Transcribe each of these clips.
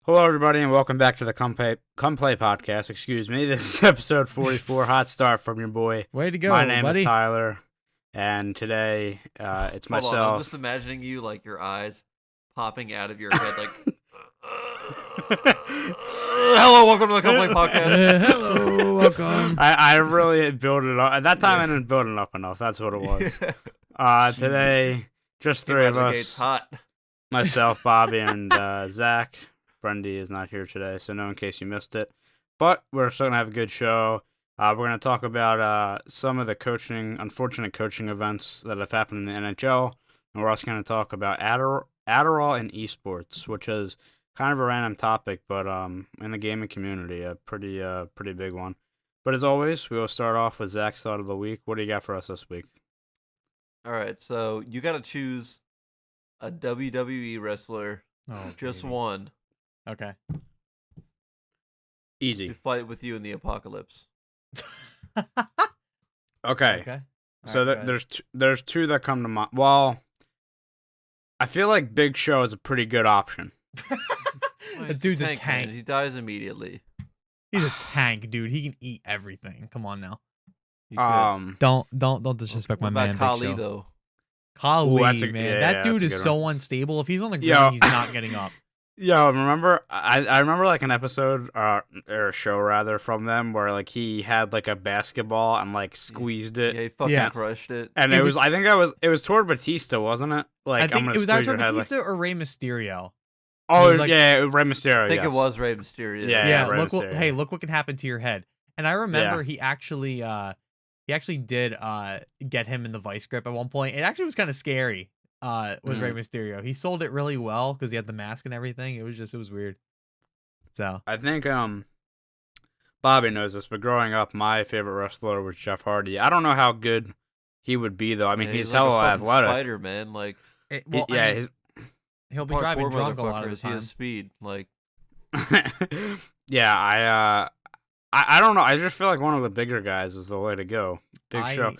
Hello, everybody, and welcome back to the Come Play podcast. Excuse me. This is episode 44. Hot start from your boy. Way to go, My name buddy. is Tyler, and today it's Hold myself. on, I'm just imagining you like your eyes popping out of your head, like. Hello, welcome to the Come Play podcast. Hello, welcome. I really built it up. At that time, I didn't build it up enough. That's what it was. Today, just three of us. Hot. Myself, Bobby, and Zach. Brendy is not here today, so no in case you missed it. But we're still going to have a good show. We're going to talk about some of the unfortunate coaching events that have happened in the NHL. And we're also going to talk about Adderall and Esports, which is kind of a random topic, but in the gaming community, a pretty big one. But as always, we will start off with Zach's Thought of the Week. What do you got for us this week? All right, so you got to choose a WWE wrestler, just baby. one, Okay. Easy. to fight with you in the apocalypse. Okay. So Alright, go there's two that come to mind. Well, I feel like Big Show is a pretty good option. The dude's a man. tank. He dies immediately. He's a tank, dude. He can eat everything. Come on now. He could. Don't disrespect What my about man, Kali, Big Show. though? Kali, Ooh, man, yeah, that dude that's a is good so one. unstable. If he's on the Yo. ground, he's not getting up. Yo, remember? I remember like an episode or a show rather from them where like he had like a basketball and like squeezed it, Yeah, he fucking Yes. crushed it. and It it was was- I think it was toward Batista, wasn't it? Like I think I'm it was gonna either squeeze your head, like- Batista or Rey Mysterio. Oh it was like- yeah, Rey Mysterio. I think yes. it was Rey Mysterio. Yeah, Yeah, Rey look what Mysterio. look what can happen to your head. And I remember he actually did get him in the vice grip at one point. It actually was kind of scary. With Rey Mysterio. He sold it really well because he had the mask and everything. It was weird. So I think Bobby knows this, but growing up, my favorite wrestler was Jeff Hardy. I don't know how good he would be though. I mean, Yeah, he's like a hella fucking athletic. Spider, man. Like, Yeah, he'll be driving drunk a lot of the He time. has speed. Like, yeah, I don't know. I just feel like one of the bigger guys is the way to go. Big Show.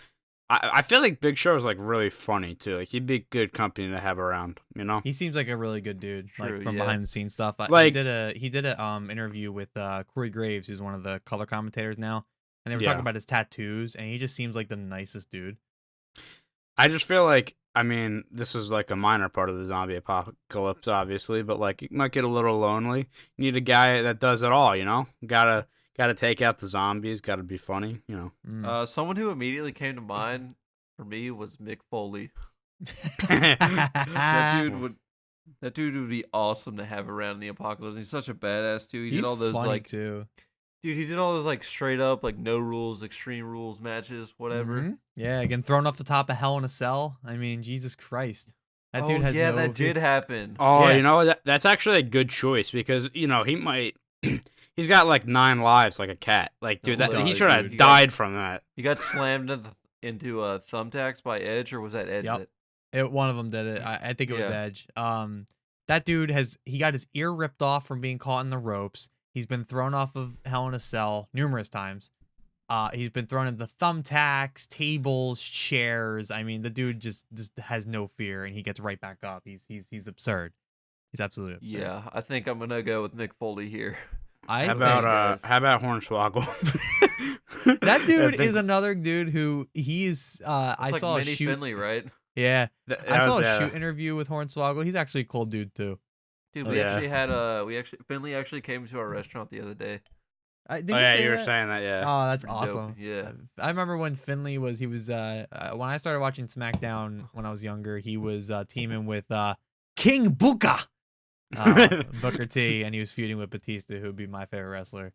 I feel like Big Show is like really funny too. Like he'd be good company to have around. You know. He seems like a really good dude. True, Like from yeah. behind the scenes stuff. Like- He did a interview with Corey Graves, who's one of the color commentators now, and they were Yeah. talking about his tattoos, and he just seems like the nicest dude. I just feel like, I mean, this is like a minor part of the zombie apocalypse, obviously, but like you might get a little lonely. You need a guy that does it all. You know, gotta take out the zombies. Gotta be funny. You know. Mm. someone who immediately came to mind for me was Mick Foley. That dude would be awesome to have around in the apocalypse. He's such a badass too. He He's did all those funny like, too. dude. He did all those like straight up like no rules, extreme rules matches, whatever. Mhm. Yeah, again, thrown off the top of Hell in a Cell. I mean, Jesus Christ, that dude has yeah, no that fear. did happen. Oh, Yeah. you know that's actually a good choice because you know he might. He's got like 9 lives like a cat. Like dude, Oh, that he God, should have dude. died from that. He got slammed into thumbtacks by Edge, or was that Edge? Yep. One of them did it. I think it was Yeah. Edge. That dude he got his ear ripped off from being caught in the ropes. He's been thrown off of Hell in a Cell numerous times. He's been thrown into thumbtacks, tables, chairs. I mean, the dude just has no fear, and he gets right back up. He's absurd. He's absolutely absurd. Yeah, I think I'm gonna go with Mick Foley here. I How think about Hornswoggle? that dude I think- is another dude who he's. I It's like saw a Mini shoot. Finley, right? Yeah, That I saw was, a shoot interview with Hornswoggle. He's actually a cool dude too. Dude, Oh, we yeah. actually had Finley actually came to our restaurant the other day. Did Oh yeah, you were that? saying that. Yeah. Oh, that's Pretty dope, awesome. yeah. I remember when Finley was when I started watching SmackDown when I was younger, he was teaming with King Booker, Booker T, and he was feuding with Batista, who would be my favorite wrestler.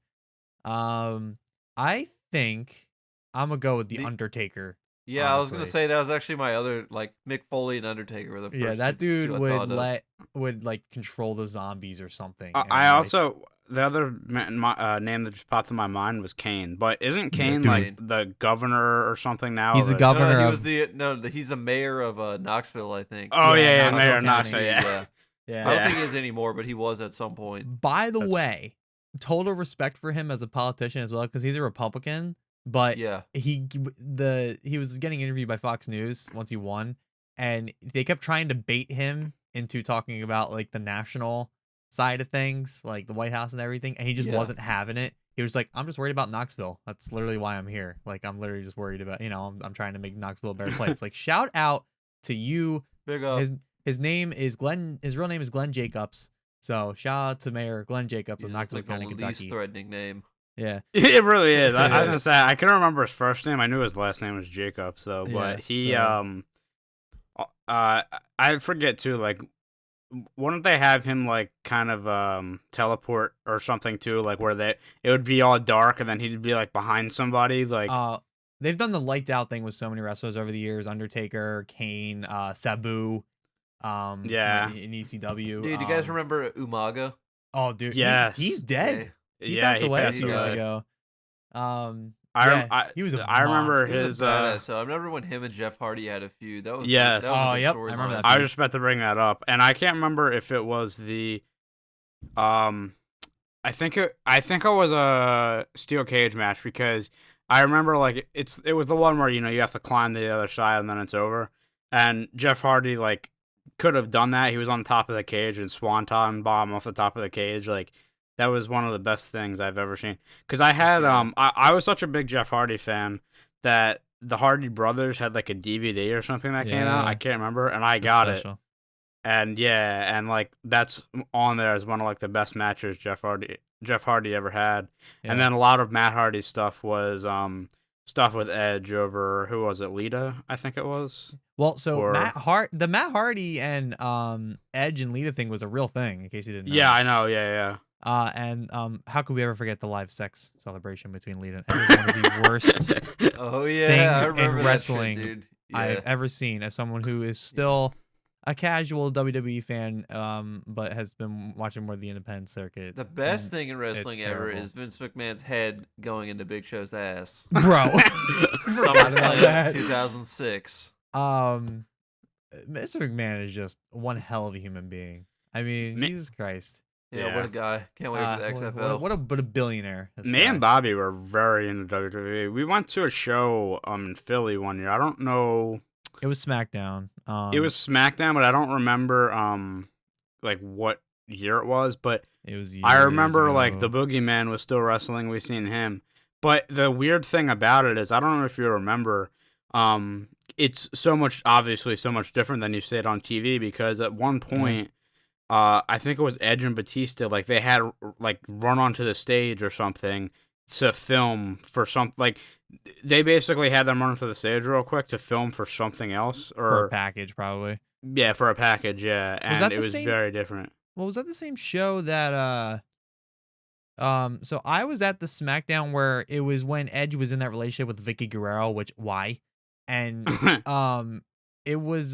I think I'm gonna go with the Undertaker. Yeah, I was gonna Honestly. say that was actually my other like Mick Foley and Undertaker were the first. Yeah, that two dude I would thought of. would like control the zombies or something. I and, I like, also the other name that just popped in my mind was Kane, but isn't Kane dude. like the governor or something now? He's the of governor. No, he of- was he's the mayor of Knoxville, I think. Oh Yeah, yeah, Knoxville Mayor County. Knoxville. Yeah. yeah. yeah. I don't Yeah. think he is anymore, but he was at some point. By the That's- way, total respect for him as a politician as well, because he's a Republican. But Yeah, he was getting interviewed by Fox News once he won, and they kept trying to bait him into talking about like the national side of things, like the White House and everything, and he just wasn't having it. He was like, I'm just worried about Knoxville. That's literally why I'm here. Like, I'm literally just worried about, I'm trying to make Knoxville a better place. Like, shout out to you. Big up. His name is Glenn. His real name is Glenn Jacobs. So shout out to Mayor Glenn Jacobs of Knoxville like County, the Kentucky. least threatening name. Yeah, it really is. I was gonna say I couldn't remember his first name. I knew his last name was Jacobs though, but he I forget too. Like, wouldn't they have him like kind of teleport or something too? Like where it would be all dark and then he'd be like behind somebody. Like they've done the lights out thing with so many wrestlers over the years: Undertaker, Kane, Sabu. In ECW. Dude, you guys remember Umaga? Oh, dude, yes. he's dead. He passed away a few years ago. He was I remember his. So I remember when him and Jeff Hardy had a feud. That was yes. That was I remember that. I was just about to bring that up, and I can't remember if it was the. I think it was a steel cage match because I remember like it was the one where you have to climb the other side and then it's over, and Jeff Hardy like could have done that. He was on top of the cage and swanton bomb off the top of the cage. Like, that was one of the best things I've ever seen. Because I had I was such a big Jeff Hardy fan that the Hardy Brothers had like a DVD or something that came out. I can't remember, and I got it. And and like that's on there as one of like the best matches Jeff Hardy ever had. Yeah. And then a lot of Matt Hardy's stuff was stuff with Edge over, who was it, Lita, I think it was. Well, so the Matt Hardy and Edge and Lita thing was a real thing, in case you didn't know. Yeah, I know, yeah. And how could we ever forget the live sex celebration between Lita and Edge? One of the worst things in wrestling I've ever seen, as someone who is still a casual WWE fan, but has been watching more of the independent circuit. The best thing in wrestling ever is Vince McMahon's head going into Big Show's ass. Bro. SummerSlam 2006. Mr. McMahon is just one hell of a human being. I mean, Jesus Christ. Yeah, what a guy. Can't wait for the XFL. What a billionaire. Me and Bobby were very into WWE. We went to a show in Philly one year. I don't know. It was SmackDown. It was SmackDown, but I don't remember like what year it was. But it was. I remember like the Boogeyman was still wrestling. We seen him. But the weird thing about it is, I don't know if you remember. It's obviously so much different than you see it on TV, because at one point, I think it was Edge and Batista, like they had like run onto the stage or something to film for like they basically had them run onto the stage real quick to film for something else, or for a package probably. Yeah, for a package, yeah, and it was very different. Well, was that the same show that so I was at the SmackDown where it was when Edge was in that relationship with Vicky Guerrero, which why? And it was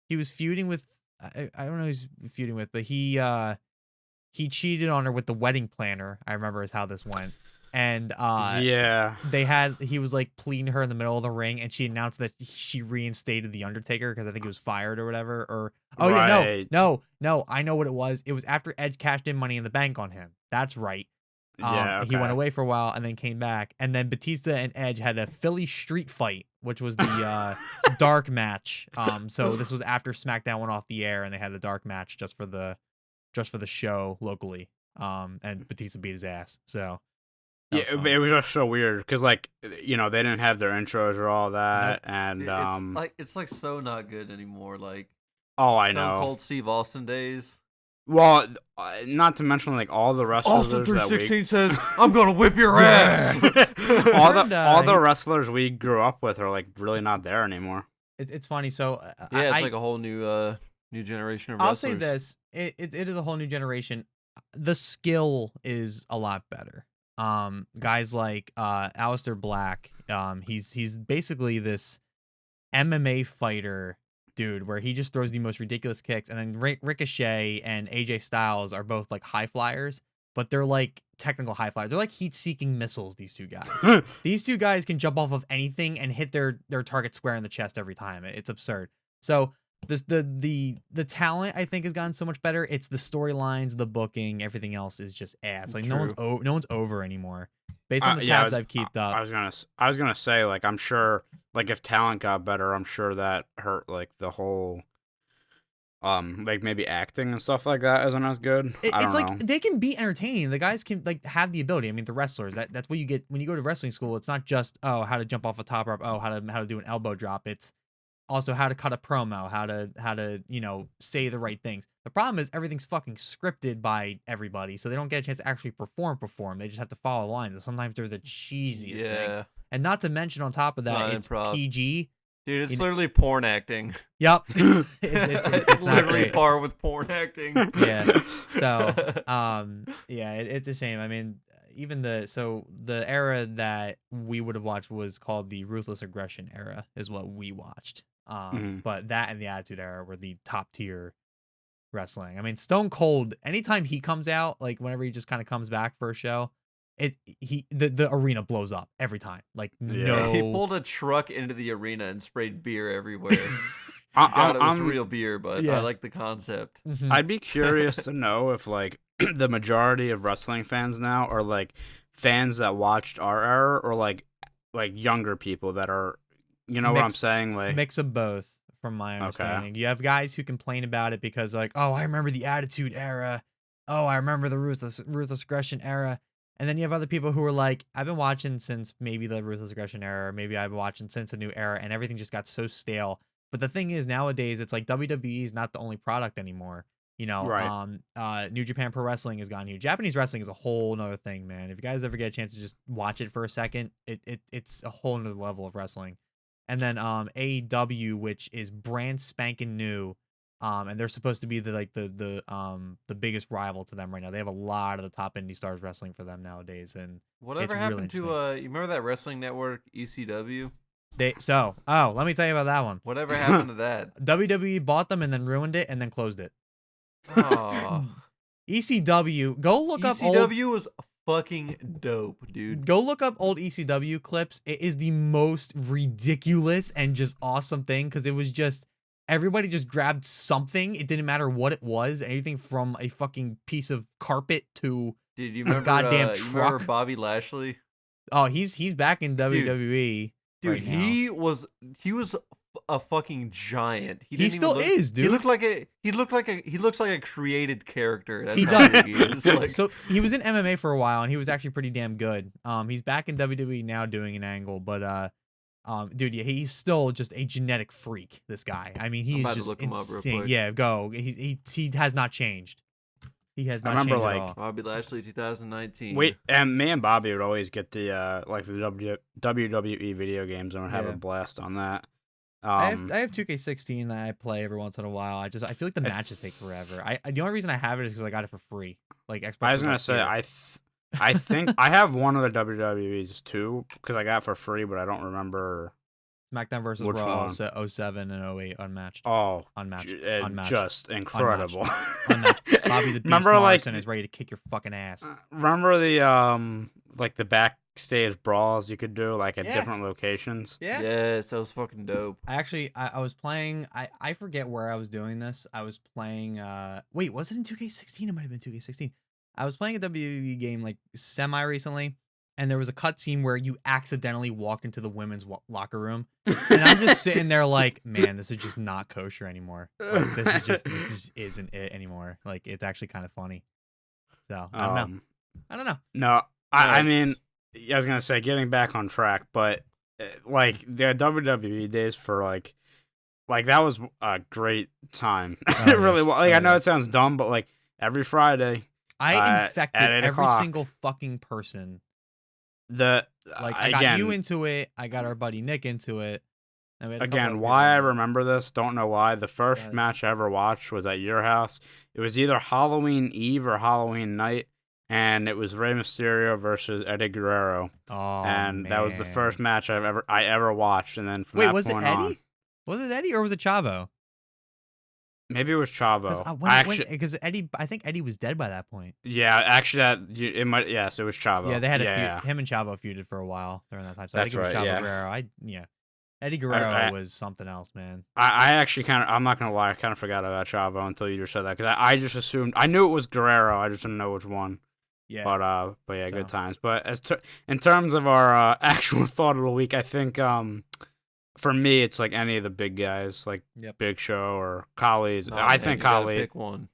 he was feuding with I don't know who he's feuding with, but he cheated on her with the wedding planner, I remember, is how this went. And he was like pleading her in the middle of the ring, and she announced that she reinstated the Undertaker because I think he was fired or whatever. Or no, I know what it was. It was after Edge cashed in Money in the Bank on him. That's right. He went away for a while and then came back, and then Batista and Edge had a Philly street fight, which was the dark match. So this was after SmackDown went off the air, and they had the dark match just for the show locally. And Batista beat his ass. So it was just so weird because like they didn't have their intros or all that, and it's like so not good anymore. Like I Stone know Cold Steve Austin days. Well, not to mention like all the wrestlers. Austin 316 says, "I'm gonna whip your ass." all the wrestlers we grew up with are like really not there anymore. It's funny. So it's like a whole new generation of wrestlers. I'll say this: it is a whole new generation. The skill is a lot better. Guys like Aleister Black. He's basically this MMA fighter dude, where he just throws the most ridiculous kicks, and then Ricochet and AJ Styles are both like high flyers, but they're like technical high flyers. They're like heat-seeking missiles. These two guys. These two guys can jump off of anything and hit their target square in the chest every time. It's absurd. So the talent, I think, has gotten so much better. It's the storylines, the booking, everything else is just ass. Like no one's over anymore. Based on the tabs I've kept up. I was gonna say, like, I'm sure, like, if talent got better, I'm sure that hurt like the whole like maybe acting and stuff like that isn't as good. I It's don't like know. they can be entertaining. The guys can like have the ability. I mean, the wrestlers. That's what you get when you go to wrestling school. It's not just how to jump off a top rope. How to do an elbow drop. It's also how to cut a promo. How to say the right things. The problem is everything's fucking scripted by everybody, so they don't get a chance to actually perform. They just have to follow lines. And sometimes they're the cheesiest thing. And not to mention on top of that, it's improv. PG. Dude, it's literally porn acting. Yep. it's not literally great. par with porn acting. Yeah. So, it's a shame. I mean, even the era that we would have watched was called the Ruthless Aggression era, is what we watched. But that and the Attitude Era were the top tier wrestling. I mean, Stone Cold, anytime he comes out, like whenever he just kind of comes back for a show, the arena blows up every time. Like no, he pulled a truck into the arena and sprayed beer everywhere. it was real beer, but I like the concept. I'd be curious to know if like the majority of wrestling fans now are like fans that watched our era, or like younger people that are, what I'm saying, like mix of both. From my understanding, you have guys who complain about it because like, oh, I remember the Attitude Era, oh, I remember the Ruthless Aggression Era. And then you have other people who are like, I've been watching since maybe the Ruthless Aggression Era, or maybe I've been watching since a new era, and everything just got so stale. But the thing is, nowadays, it's like WWE is not the only product anymore. Right. New Japan Pro Wrestling has gone huge. Japanese wrestling is a whole nother thing, man. If you guys ever get a chance to just watch it for a second, it's a whole nother level of wrestling. And then AEW, which is brand spanking new. And they're supposed to be the biggest rival to them right now. They have a lot of the top indie stars wrestling for them nowadays. And whatever happened to you remember that wrestling network ECW? Let me tell you about that one. Whatever happened to that? WWE bought them and then ruined it and then closed it. Oh. ECW, go look up ECW was fucking dope, dude. Go look up old ECW clips. It is the most ridiculous and just awesome thing, because it was just everybody just grabbed something. It didn't matter what it was. Anything from a fucking piece of carpet to Did you remember, a goddamn truck. You remember Bobby Lashley? Oh, he's back in WWE. Dude, right now. he was a fucking giant. He still is, dude. He looks like a created character. That's he how does. He is. Like, so he was in MMA for a while, and he was actually pretty damn good. He's back in WWE now doing an angle, but dude, yeah, he's still just a genetic freak. This guy. I mean, he's just look him up real insane. quick. Yeah, go. He has not changed. He has not changed at all. Bobby Lashley 2019. Wait, and me and Bobby would always get the the WWE video games and would have a blast on that. I have 2K16 that I play every once in a while. I feel like the matches take forever. The only reason I have it is because I got it for free. Like Xbox. I was gonna say I think I have one of the WWE's too, because I got it for free, but I don't remember. SmackDown versus Raw 07 and 08 unmatched. Oh, unmatched. Just incredible. Unmatched. Bobby the Beast Morrison is ready to kick your fucking ass. Remember the the backstage brawls you could do like at different locations? Yeah. Yes, that was fucking dope. I was playing. I forget where I was doing this. I was playing. Wait, was it in 2K16? It might have been 2K16. I was playing a WWE game like semi recently, and there was a cutscene where you accidentally walked into the women's locker room, and I'm just sitting there like, man, this is just not kosher anymore. Like, this just isn't it anymore. Like, it's actually kind of funny. So I don't know. No, I mean, I was gonna say getting back on track, but like the WWE days for like that was a great time. It really was. Like, I know it sounds dumb, but like every Friday, I infected every single fucking person. I got you into it. I got our buddy Nick into it. Again, why I remember this, don't know why. The first match I ever watched was at your house. It was either Halloween Eve or Halloween night, and it was Rey Mysterio versus Eddie Guerrero. Oh, and man. that was the first match I ever watched. And then from that was it point Eddie? on, was it Eddie or was it Chavo? Maybe it was Chavo. Because Eddie, I think Eddie was dead by that point. Yeah, actually, it might. Yes, it was Chavo. Yeah, they had a feud. Him and Chavo feuded for a while during that time. So that's I think it was right, Chavo Guerrero. Eddie Guerrero was something else, man. I actually I'm not gonna lie, I kind of forgot about Chavo until you just said that, because I just assumed, I knew it was Guerrero, I just didn't know which one. Yeah. But yeah, good times. But in terms of our actual thought of the week, I think for me, it's like any of the big guys, like Yep. Big Show or Kali's. Nah, I man, think you gotta Kali. pick one.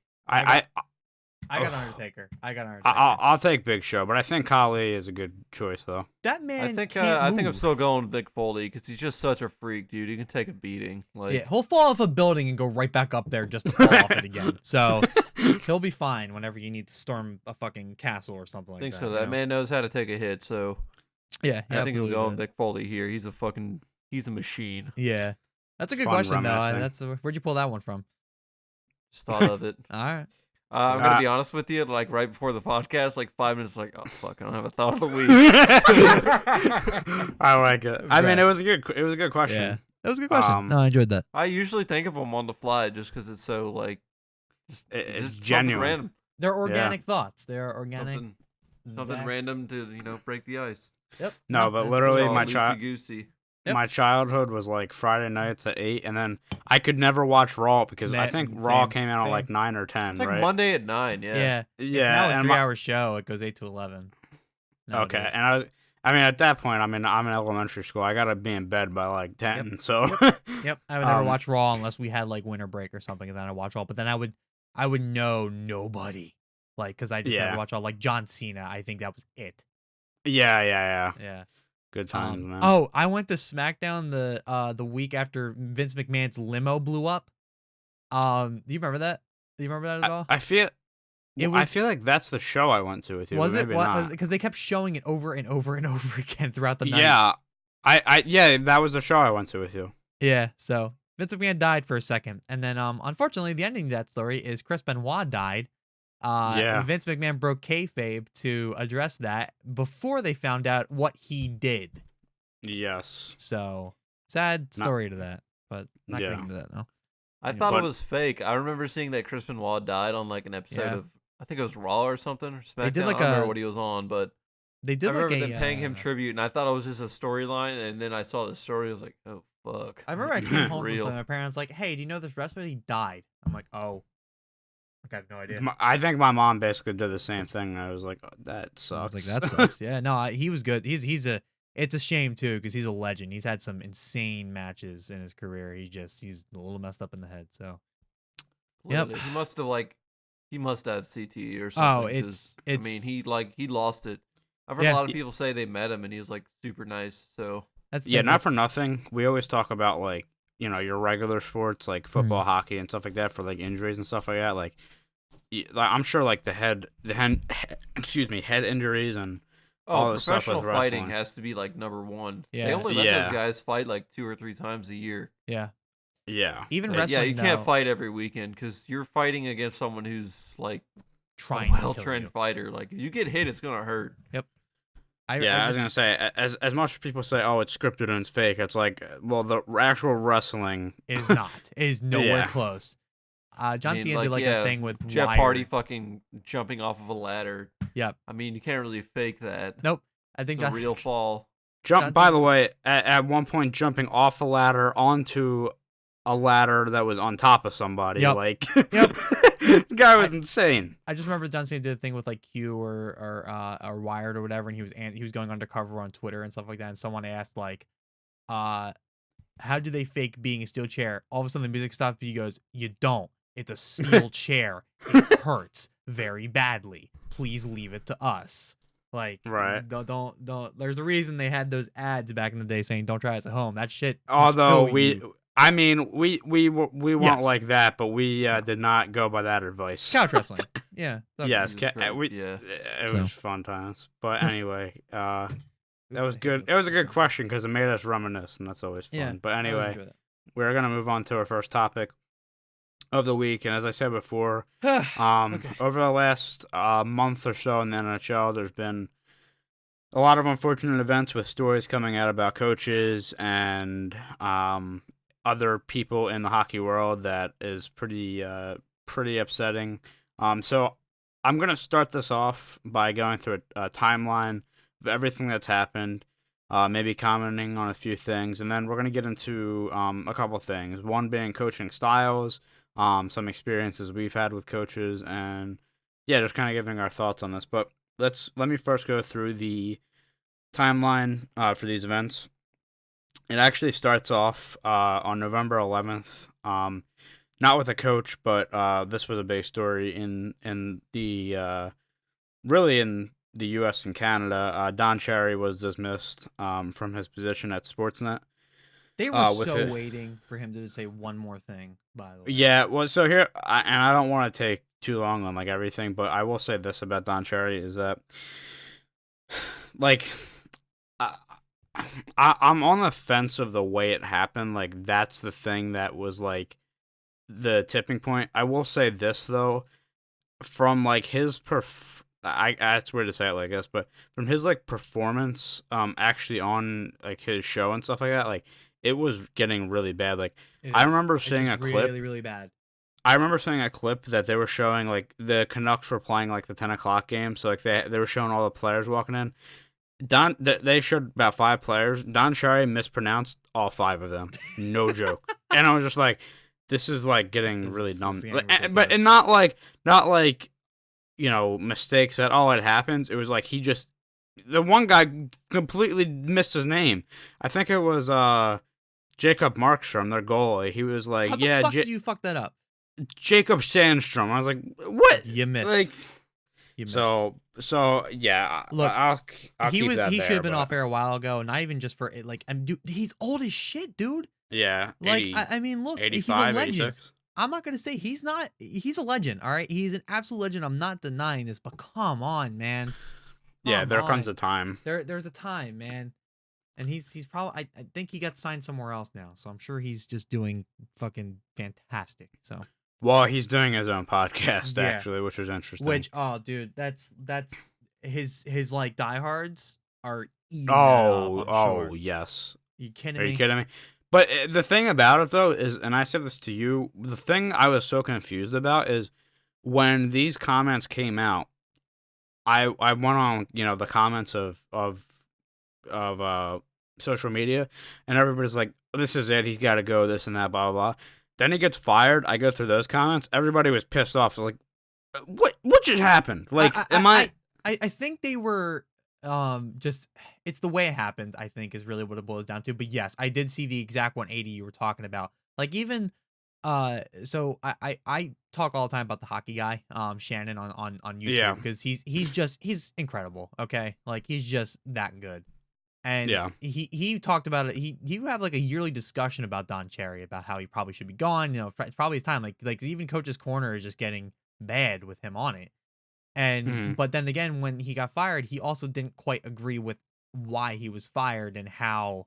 I got Undertaker. I'll take Big Show, but I think Kali is a good choice though. That man I think can't I think I'm move. still going with Nick Foley because he's just such a freak, dude. He can take a beating. Like, Yeah, he'll fall off a building and go right back up there just to fall off it again. So he'll be fine whenever you need to storm a fucking castle or something I like think that. so. you That know? man knows how to take a hit. So Yeah, I think I'm going with there. Nick Foley here. He's a machine. Yeah, that's a good Fun question though. reminiscing. Where'd you pull that one from? Just thought of it. All right. I'm gonna be honest with you. Like right before the podcast, like 5 minutes, like, oh fuck, I don't have a thought of the week. I like it. I mean, it was a good question. Yeah, that was a good question. No, I enjoyed that. I usually think of them on the fly just because it's so like, It's just something genuine. random, They're organic thoughts. They're organic. something Zach- random to break the ice. Yep. No, but that's literally It's all my loosey-goosey. Yep. my childhood was like Friday nights at 8, and then I could never watch Raw because I think Raw Same, came out at like 9 or 10, It's like right? Monday at 9. Yeah. Yeah. Yeah, It's now a and 3-hour show. It goes 8 to 11. okay, nowadays. and I mean, at that point, I'm in elementary school. I gotta be in bed by like 10, Yep. so Yep. I would never Um, watch Raw unless we had like winter break or something, and then I watch Raw. But then I would know nobody, like, because I just Yeah. never watch Raw. Like John Cena, I think that was it. yeah, Yeah. good times, man. Oh, I went to SmackDown the week after Vince McMahon's limo blew up. Do you remember that? Do you remember that at all? I feel. It I was- feel like that's the show I went to with you. Was it? Maybe not. Because they kept showing it over and over and over again throughout the night. Yeah, that was the show I went to with you. Yeah, so Vince McMahon died for a second, and then unfortunately, the ending to that story is Chris Benoit died. Yeah. And Vince McMahon broke kayfabe to address that before they found out what he did. Yes. So sad story to that, but not Yeah. getting into that now. I thought But- it was fake. I remember seeing that Chris Benoit died on like an episode Yeah. of, I think it was Raw or something. Or SmackDown. did, like, I don't remember a- what he was on, but They I did remember like them paying him a. tribute, and I thought it was just a storyline. And then I saw the story, I was like, oh fuck. I remember I came home from Real. something. My parents like, "Hey, do you know this wrestler? He died." I'm like, "Oh, like, I have no idea." I think my mom basically did the same thing. I was like, oh, that I sucks. was like, "That sucks." Yeah, no, he was good. It's a shame too because he's a legend. He's had some insane matches in his career. He's a little messed up in the head. So Yep. Literally. He must have CTE or something. 'cause, I it's- mean, he lost it. I've heard Yeah. a lot of people say they met him and he was like super nice. So that's the Yeah, thing, not like, for nothing. We always talk about like your regular sports like football, Mm-hmm. hockey, and stuff like that for like injuries and stuff like that. Like, I'm sure like head injuries and all this stuff professional with fighting wrestling. has to be like number one. Yeah. They only let Yeah. those guys fight like 2 or 3 times a year. Yeah, Yeah, even Like, wrestling. yeah, you can't though, fight every weekend because you're fighting against someone who's like trying a to kill well-trained you. fighter. Like if you get hit, it's gonna hurt. I was gonna just- say as much as people say, oh, it's scripted and it's fake. It's like, well, the actual wrestling is not is nowhere Yeah. close. John I mean, Cena like, did like yeah, a thing with Jeff Wire. Hardy fucking jumping off of a ladder. Yep. I mean, you can't really fake that. Nope. I think It's a John, real fall. jump. By Johnson- the way, at one point, jumping off a ladder onto a ladder that was on top of somebody. Yep. Like, Yep. the guy was insane. I just remember John Cena did a thing with like Q or Wired or whatever, and he was going undercover on Twitter and stuff like that. And someone asked like, how do they fake being a steel chair? All of a sudden the music stopped. He goes, "You don't. It's a steel chair. It hurts very badly. Please leave it to us." Like, Right. Don't. There's a reason they had those ads back in the day saying, "Don't try this at home." That shit. can Although kill you. I mean, we weren't Yes. like that, but we did not go by that advice. Couch wrestling. Yeah. Yes, Jesus Christ, we, yeah. it So. was fun times. But anyway, that was good. It was a good question because it made us reminisce, and that's always fun. Yeah. But I always anyway, enjoy that. we're gonna move on to our first topic of the week, and as I said before, Okay. over the last month or so in the NHL, there's been a lot of unfortunate events with stories coming out about coaches and other people in the hockey world that is pretty upsetting. So I'm gonna start this off by going through a timeline of everything that's happened, maybe commenting on a few things, and then we're gonna get into a couple things. One being coaching styles, some experiences we've had with coaches, and yeah, just kind of giving our thoughts on this. But let me first go through the timeline for these events. It actually starts off on November 11th. Not with a coach, but this was a big story in the really in the U.S. and Canada. Don Cherry was dismissed from his position at Sportsnet. They were waiting for him to say one more thing. By the way, yeah. Well, so here, and I don't want to take too long on like everything, but I will say this about Don Cherry is that, like, I'm on the fence of the way it happened. Like, that's the thing that was like the tipping point. I will say this though, from like his that's weird to say it like this, but from his like performance, actually on like his show and stuff like that, like it was getting really bad. Like I remember seeing a clip, really bad. I remember seeing a clip that they were showing like the Canucks were playing like the 10 o'clock game, so like they were showing all the players walking in. They showed about 5 players. Don Cherry mispronounced all 5 of them. No joke. And I was just like, this is like getting really dumb. But not like mistakes that it happens. It was like the one guy completely missed his name. I think it was Jacob Markstrom, their goalie. He was like, how the fuck do you fuck that up? Jacob Sandstrom. I was like, what? You missed. Like, you missed. So yeah. Look, I'll he keep that he there, should have been but... off air a while ago. Not even just for it. Like, dude, he's old as shit, dude. Yeah. Like, I mean, look, 85, he's a legend. 86. I'm not gonna say he's not. He's a legend. All right, he's an absolute legend. I'm not denying this, but come on, man. Yeah, there comes a time. There's a time, man. And he's probably. I think he got signed somewhere else now, so I'm sure he's just doing fucking fantastic. So. Well, he's doing his own podcast Yeah. actually, which was interesting. Which, oh, dude, that's his like diehards are eating Oh, that up, I'm sure. yes. You kidding Are me? you kidding me? But the thing about it though is, and I said this to you, the thing I was so confused about is when these comments came out, I went on the comments of social media, and everybody's like, "This is it. He's got to go. This and that. Blah blah blah." Then he gets fired. I go through those comments. Everybody was pissed off. Like, what just happened? Like, I think they were just it's the way it happened, I think, is really what it boils down to. But yes, I did see the exact 180 you were talking about. Like, even so I talk all the time about the hockey guy, Shannon on YouTube, because he's incredible, okay? Like, he's just that good. And he talked about it. He would have like a yearly discussion about Don Cherry, about how he probably should be gone. It's probably his time. Like even Coach's Corner is just getting bad with him on it. And but then again, when he got fired, he also didn't quite agree with why he was fired and how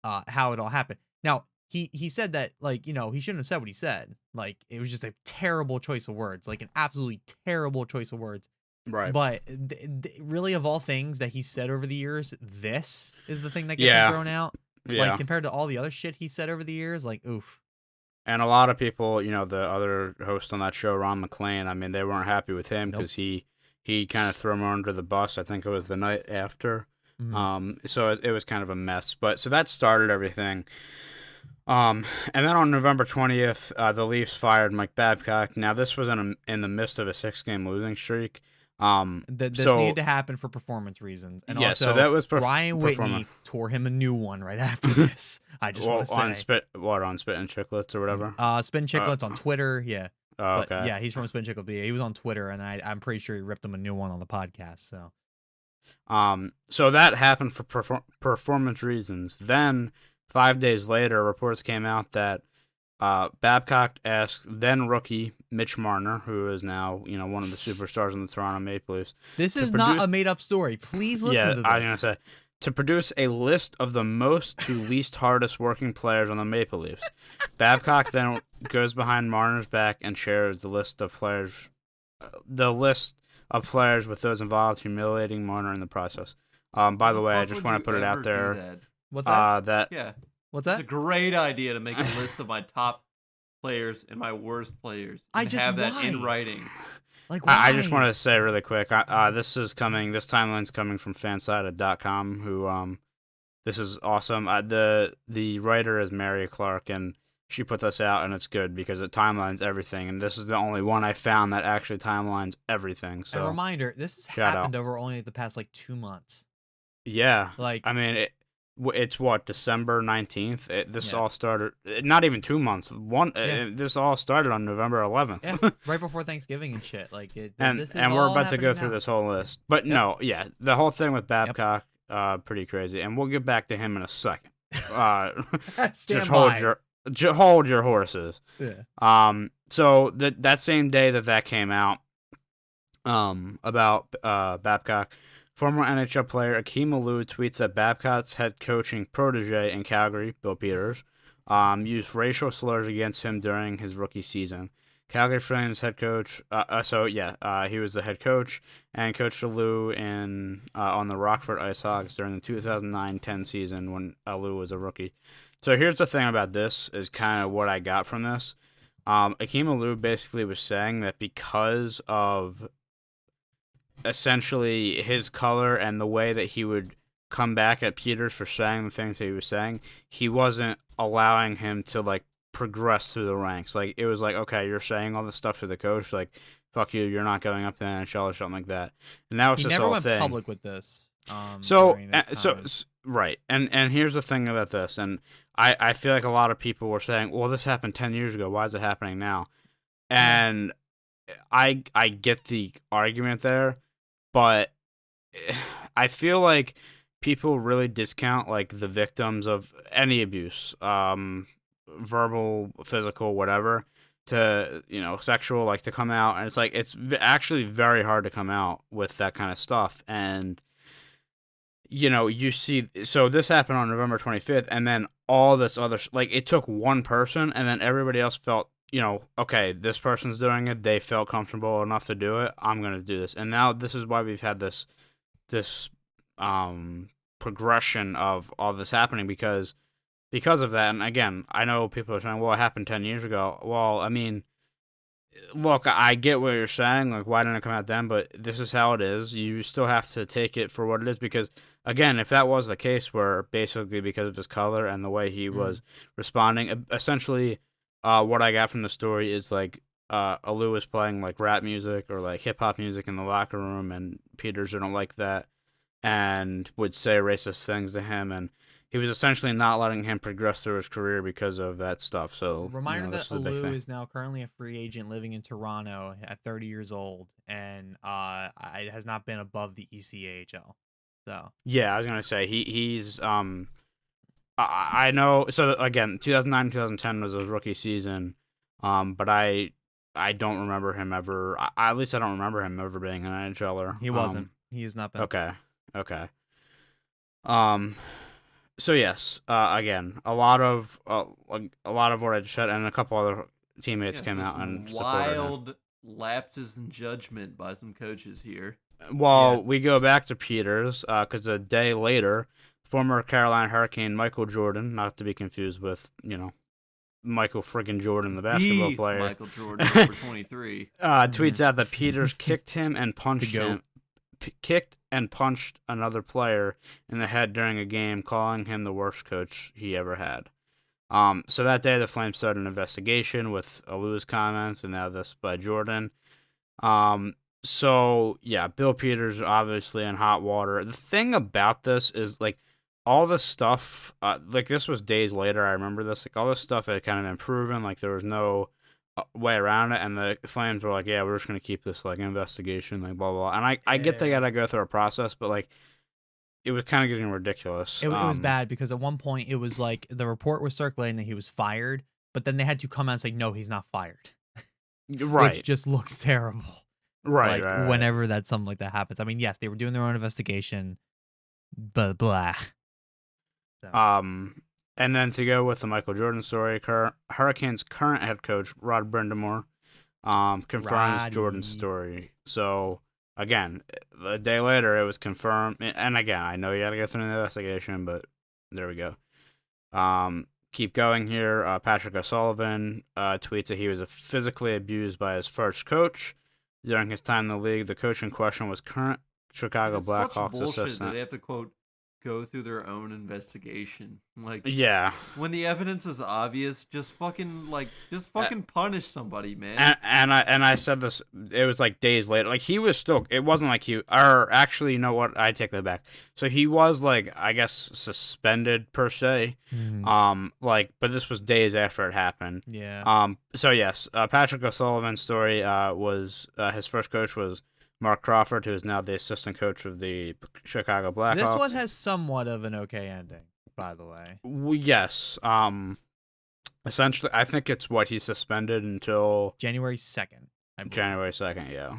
it all happened. Now he said that he shouldn't have said what he said. Like, it was just a terrible choice of words, like an absolutely terrible choice of words. Right. But really, of all things that he said over the years, this is the thing that gets him thrown out. Yeah. Like, compared to all the other shit he said over the years, like, oof. And a lot of people, the other host on that show, Ron McClain, I mean, they weren't happy with him because he kind of threw him under the bus. I think it was the night after. So it was kind of a mess. But so that started everything. And then on November 20th, the Leafs fired Mike Babcock. Now, this was in the midst of a 6-game losing streak. This needed to happen for performance reasons, and also so that was Ryan Whitney tore him a new one right after this. I just want to say on Spit and Chicklets or whatever. Spin Chicklets on Twitter, yeah. Oh, okay. But yeah, he's from Spin Chicklets. Yeah, he was on Twitter, and I'm pretty sure he ripped him a new one on the podcast. So, so that happened for performance reasons. Then 5 days later, reports came out that Babcock asked then rookie Mitch Marner, who is now one of the superstars in the Toronto Maple Leafs. This is not a made up story. Please listen to this. I was gonna say, to produce a list of the most to least hardest working players on the Maple Leafs. Babcock then goes behind Marner's back and shares the list of players with those involved, humiliating Marner in the process. By the way, I just want to put it out there. What's that? Yeah. What's that? It's a great idea to make a list of my top players and my worst players. And have that in writing. Like, why? I just want to say really quick. This timeline's coming from fansided.com, who this is awesome. The writer is Mary Clark, and she put this out, and it's good because it timelines everything. And this is the only one I found that actually timelines everything. So a reminder: this has happened over only the past 2 months. Yeah, like, I mean, It's what, December 19th. This Yeah. all started. Not even 2 months. Yeah. This all started on November 11th. Yeah, right before Thanksgiving and shit. Like this is and we're all about to go happening through now. this whole list. But Yep. no, yeah, the whole thing with Babcock, pretty crazy. And we'll get back to him in a second. Stand Hold your horses. Yeah. So that same day that came out, about Babcock, former NHL player Akeem Alou tweets that Babcock's head coaching protege in Calgary, Bill Peters, used racial slurs against him during his rookie season. Calgary Flames head coach. He was the head coach and coached Alou on the Rockford IceHogs during the 2009-10 season when Alou was a rookie. So here's the thing about this is kind of what I got from this. Akeem Alou basically was saying that because of essentially his color and the way that he would come back at Peters for saying the things that he was saying, he wasn't allowing him to like progress through the ranks. Like it was like, okay, you're saying all this stuff to the coach, like fuck you, you're not going up to the NHL or something like that. And that was He this never whole went thing. public with this. So during this time. right, and here's the thing about this, and I feel like a lot of people were saying, well, this happened 10 years ago. Why is it happening now? And I get the argument there, but I feel like people really discount like the victims of any abuse, verbal, physical, whatever, to sexual, like to come out, and it's like it's actually very hard to come out with that kind of stuff. And you see, so this happened on November 25th, and then all this other, like, it took one person, and then everybody else felt, okay, this person's doing it, they felt comfortable enough to do it, I'm going to do this. And now this is why we've had this progression of all this happening because of that. And again, I know people are saying, well, it happened 10 years ago. Well, I mean, look, I get what you're saying, like, why didn't it come out then? But this is how it is. You still have to take it for what it is because, again, if that was the case where basically because of his color and the way he was responding, essentially what I got from the story is, like, Alou was playing, like, rap music or, like, hip-hop music in the locker room, and Peters didn't like that and would say racist things to him, and he was essentially not letting him progress through his career because of that stuff. So Reminder that this is a big Alou thing. is now currently a free agent living in Toronto at 30 years old, and has not been above the ECAHL. So Yeah, I was gonna say he's I know. So again, 2009 2010 was his rookie season, but I don't remember him ever. At least I don't remember him ever being an NHLer. he wasn't. He has not been. Okay. So yes, again, a lot of what I just said, and a couple other teammates came out and supported him. Wild lapses in judgment by some coaches here. Well, we go back to Peters, because a day later, former Carolina Hurricane Michael Jordan, not to be confused with, Michael friggin' Jordan, the basketball player. Michael Jordan, number 23. Tweets out that Peters kicked him and punched him. Kicked and punched another player in the head during a game, calling him the worst coach he ever had. So that day, the Flames started an investigation with Alou's comments, and now this by Jordan. So yeah, Bill Peters obviously in hot water. The thing about this is, like, all this stuff, like, this was days later. I remember this. Like, all this stuff had kind of been proven. Like, there was no way around it, and the Flames were like, yeah, we're just gonna keep this, like, investigation, like, blah blah. And I get they gotta go through a process, but, like, it was kind of getting ridiculous. It was bad because at one point it was like the report was circulating that he was fired, but then they had to come out and say, no, he's not fired. Right. Which just looks terrible. Right, like, whenever that something like that happens. I mean, yes, they were doing their own investigation, but blah. So. And then to go with the Michael Jordan story, Hurricanes' current head coach, Rod Brindamore, confirms Jordan's story. So, again, a day later, it was confirmed. And again, I know you got to go through the investigation, but there we go. Keep going here. Patrick O'Sullivan tweets that he was physically abused by his first coach during his time in the league. The coach in question was current Chicago Blackhawks assistant. That they have to, quote, go through their own investigation. Like, Yeah. when the evidence is obvious, just fucking punish somebody, man. And I said this. It was like days later. Like he was still. It wasn't like he. Or actually, you know what? I take that back. So he was like, I guess, suspended per se. Like, but this was days after it happened. Yeah. So yes, Patrick O'Sullivan's story was his first coach was Mark Crawford, who is now the assistant coach of the Chicago Blackhawks. This one has somewhat of an okay ending, by the way. Yes. Essentially, I think it's what he's suspended until January 2nd. I believe. January 2nd. Yeah.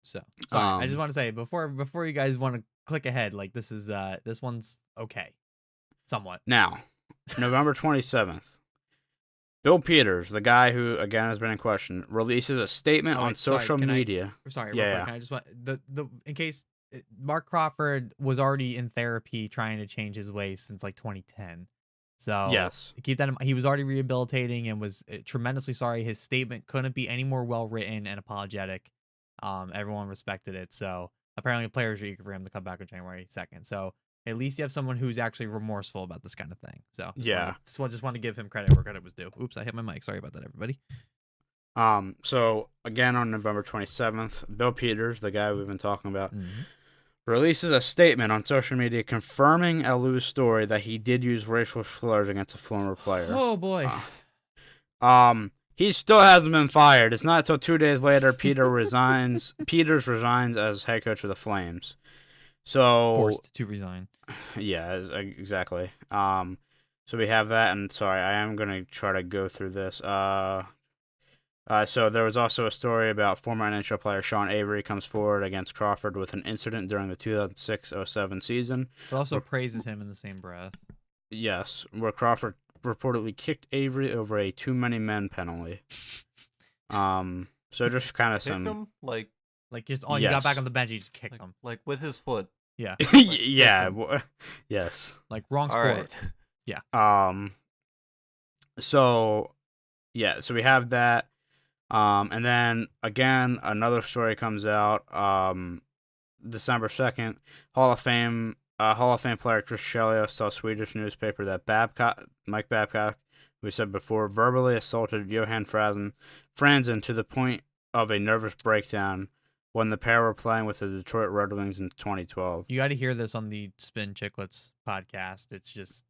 So sorry, I just want to say before you guys want to click ahead, like this one's okay, somewhat. Now, November 27th, Bill Peters, the guy who again has been in question, releases a statement on social media. Sorry, Yeah, real quick, can I just want the in case Mark Crawford was already in therapy trying to change his ways since like 2010. So Yes. keep that in mind. He was already rehabilitating and was tremendously sorry. His statement couldn't be any more well written and apologetic. Everyone respected it. So apparently players are eager for him to come back on January 2nd. So at least you have someone who's actually remorseful about this kind of thing. So just want to give him credit where credit was due. Oops, I hit my mic. Sorry about that, everybody. So again on November 27th, Bill Peters, the guy we've been talking about, releases a statement on social media confirming Alou's story that he did use racial slurs against a former player. Oh boy. He still hasn't been fired. It's not until 2 days later Peters resigns as head coach of the Flames. So forced to resign. Yeah, exactly. So we have that, and sorry, I am gonna try to go through this. So there was also a story about former NHL player Sean Avery comes forward against Crawford with an incident during the 2006-07 season. But also praises him in the same breath. Yes, where Crawford reportedly kicked Avery over a too many men penalty. So just kind of some him? Like just he got back on the bench, he just kicked him. Like with his foot. Yeah. Yeah. Yes. Like wrong sport. All right. Yeah. So we have that. And then again, another story comes out. December 2nd, Hall of Fame player Chris Chelios tells Swedish newspaper that Mike Babcock, who we said before, verbally assaulted Johan Franzen to the point of a nervous breakdown when the pair were playing with the Detroit Red Wings in 2012. You got to hear this on the Spin Chicklets podcast. It's just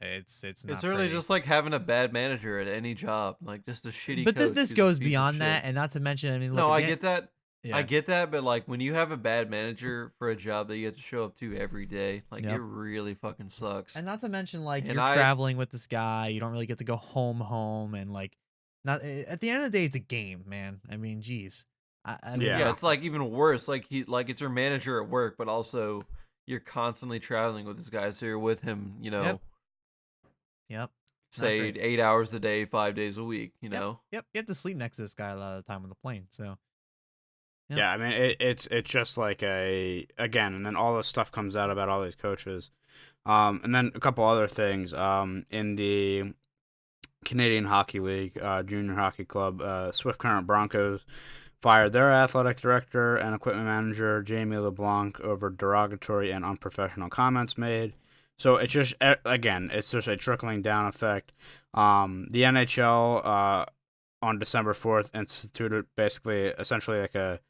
it's not really pretty. just like having a bad manager at any job, like just a shitty. But coach this goes beyond that, and not to mention, I mean, look, I get that. Yeah. I get that, but like when you have a bad manager for a job that you have to show up to every day, like it really fucking sucks. And not to mention, like you're traveling with this guy, you don't really get to go home, and like, not at the end of the day, it's a game, man. I mean, geez. I mean, it's like even worse. Like it's your manager at work, but also you're constantly traveling with this guy, so you're with him. You know. Yep. Say 8 hours a day, 5 days a week. You know. Yep. You have to sleep next to this guy a lot of the time on the plane. So. Yep. Yeah, I mean it's just like and then all this stuff comes out about all these coaches, and then a couple other things. In the Canadian Hockey League, Junior Hockey Club, Swift Current Broncos fired their athletic director and equipment manager, Jamie LeBlanc, over derogatory and unprofessional comments made. So it's just, again, it's just a trickling down effect. The NHL, on December 4th, instituted essentially like a,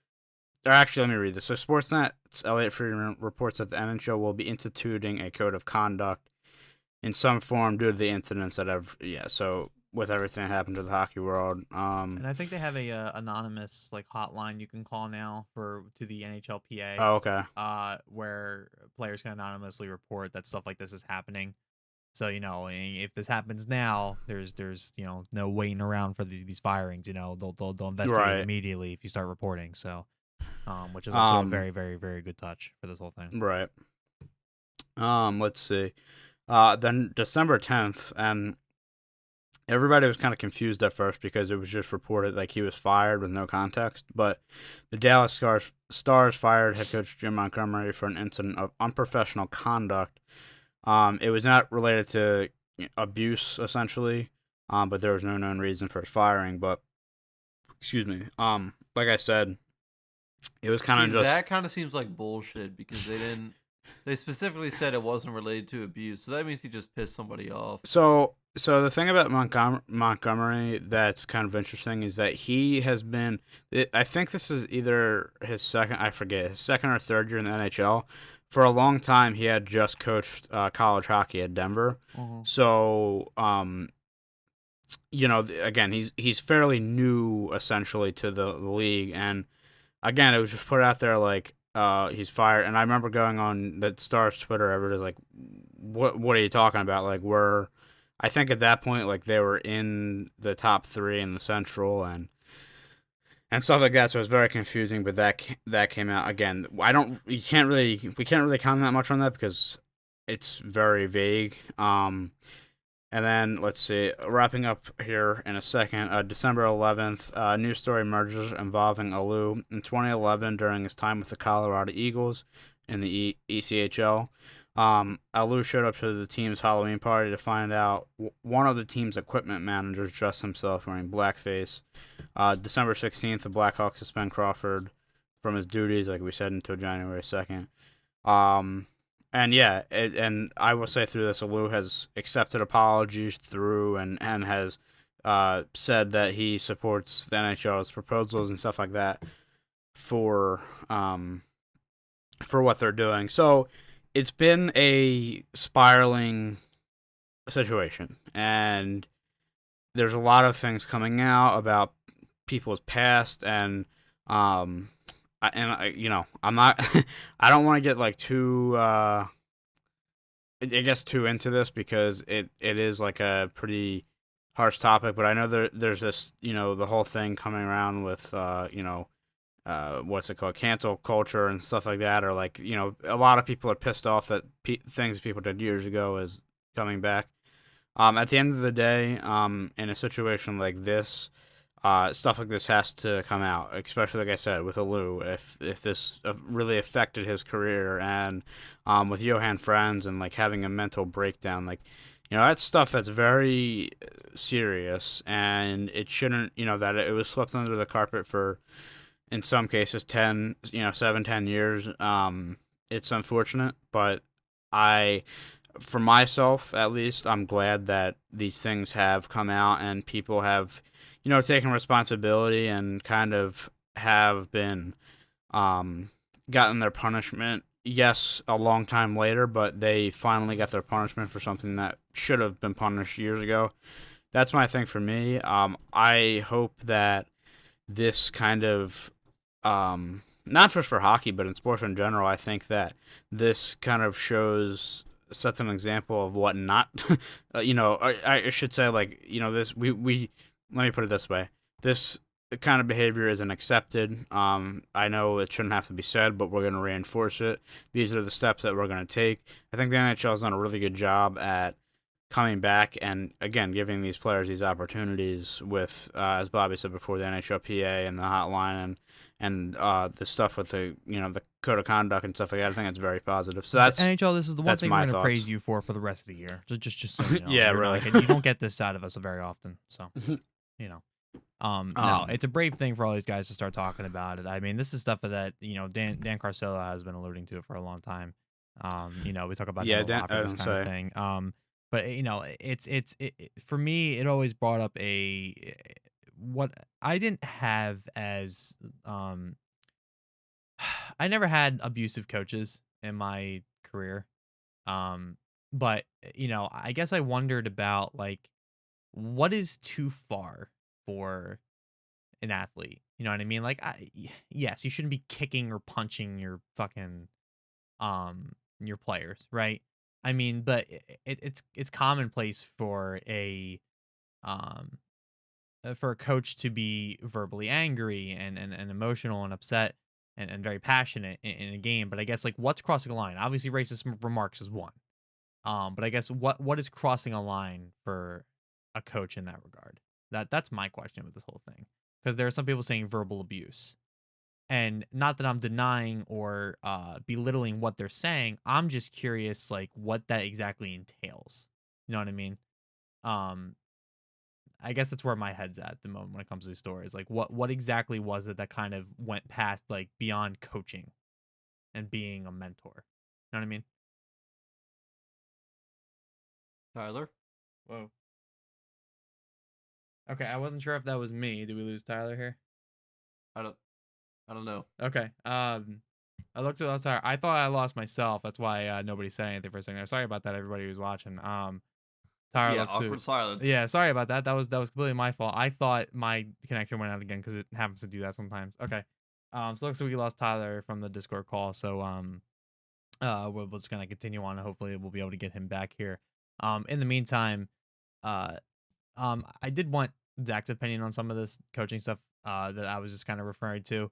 or actually, let me read this. So Sportsnet's Elliot Friedman reports that the NHL will be instituting a code of conduct in some form due to the incidents that have, so with everything that happened to the hockey world. And I think they have a anonymous like hotline you can call now to the NHLPA. Oh, okay. Where players can anonymously report that stuff like this is happening. So if this happens now, there's no waiting around for these firings. They'll investigate immediately if you start reporting. So, which is also a very, very, very good touch for this whole thing. Right. Let's see. Then December 10th, and everybody was kind of confused at first because it was just reported like he was fired with no context. But the Dallas Stars fired head coach Jim Montgomery for an incident of unprofessional conduct. It was not related to abuse, essentially, but there was no known reason for his firing. But, excuse me, like I said, it was kind of just... That kind of seems like bullshit because they didn't... They specifically said it wasn't related to abuse, so that means he just pissed somebody off. So the thing about Montgomery that's kind of interesting is that he has been. I think this is either his second. I forget his second or third year in the NHL. For a long time, he had just coached college hockey at Denver. So, again, he's fairly new essentially to the league, and again, it was just put out there like he's fired. And I remember going on the Stars Twitter, everybody's like, "What are you talking about?" Like I think at that point, like they were in the top 3 in the Central and stuff like that. So it was very confusing. But that came out again. We can't really comment that much on that because it's very vague. And then let's see, wrapping up here in a second. December 11th, news story emerges involving Alou in 2011 during his time with the Colorado Eagles in the ECHL. Alou showed up to the team's Halloween party to find out one of the team's equipment managers dressed himself wearing blackface. December 16th, the Blackhawks suspend Crawford from his duties, like we said, until January 2nd. And yeah, and I will say through this, Alou has accepted apologies through and has said that he supports the NHL's proposals and stuff like that for what they're doing. So it's been a spiraling situation, and there's a lot of things coming out about people's past, and I'm not, I don't want to get like too, I guess too into this because it is like a pretty harsh topic, but I know there's this, the whole thing coming around with, what's it called, cancel culture and stuff like that, or like, a lot of people are pissed off that things people did years ago is coming back. At the end of the day, in a situation like this, stuff like this has to come out, especially like I said with Alou, if this really affected his career, and with Johan Franz and like having a mental breakdown, like that's stuff that's very serious, and it shouldn't, that it was swept under the carpet for in some cases 10, 7-10 years. It's unfortunate, but for myself at least, I'm glad that these things have come out and people have taken responsibility and kind of have been gotten their punishment. Yes, a long time later, but they finally got their punishment for something that should have been punished years ago. That's my thing for me. I hope that this kind of not just for hockey, but in sports in general, I think that this kind of sets an example of what not, I should say, like, this, we let me put it this way. This kind of behavior isn't accepted. I know it shouldn't have to be said, but we're going to reinforce it. These are the steps that we're going to take. I think the NHL has done a really good job at coming back and, again, giving these players these opportunities with, as Bobby said before, the NHLPA and the hotline and the stuff with the the code of conduct and stuff like that. I think it's very positive. So that's NHL. This is the one thing we're going to thoughts. praise you for the rest of the year. Just so you know. Yeah, really. You don't get this out of us very often, so no, it's a brave thing for all these guys to start talking about it. I mean, this is stuff that Dan Carcillo has been alluding to it for a long time. We talk about him a lot for this kind of thing. But it's for me, it always brought up what I didn't have as I never had abusive coaches in my career. But I guess I wondered about like what is too far for an athlete. You know what I mean? Like yes, you shouldn't be kicking or punching your fucking your players, right? I mean, but it's commonplace for a coach to be verbally angry and emotional and upset and very passionate in a game. But I guess like what's crossing a line? Obviously, racist remarks is one. But I guess what is crossing a line for a coach in that regard? That's my question with this whole thing, because there are some people saying verbal abuse. And not that I'm denying or belittling what they're saying. I'm just curious, like, what that exactly entails. You know what I mean? I guess that's where my head's at the moment when it comes to these stories. Like, what exactly was it that kind of went past, like, beyond coaching and being a mentor? know what I mean? Tyler? Whoa. Okay, I wasn't sure if that was me. Did we lose Tyler here? I don't know. Okay. I looked at last Tyler. I thought I lost myself. That's why nobody said anything for a second there. Sorry about that, everybody who's watching. Tyler Yeah, looks awkward silence. Yeah, sorry about that. That was completely my fault. I thought my connection went out again because it happens to do that sometimes. Okay. So looks like we lost Tyler from the Discord call. So we're just gonna continue on. Hopefully we'll be able to get him back here. In the meantime, uh, I did want Zach's opinion on some of this coaching stuff. That I was just kind of referring to.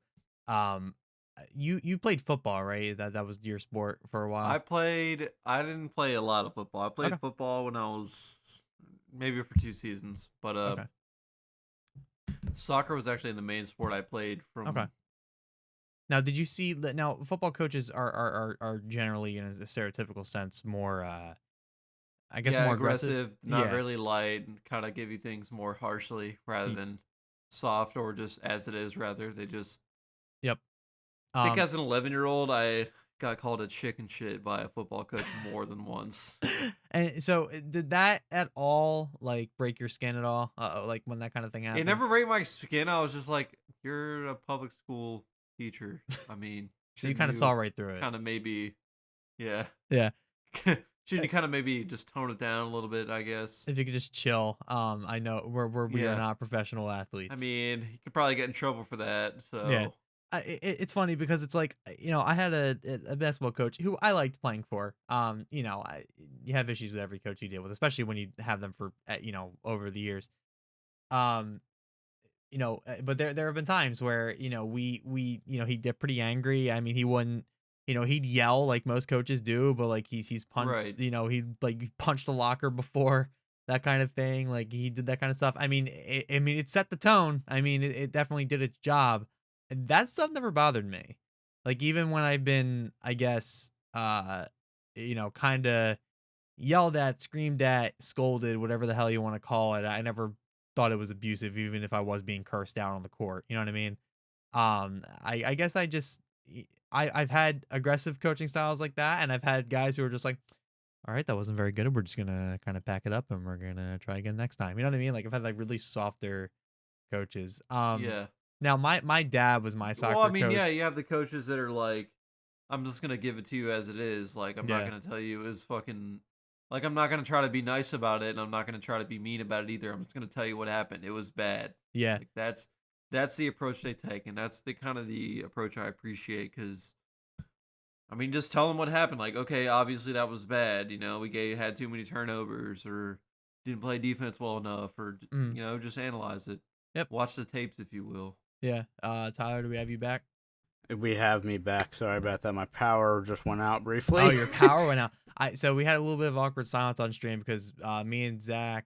You played football, right? That was your sport for a while. I didn't play a lot of football. I played football when I was maybe for 2 seasons, but soccer was actually the main sport I played from. Okay. Now, did you see that? Now, football coaches are generally, in a stereotypical sense, more, I guess, more aggressive, not really light, and kind of give you things more harshly rather than soft or just as it is. Rather, they just. Yep. I think as an 11-year-old, I got called a chicken shit by a football coach more than once. And so, did that at all like break your skin at all? Like when that kind of thing happened? It never break my skin. I was just like, you're a public school teacher. I mean, so you kind of saw right through it. Kind of maybe, yeah. Yeah. Should you kind of maybe just tone it down a little bit, I guess? If you could just chill. I know we are not professional athletes. I mean, you could probably get in trouble for that. So yeah. It's funny because it's like, I had a basketball coach who I liked playing for. You have issues with every coach you deal with, especially when you have them for over the years. But there have been times where he'd get pretty angry. I mean, he wouldn't, he'd yell like most coaches do, but like he's punched, right. He like punched a locker before, that kind of thing. Like he did that kind of stuff. I mean, it set the tone. I mean, it definitely did its job. That stuff never bothered me. Like even when I've been, I guess, kind of yelled at, screamed at, scolded, whatever the hell you want to call it, I never thought it was abusive, even if I was being cursed out on the court. You know what I mean? I guess I've had aggressive coaching styles like that, and I've had guys who are just like, all right, that wasn't very good. We're just gonna kind of pack it up and we're gonna try again next time. You know what I mean? Like I've had like really softer coaches. Yeah. Now, my dad was my soccer coach. Well, I mean, yeah, you have the coaches that are like, I'm just going to give it to you as it is. Like, I'm not going to tell you it's fucking... Like, I'm not going to try to be nice about it, and I'm not going to try to be mean about it either. I'm just going to tell you what happened. It was bad. Yeah. Like, that's the approach they take, and that's the kind of the approach I appreciate, because... I mean, just tell them what happened. Like, okay, obviously that was bad. We had too many turnovers, or didn't play defense well enough, or, just analyze it. Yep. Watch the tapes, if you will. Yeah. Tyler, do we have you back? We have me back. Sorry about that. My power just went out briefly. Oh, your power went out. So we had a little bit of awkward silence on stream because me and Zach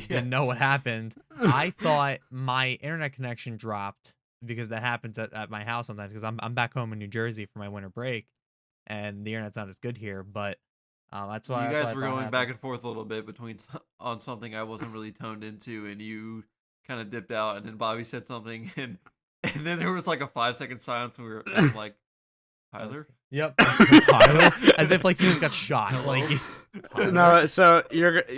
didn't know what happened. I thought my internet connection dropped because that happens at my house sometimes because I'm back home in New Jersey for my winter break, and the internet's not as good here. But that's why you guys were going back and forth a little bit on something I wasn't really toned into, and you kind of dipped out, and then Bobby said something, and then there was like a 5-second silence, and I was like, Tyler? Yep. Tyler? As if like he just got shot. Like No, so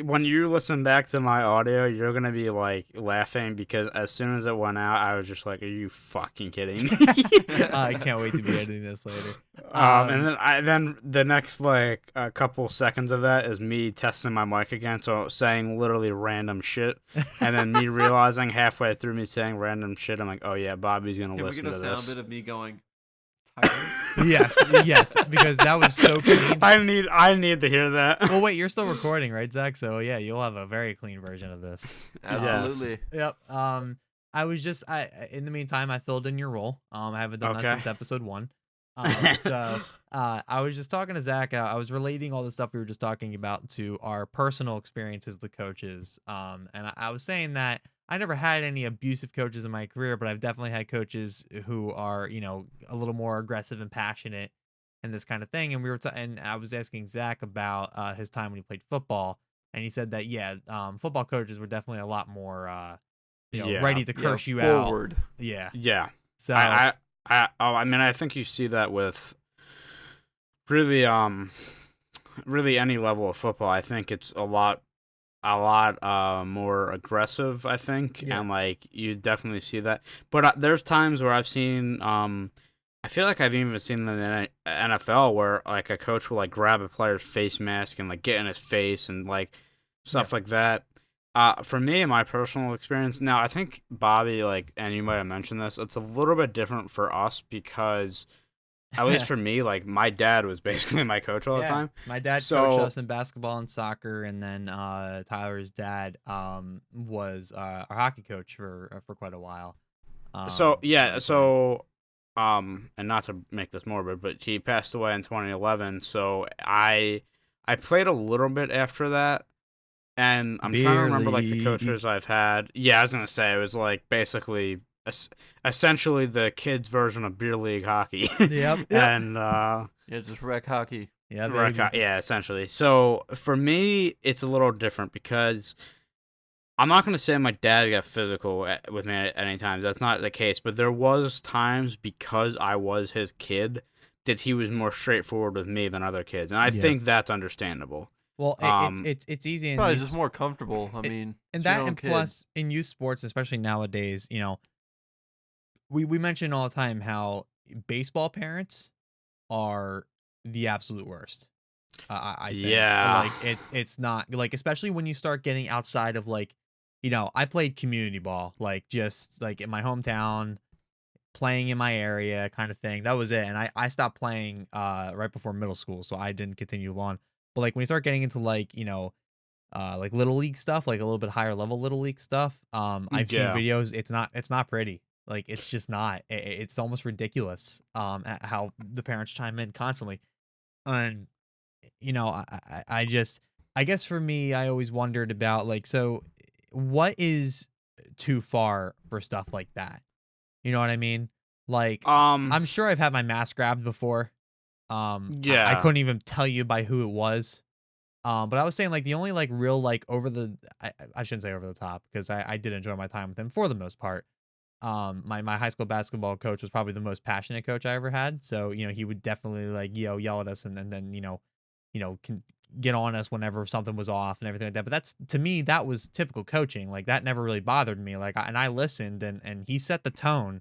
when you listen back to my audio, you're gonna be like laughing because as soon as it went out, I was just like, "Are you fucking kidding me?" I can't wait to be editing this later. And then the next like a couple seconds of that is me testing my mic again, so saying literally random shit, and then me realizing halfway through me saying random shit, I'm like, "Oh yeah, Bobby's gonna listen to this." Can we get a sound bit of me going? yes, because that was so clean. I need to hear that. Well, wait, you're still recording, right, Zach? So yeah, you'll have a very clean version of this. Absolutely. Yep. I was just in the meantime, I filled in your role. I haven't done that since episode 1. So I was just talking to Zach. I was relating all the stuff we were just talking about to our personal experiences with coaches. And I was saying that I never had any abusive coaches in my career, but I've definitely had coaches who are, a little more aggressive and passionate and this kind of thing. And and I was asking Zach about his time when he played football, and he said that football coaches were definitely a lot more ready to curse you forward. out. Yeah. Yeah. So I mean, I think you see that with really really any level of football, I think it's a lot more aggressive, I think, Yeah. and like you definitely see that. But there's times where I've seen I feel like I've even seen in the NFL where like a coach will like grab a player's face mask and like get in his face and like stuff like that. For me, in my personal experience, now I think Bobby, like, and you might have mentioned this, it's a little bit different for us because, at least for me, like my dad was basically my coach all the Yeah, time. my dad coached So us in basketball and soccer, and then Tyler's dad was our hockey coach for quite a while. So When yeah, we played. and not to make this morbid, but he passed away in 2011. So I played a little bit after that, and I'm trying to remember like the Barely. coaches I've had. Yeah, I was gonna say it was like basically essentially the kids' version of beer league hockey, Yep. Yep. and Yeah, just rec hockey. Yeah, baby. yeah, essentially. So for me, it's a little different because I'm not gonna say my dad got physical with me at any time. That's not the case. But there was times because I was his kid that he was more straightforward with me than other kids, and I Yeah. think that's understandable. Well, Um, it's easy in Probably youth, just more comfortable. I it, mean, and it's your that own and kid. plus in youth sports, especially nowadays, we mention all the time how baseball parents are the absolute worst. I think yeah, like it's not like, especially when you start getting outside of like, I played community ball, like just like in my hometown, playing in my area kind of thing. That was it. And I stopped playing right before middle school, so I didn't continue on. But like when you start getting into like, like little league stuff, like a little bit higher level little league stuff, I've seen yeah. videos. It's not pretty. Like it's just not. It's almost ridiculous at how the parents chime in constantly. And I just, I guess for me, I always wondered about like, so what is too far for stuff like that? You know what I mean? Like, Um, I'm sure I've had my mask grabbed before. I yeah. couldn't even tell you by who it was. But I was saying like the only like real like over the, I shouldn't say over the top, because I did enjoy my time with him for the most part. My high school basketball coach was probably the most passionate coach I ever had. So he would definitely like yell at us, and then can get on us whenever something was off and everything like that. But that's, to me, that was typical coaching. Like that never really bothered me. Like and I listened, and he set the tone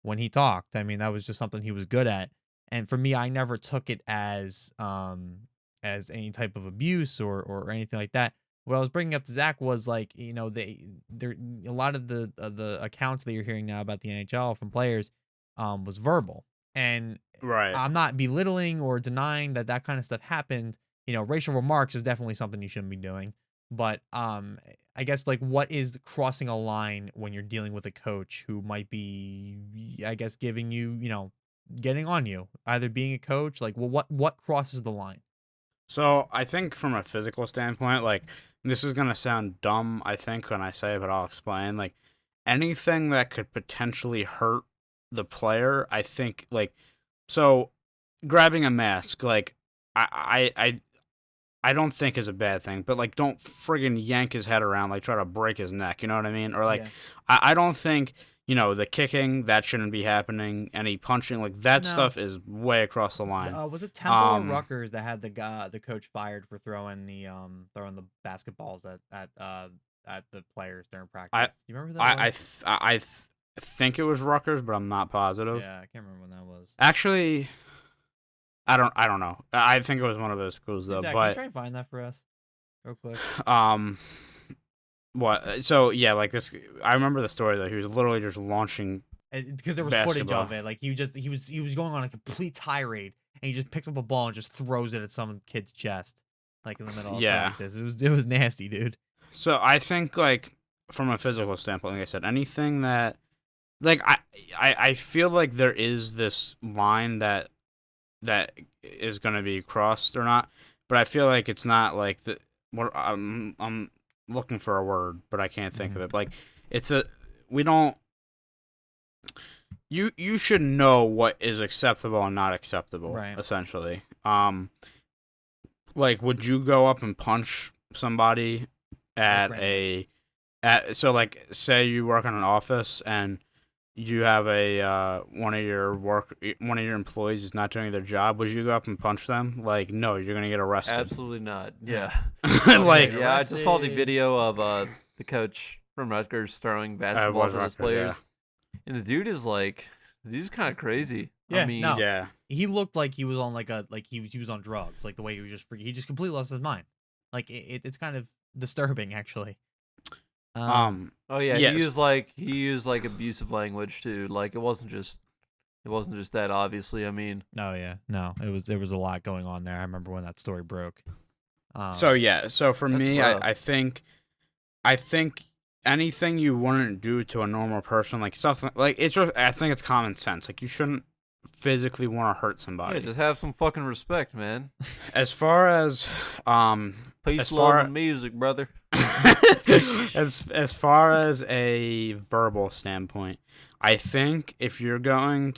when he talked. I mean, that was just something he was good at. And for me, I never took it as any type of abuse or anything like that. What I was bringing up to Zach was like, there a lot of the accounts that you're hearing now about the NHL from players was verbal. And Right. I'm not belittling or denying that that kind of stuff happened. Racial remarks is definitely something you shouldn't be doing. But I guess like, what is crossing a line when you're dealing with a coach who might be, I guess, giving you, getting on you, either being a coach, like, well, what crosses the line? So I think from a physical standpoint, like this is gonna sound dumb, I think, when I say it, but I'll explain. Like anything that could potentially hurt the player, I think, like, so grabbing a mask, like I don't think is a bad thing, but like don't friggin' yank his head around, like try to break his neck, you know what I mean? Or like Yeah. I don't think, the kicking, that shouldn't be happening. Any punching, like that No. stuff is way across the line. Was it Temple or Um Rutgers that had the coach fired for throwing the basketballs at the players during I practice? Do you remember who that I was? I th- I th- think it was Rutgers, but I'm not positive. Yeah, I can't remember when that was. Actually, I don't know. I think it was one of those schools Hey, though, Zach, can you but try and find that for us real quick? um what so yeah, like this I remember the story though. He was literally just launching Because there was footage basketball. of it. Like he was going on a complete tirade, and he just picks up a ball and just throws it at some kid's chest, like in the middle of Yeah. practice. It was nasty, dude. So I think like from a physical standpoint, like I said, anything that like I feel like there is this line that is going to be crossed or not, but I feel like it's not like the what I'm looking for a word, but I can't think Mhm. of it. Like it's a we don't you should know what is acceptable and not acceptable, Right. essentially. Like would you go up and punch somebody Like at randomly. so like say you work in an office and you have a one of your employees is not doing their job, would you go up and punch them? Like, no, you're gonna get arrested. Absolutely not. Yeah. Like, Yeah, I just saw the arrested. video of the coach from Rutgers throwing was basketballs at his Rutgers, players, and the dude's kind of crazy. Yeah, I mean, no. yeah. He looked like he was on he was on drugs, like the way he just completely lost his mind. Like it's kind of disturbing actually. oh yeah, Yes. he used like abusive language too. Like it wasn't just that. Obviously, I mean, Oh yeah, no, there was a lot going on there. I remember when that story broke. So for That's me, rough. I think anything you wouldn't do to a normal person, like something like it's just, I think it's common sense. Like you shouldn't physically want to hurt somebody. yeah, just have some fucking respect, man. As far as Peace, As love, far- and music, brother. as far as a verbal standpoint, I think if you're gonna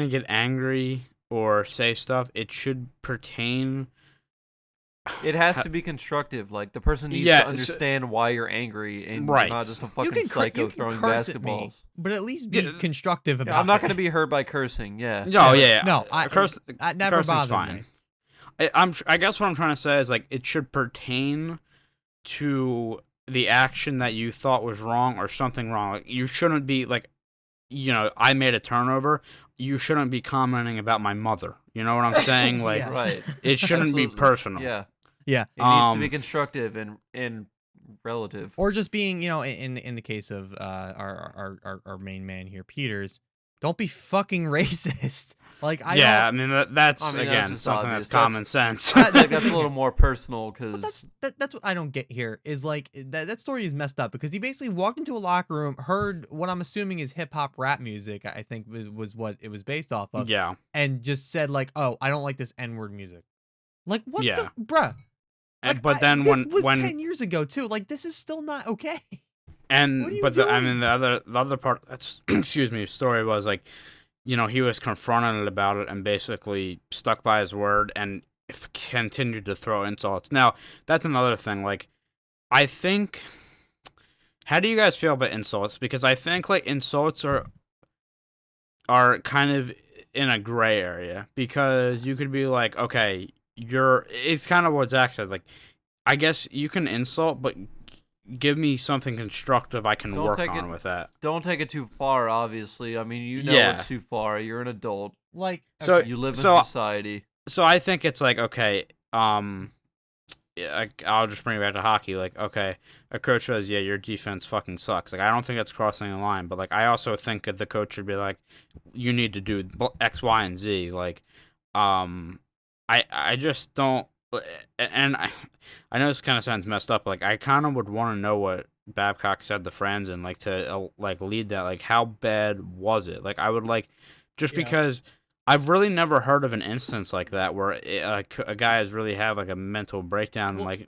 get angry or say stuff, it should pertain. It has to be constructive. Like the person needs Yeah, to so- understand why you're angry, and Right. you're not just a you fucking can psycho you can throwing curse at me, basketballs. but at least be Yeah, constructive about Yeah, I'm not it. gonna be hurt by cursing. Yeah. No, yeah, No, I that never cursing's bothered fine. me. I guess what I'm trying to say is like it should pertain to the action that you thought was wrong or something wrong. Like you shouldn't be like, I made a turnover. You shouldn't be commenting about my mother. You know what I'm saying? Like Yeah. Right. it shouldn't be Absolutely. personal. Yeah. Yeah. It needs to be Um, constructive and relative. Or just being, in the case of our main man here, Peters, don't be fucking racist. Like I Yeah, don't, I mean that's I mean, that's again just something obvious. that's common sense. I think that's a little more personal but because that's what I don't get here is like that story is messed up because he basically walked into a locker room, heard what I'm assuming is hip hop rap music, I think was what it was based off of, Yeah, and just said like, "Oh, I don't like this N-word music." Like what Yeah. the bruh? and Like, but then this was when 10 years ago too. Like this is still not okay. and What are you but I doing? mean the other part that's excuse me story was like, he was confronted about it and basically stuck by his word and continued to throw insults. Now that's another thing. Like I think, how do you guys feel about insults? Because I think like insults are kind of in a gray area because you could be like, okay, it's kind of what Zach said. Like, I guess you can insult, but give me something constructive I can Don't work take on it- with that. don't take it too far. Obviously, I mean you know Yeah. it's too far. You're an adult. Like So- okay. You live in So- society. So I think it's like, okay, yeah, I'll just bring it back to hockey. Like, okay, a coach says, yeah, your defense fucking sucks. Like, I don't think that's crossing the line, but like, I also think that the coach should be like, you need to do X, Y, and Z. Like, I just don't, and I know this kind of sounds messed up. Like, I kind of would want to know what Babcock said to Franzen, like to like lead that. Like, how bad was it? Like, I would like, just Yeah. because. I've really never heard of an instance like that where a guy has really had like a mental breakdown. Well, Like,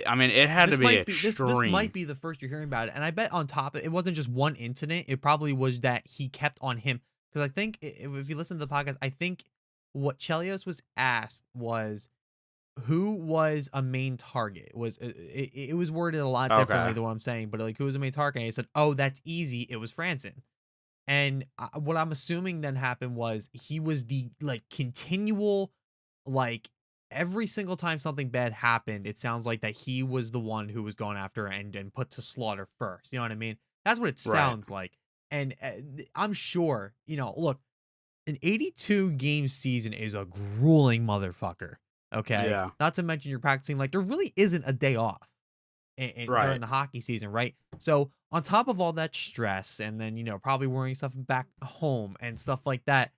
I mean, it had to be this extreme. might be the first you're hearing about it, and I bet on top of it wasn't just one incident. It probably was that he kept on him because I think if you listen to the podcast, I think what Chelios was asked was who was a main target. It was worded a lot differently Okay. than what I'm saying, but like who was the main target? And he said, "Oh, that's easy. It was Franzen." And what I'm assuming then happened was he was the like continual, like every single time something bad happened, it sounds like that he was the one who was going after and put to slaughter first. You know what I mean? That's what it Right. sounds like. And I'm sure, look, an 82 game season is a grueling motherfucker. Okay. Yeah. Not to mention you're practicing like there really isn't a day off during Right. the hockey season, right? So on top of all that stress, and then probably worrying stuff back home and stuff like that,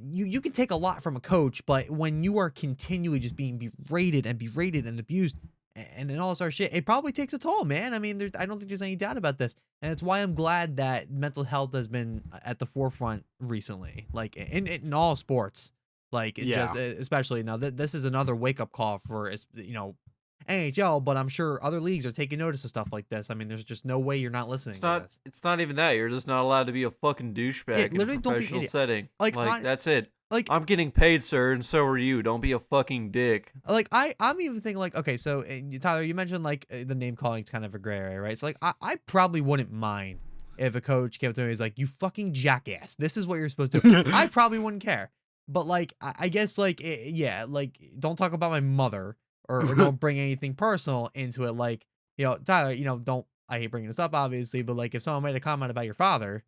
you can take a lot from a coach, but when you are continually just being berated and abused and all this other shit, it probably takes a toll, man. I mean, I don't think there's any doubt about this, and it's why I'm glad that mental health has been at the forefront recently, like in all sports. Like, Yeah. just especially now this is another wake up call for NHL, but I'm sure other leagues are taking notice of stuff like this. I mean, there's just no way you're not listening to this. It's not even that. You're just not allowed to be a fucking douchebag in a literally don't be an professional idiot. setting. Like, That's it. like I'm getting paid, sir, and so are you. Don't be a fucking dick. I'm even thinking like, okay, so Tyler, you mentioned like the name calling is kind of a gray area, right? So like I probably wouldn't mind if a coach came up to me and was like, you fucking jackass, this is what you're supposed to do. I probably wouldn't care. But like I guess like yeah, like don't talk about my mother or don't bring anything personal into it. Like, Tyler, don't, I hate bringing this up obviously, but like if someone made a comment about your father,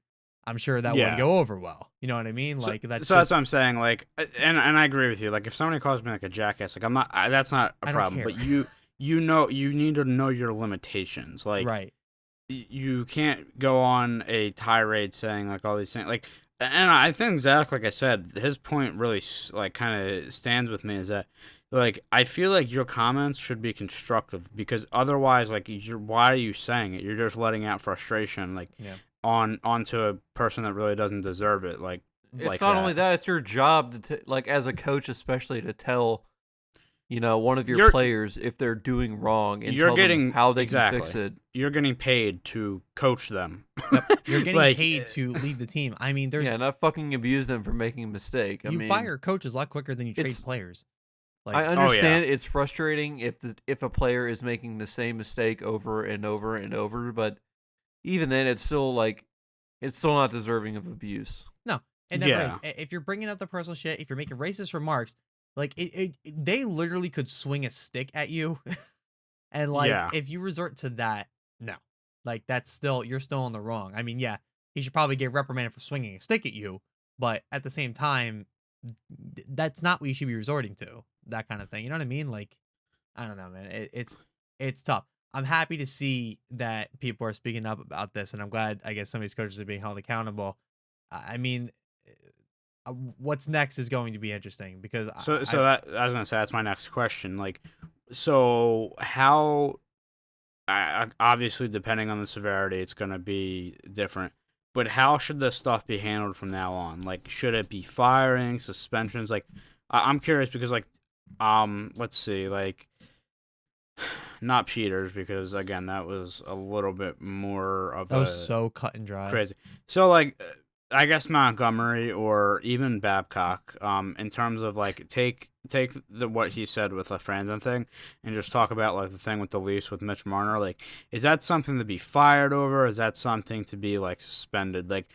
I'm sure that wouldn't Yeah. go over well. You know what I mean? So, Like that's so that's just, what I'm saying. Like, and I agree with you. Like, if somebody calls me like a jackass, like I'm not. That's not a I don't problem. care. But you need to know your limitations. Like, right. you can't go on a tirade saying like all these things. Like, and I think Zach, like I said, his point really like kind of stands with me. Is that like I feel like your comments should be constructive because otherwise, like, why are you saying it? You're just letting out frustration. Like. Yeah. Onto a person that really doesn't deserve it. Like It's not only that; it's your job to like as a coach, especially to tell, one of your players if they're doing wrong and tell them how they can fix it. You're getting paid to coach them. Yep. You're getting Like, paid to lead the team. I mean, there's not fucking abuse them for making a mistake. I you mean, fire coaches a lot quicker than you trade players. Like, I understand it's frustrating if a player is making the same mistake over and over and over, but even then, it's still not deserving of abuse. no, it never is. If you're bringing up the personal shit, if you're making racist remarks, like they literally could swing a stick at you, and like if you resort to that, no, like you're still in the wrong. I mean, yeah, he should probably get reprimanded for swinging a stick at you, but at the same time, that's not what you should be resorting to. That kind of thing, you know what I mean? Like, I don't know, man. It's tough. I'm happy to see that people are speaking up about this, and I'm glad, I guess, some of these coaches are being held accountable. I mean, what's next is going to be interesting because I was gonna say that's my next question. Like, so how? Obviously, depending on the severity, it's gonna be different. But how should this stuff be handled from now on? Like, should it be firing, suspensions? Like, I'm curious because, like, let's see, like. Not Peters because again that was a little bit more of that was so cut and dry, crazy. So like I guess Montgomery or even Babcock, in terms of like take what he said with the Franzen thing and just talk about like the thing with the Leafs with Mitch Marner. Like, is that something to be fired over? Or is that something to be like suspended? Like,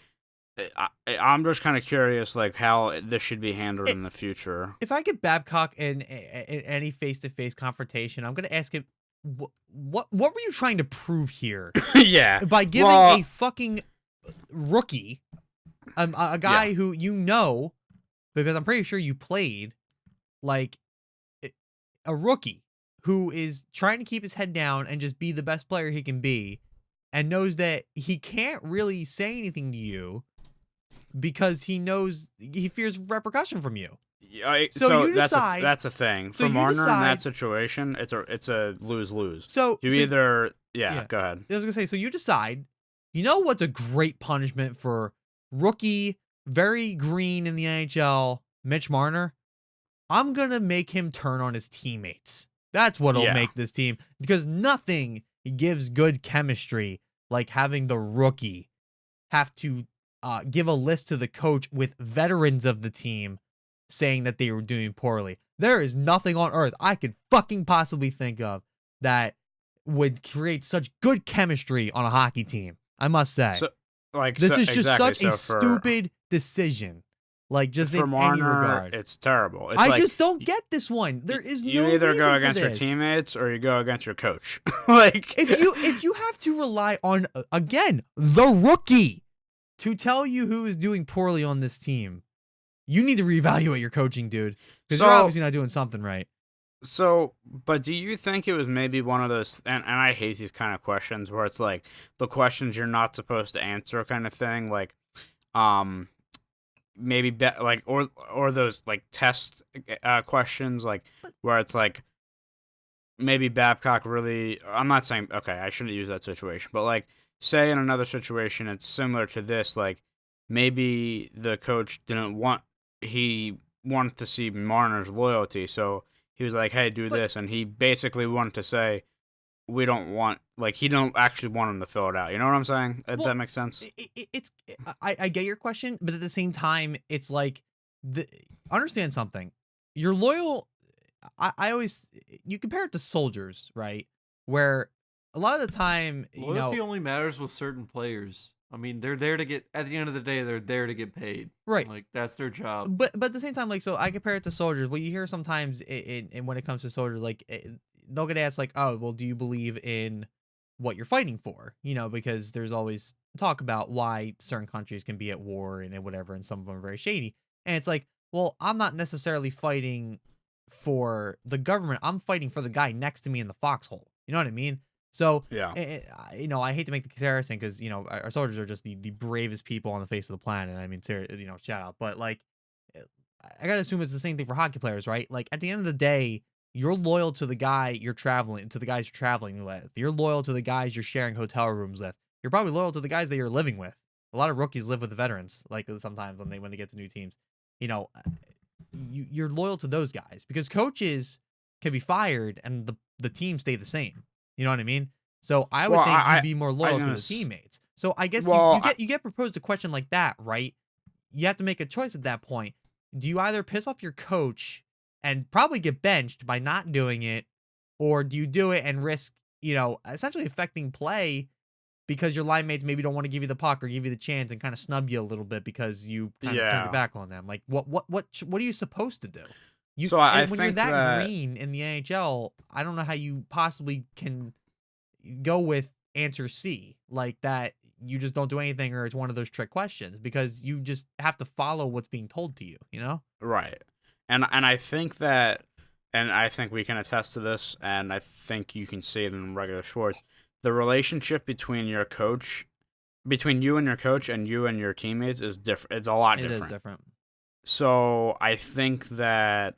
I'm just kind of curious, like how this should be handled in the future. If I get Babcock in any face-to-face confrontation, I'm gonna ask him, what were you trying to prove here? Yeah, by giving a fucking rookie, a guy who because I'm pretty sure you played, like a rookie who is trying to keep his head down and just be the best player he can be, and knows that he can't really say anything to you. Because he fears repercussion from you. So you decide. That's a thing. For Marner in that situation, it's a lose-lose. Go ahead. I was gonna say, so you decide. You know what's a great punishment for rookie, very green in the NHL, Mitch Marner? I'm gonna make him turn on his teammates. That's what'll make this team, because nothing gives good chemistry like having the rookie have to give a list to the coach with veterans of the team saying that they were doing poorly. There is nothing on earth I could fucking possibly think of that would create such good chemistry on a hockey team. I must say. This is just such a stupid decision. Like, just in any regard. It's terrible. I just don't get this one. There is no reason for this. You either go against your teammates or you go against your coach. Like, if you have to rely on, again, the rookie to tell you who is doing poorly on this team, you need to reevaluate your coaching, dude. Because you're obviously not doing something right. So, but do you think it was maybe one of those, and I hate these kind of questions where it's like the questions you're not supposed to answer kind of thing, like, maybe like, or those like test questions, like where it's like, maybe Babcock really, I'm not saying, okay, I shouldn't use that situation, but like, say in another situation it's similar to this, like maybe the coach he wanted to see Marner's loyalty, so he was like, hey, do this, and he basically wanted to say, we don't want, like, he don't actually want him to fill it out. You know what I'm saying? Does that make sense? I get your question, but at the same time, it's like, understand something. You're loyal. I always you compare it to soldiers, right? Where a lot of the time, Loyalty only matters with certain players. I mean, they're there to get. At the end of the day, they're there to get paid. right. Like that's their job. But at the same time, like, so I compare it to soldiers. What you hear sometimes in when it comes to soldiers, like they'll get asked like, oh, well, do you believe in what you're fighting for? Because there's always talk about why certain countries can be at war and whatever, and some of them are very shady. And it's like, well, I'm not necessarily fighting for the government. I'm fighting for the guy next to me in the foxhole. You know what I mean? So, Yeah. I hate to make the comparison because our soldiers are just the bravest people on the face of the planet. I mean, shout out. But like, I gotta assume it's the same thing for hockey players, right? Like at the end of the day, you're loyal to the guys you're traveling with. You're loyal to the guys you're sharing hotel rooms with. You're probably loyal to the guys that you're living with. A lot of rookies live with the veterans, like sometimes when they get to new teams. You know, you're loyal to those guys because coaches can be fired and the team stay the same. You know what I mean? So I would Well, think I you'd be more loyal to gonna the s- teammates. So I guess well, you get proposed a question like that, right? You have to make a choice at that point. Do you either piss off your coach and probably get benched by not doing it, or do you do it and risk, essentially affecting play because your line mates maybe don't want to give you the puck or give you the chance and kind of snub you a little bit because you kind of turned your yeah. back on them? Like what are you supposed to do? So I When you're think that that green in the NHL, I don't know how you possibly can go with answer C, like that you just don't do anything or it's one of those trick questions because you just have to follow what's being told to you, you know? right, and I think that, and I think we can attest to this, and I think you can see it in regular sports. The relationship between you and your coach, and you and your teammates is different. It's a lot It is different. different. So I think that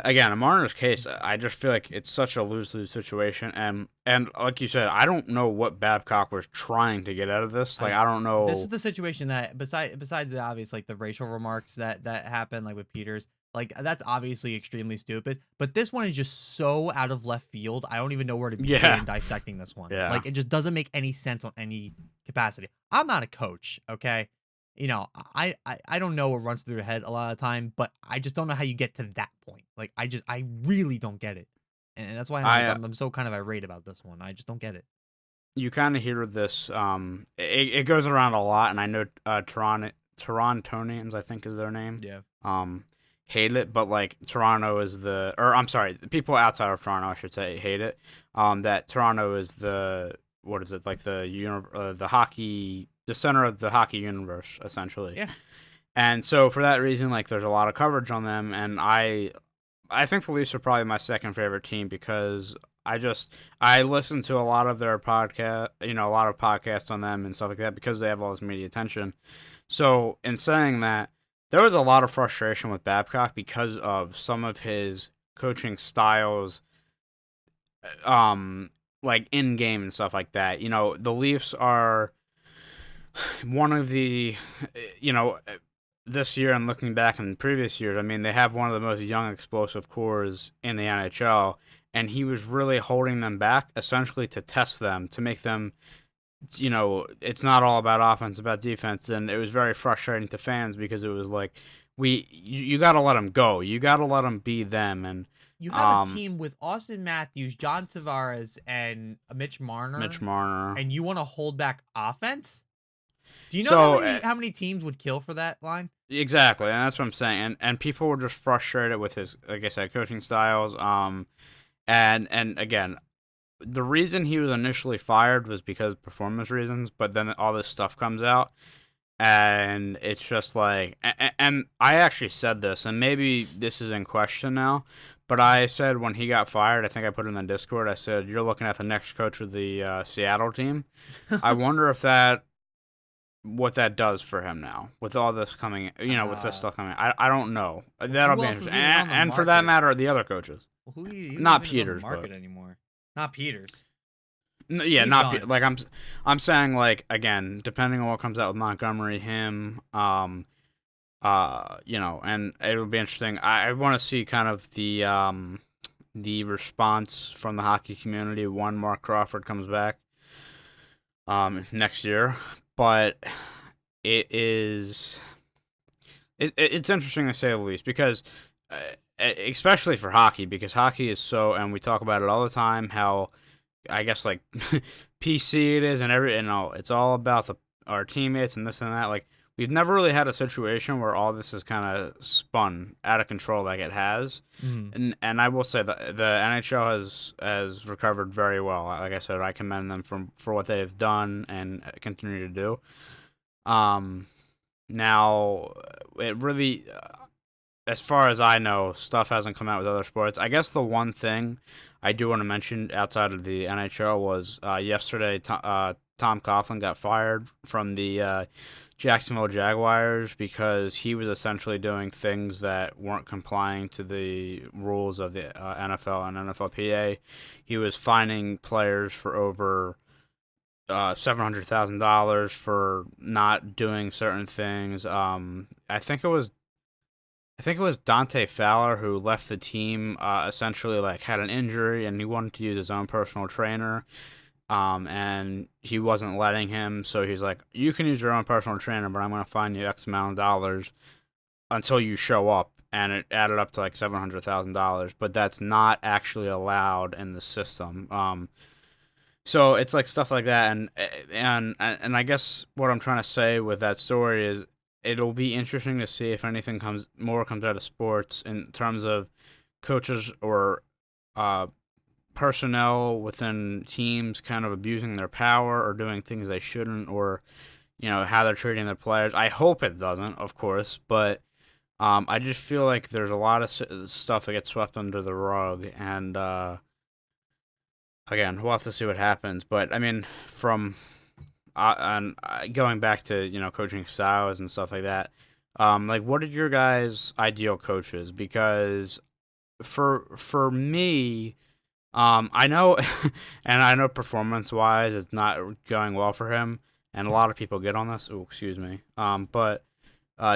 again, in Marner's case, I just feel like it's such a lose-lose situation, and like you said, I don't know what Babcock was trying to get out of this. Like I don't know. This is the situation that besides the obvious like the racial remarks that happened like with Peters, like that's obviously extremely stupid. But this one is just so out of left field. I don't even know where to begin Yeah. dissecting this one. Yeah. Like it just doesn't make any sense on any capacity. I'm not a coach, okay? I don't know what runs through your head a lot of the time, but I just don't know how you get to that point. Like I really don't get it, and that's why I'm so kind of irate about this one. I just don't get it. You kind of hear this. It goes around a lot, and I know Torontonians, I think is their name. Yeah. Hate it, but like Toronto is or I'm sorry, the people outside of Toronto, I should say, hate it. That Toronto is what is it, like the hockey, the center of the hockey universe, essentially. Yeah. And so for that reason, like there's a lot of coverage on them, and I think the Leafs are probably my second favorite team because I listen to a lot of their podcast, a lot of podcasts on them and stuff like that because they have all this media attention. So in saying that, there was a lot of frustration with Babcock because of some of his coaching styles, like in game and stuff like that. The Leafs are one of the, this year and looking back in previous years, I mean, they have one of the most young explosive cores in the NHL, and he was really holding them back essentially to test them, to make them, it's not all about offense, it's about defense. And it was very frustrating to fans because it was like, you got to let them go. You got to let them be them. And you have a team with Austin Matthews, John Tavares, and Mitch Marner. And you want to hold back offense? Do you know how many teams would kill for that line? Exactly, and that's what I'm saying. And people were just frustrated with his, like I said, coaching styles. And again, the reason he was initially fired was because of performance reasons, but then all this stuff comes out, and it's just like, and I actually said this, and maybe this is in question now, but I said when he got fired, I think I put it in the Discord, I said, you're looking at the next coach of the Seattle team. I wonder if what that does for him now with all this coming, with this stuff coming. I don't know. That'll be interesting. And for that matter, the other coaches. Well, who not even Peters, is on the market anymore. Not Peters. Yeah, He's not gone. like I'm saying, like, again, depending on what comes out with Montgomery, him, and it'll be interesting. I want to see kind of the response from the hockey community when Mark Crawford comes back next year. But it is it's interesting to say the least because, especially for hockey, because hockey is so, and we talk about it all the time, how I guess like PC it is, and it's all about our teammates and this and that. Like we've never really had a situation where all this is kind of spun out of control like it has, and I will say that the NHL has recovered very well. Like I said, I commend them for what they've done and continue to do. Now it really, as far as I know, stuff hasn't come out with other sports. I guess the one thing I do want to mention outside of the NHL was yesterday. Tom Coughlin got fired from the Jacksonville Jaguars because he was essentially doing things that weren't complying to the rules of the NFL and NFLPA. He was fining players for over $700,000 for not doing certain things. I think it was Dante Fowler who left the team. Essentially, like had an injury and he wanted to use his own personal trainer. And he wasn't letting him, so he's like, "You can use your own personal trainer, but I'm gonna fine you X amount of dollars until you show up." And it added up to like $700,000, but that's not actually allowed in the system. So it's like stuff like that, and I guess what I'm trying to say with that story is it'll be interesting to see if anything comes out of sports in terms of coaches or personnel within teams kind of abusing their power or doing things they shouldn't, or how they're treating their players. I hope it doesn't, of course, but I just feel like there's a lot of stuff that gets swept under the rug, and again, we'll have to see what happens. But I mean, from going back to coaching styles and stuff like that, like what are your guys' ideal coaches? Because for me, I know, and I know performance-wise, it's not going well for him, and a lot of people get on this. Oh, excuse me. But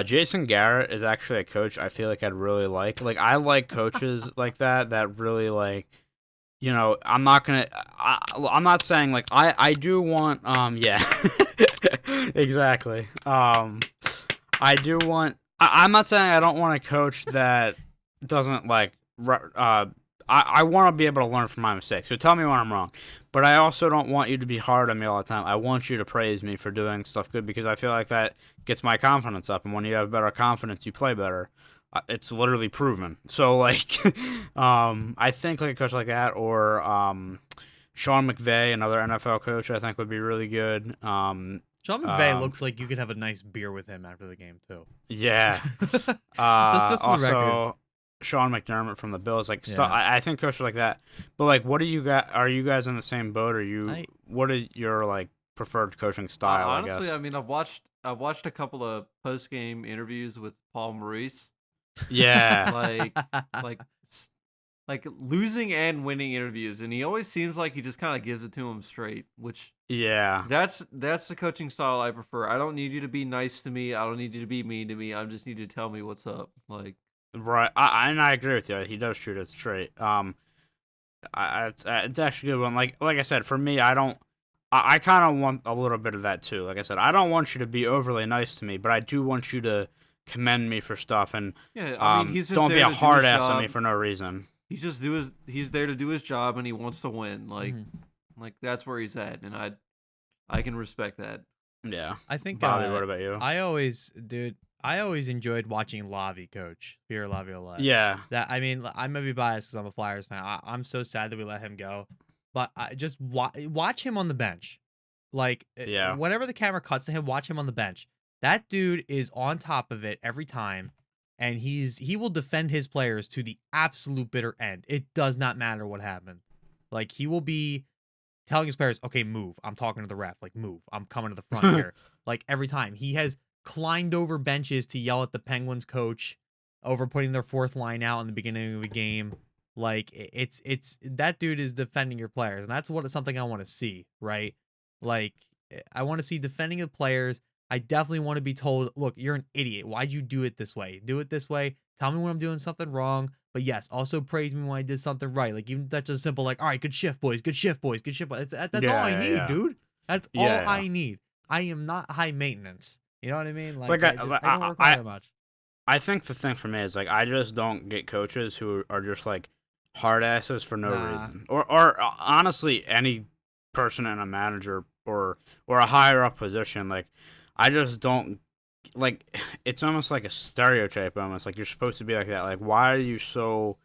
Jason Garrett is actually a coach I feel like I'd really like. Like I like coaches like that really like. I'm not saying like I do want yeah exactly I do want I'm not saying I don't want a coach that doesn't like I want to be able to learn from my mistakes, so tell me when I'm wrong, but I also don't want you to be hard on me all the time. I want you to praise me for doing stuff good, because I feel like that gets my confidence up, and when you have better confidence you play better. It's literally proven. So, like, I think like a coach like that, or Sean McVay, another NFL coach, I think would be really good. Sean McVay looks like you could have a nice beer with him after the game too. Yeah. Just for the record. Also, Sean McDermott from the Bills, like stuff. I think coaches like that. But like, what do you got? Are you guys in the same boat? What is your like preferred coaching style? Honestly, I guess? I mean, I've watched a couple of post game interviews with Paul Maurice. Yeah. like losing and winning interviews, and he always seems like he just kind of gives it to him straight, which that's the coaching style I prefer. I don't need you to be nice to me. I don't need you to be mean to me. I just need you to tell me what's up. Like, right. I agree with you. He does shoot it straight. It's actually a good one. Like I said, for me, I kind of want a little bit of that too. Like I said, I don't want you to be overly nice to me, but I do want you to commend me for stuff, and I mean, he's just don't there be a to do hard his ass job. on me for no reason. He's there to do his job, and he wants to win. Like that's where he's at, and I can respect that. Yeah. I think Bobby, what about you? I always enjoyed watching Lavi coach, Pierre Laviolette. Yeah. That, I mean, I may be biased because I'm a Flyers fan. I'm so sad that we let him go, but I just watch him on the bench. Like, whenever the camera cuts to him, watch him on the bench. That dude is on top of it every time, and he will defend his players to the absolute bitter end. It does not matter what happened. Like, he will be telling his players, "Okay, move. I'm talking to the ref. Like, move. I'm coming to the front here." Like, every time. He has climbed over benches to yell at the Penguins coach over putting their fourth line out in the beginning of a game. Like, it's that dude is defending your players, and that's something I want to see, right? Like, I want to see defending the players. I definitely want to be told, look, you're an idiot. Why'd you do it this way? Do it this way. Tell me when I'm doing something wrong. But yes, also praise me when I did something right. Like, even that's just simple, like, all right, good shift, boys. Good shift, boys. Good shift, boys. That's all I need, dude. That's all I need. I am not high maintenance. You know what I mean? Like I don't require much. I think the thing for me is like I just don't get coaches who are just like hard asses for no Nah. reason, or honestly any person in a manager or a higher up position. Like I just don't like. It's almost like a stereotype. Almost like you're supposed to be like that. Like why are you so?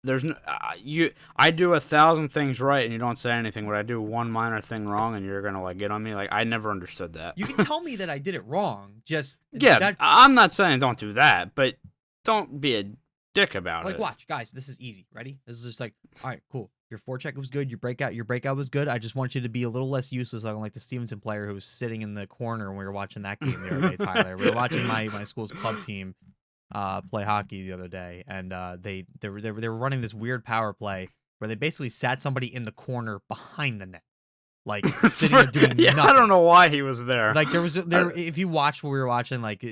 There's no you. I do 1,000 things right and you don't say anything, but I do one minor thing wrong and you're gonna like get on me. Like I never understood that. You can tell me that I did it wrong. Just Yeah, that. I'm not saying don't do that, but don't be a dick about Like, it. watch, guys. This is easy. Ready? This is just like, all right, cool. Your forecheck was good. Your breakout was good. I just want you to be a little less useless, like the Stevenson player who was sitting in the corner when we were watching that game the other day. Tyler, we were watching my school's club team play hockey the other day, and they were running this weird power play where they basically sat somebody in the corner behind the net, like sitting there doing Yeah, nothing. I don't know why he was there. Like if you watched what we were watching, like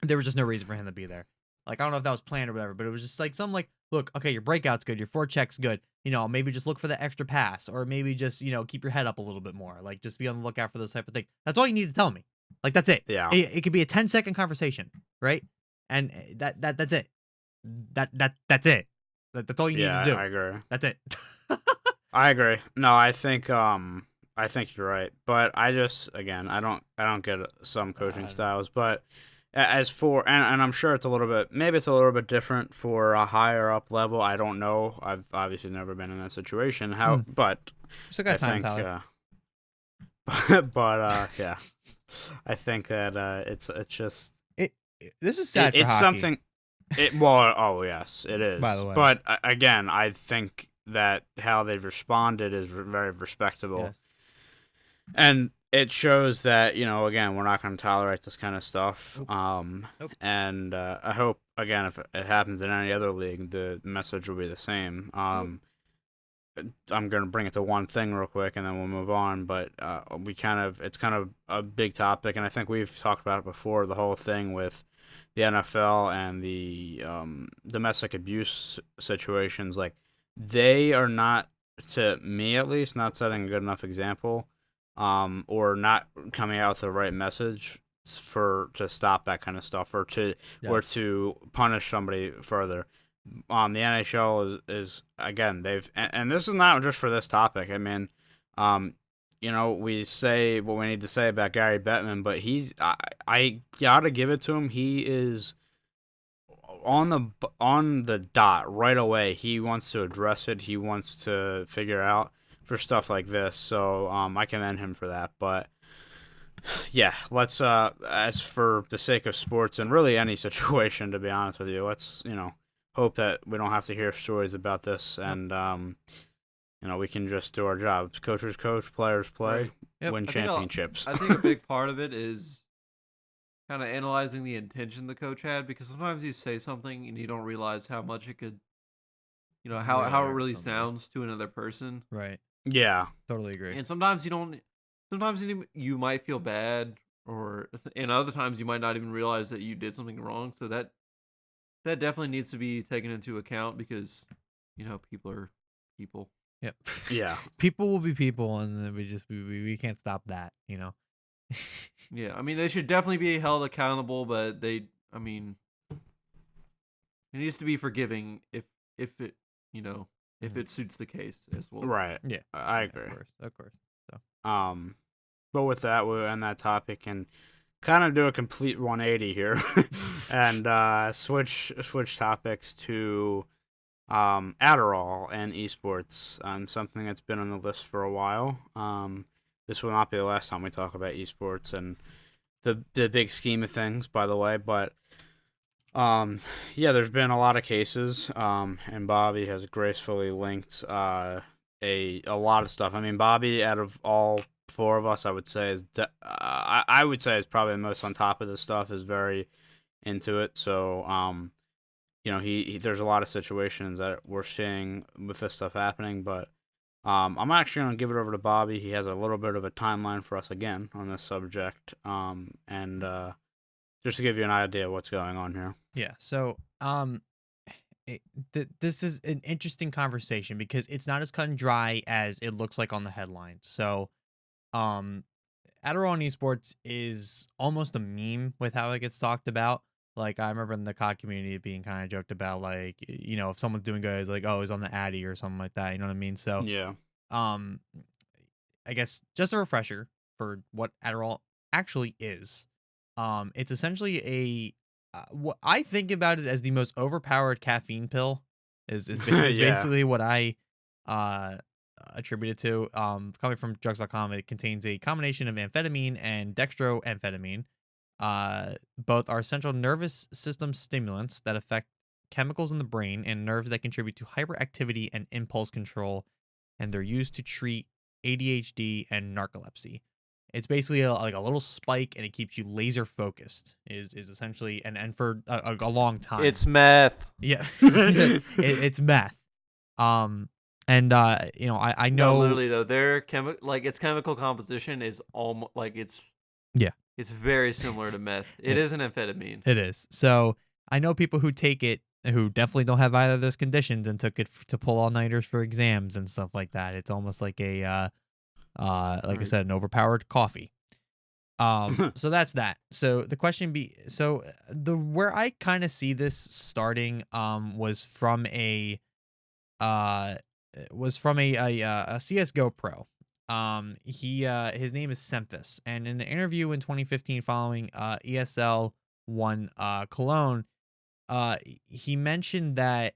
there was just no reason for him to be there. Like I don't know if that was planned or whatever, but it was just like something like, look, okay, your breakout's good, your forecheck's good. Maybe just look for the extra pass, or maybe just keep your head up a little bit more. Like just be on the lookout for those type of thing. That's all you need to tell me. Like that's it. Yeah. It could be a 10-second conversation, right? And that's it. That's it. That's all you need to do. I agree. That's it. I agree. No, I think you're right, but I just again I don't get some coaching styles, but as for and I'm sure it's a little bit different for a higher up level. I don't know. I've obviously never been in that situation. But Still got time, think, Tyler. Yeah, I think that it's just This is sad for it's hockey. something. Oh yes, it is. By the way. But again, I think that how they've responded is very respectable, Yes. and it shows that again, we're not going to tolerate this kind of stuff. Nope. And I hope again, if it happens in any other league, the message will be the same. I'm going to bring it to one thing real quick, and then we'll move on. But it's kind of a big topic, and I think we've talked about it before. The whole thing with the NFL and the domestic abuse situations, like they are not, to me at least, not setting a good enough example, or not coming out with the right message to stop that kind of stuff, or to punish somebody further. The NHL is again and this is not just for this topic. I mean, we say what we need to say about Gary Bettman, but I gotta give it to him. He is on the dot right away. He wants to address it. He wants to figure out for stuff like this. So I commend him for that. But yeah, let's as for the sake of sports and really any situation, to be honest with you, let's hope that we don't have to hear stories about this, and we can just do our jobs. Coaches coach, players play, Right. Yep. win championships. I think a big part of it is kind of analyzing the intention the coach had, because sometimes you say something and you don't realize how much it could, how it hurt really somebody. sounds to another person. Right. Yeah, Totally agree. And sometimes you don't. Sometimes you might feel bad, and other times you might not even realize that you did something wrong. So that definitely needs to be taken into account, because people are people. Yep. yeah. People will be people, and then we can't stop that. Yeah, I mean, they should definitely be held accountable, but it needs to be forgiving if it if it suits the case as well. Right. Yeah. I agree. Of course. But with that, we'll end that topic and kind of do a complete 180 here, and switch topics to Adderall and esports. Something that's been on the list for a while. This will not be the last time we talk about esports and the big scheme of things, by the way. But there's been a lot of cases, and Bobby has gracefully linked a lot of stuff. I mean, Bobby, out of all four of us, I would say I would say is probably the most on top of this stuff, is very into it. So he there's a lot of situations that we're seeing with this stuff happening, but I'm actually going to give it over to Bobby. He has a little bit of a timeline for us again on this subject, and just to give you an idea of what's going on here. Yeah. So this is an interesting conversation because it's not as cut and dry as it looks like on the headline. So Adderall in esports is almost a meme with how it gets talked about. Like I remember in the COD community it being kind of joked about, like, if someone's doing good, it's like, oh, he's on the Addy or something like that. You know what I mean? So, Yeah. um, I guess just a refresher for what Adderall actually is. It's essentially what I think about it as the most overpowered caffeine pill is Yeah. basically what I uh attribute it to. Coming from drugs.com, it contains a combination of amphetamine and dextroamphetamine. Both are central nervous system stimulants that affect chemicals in the brain and nerves that contribute to hyperactivity and impulse control, and they're used to treat ADHD and narcolepsy. It's basically like a little spike, and it keeps you laser focused. Is essentially and for a long time. It's meth. Yeah, it's meth. And I know No, literally though, their its chemical composition is almost like it's very similar to meth. It is an amphetamine. It is. So I know people who take it who definitely don't have either of those conditions and took it to pull all nighters for exams and stuff like that. It's almost like I said, an overpowered coffee. So that's that. So the question where I kind of see this starting was from a CS:GO pro. His name is Semphis, and in an interview in 2015 following ESL one Cologne, he mentioned that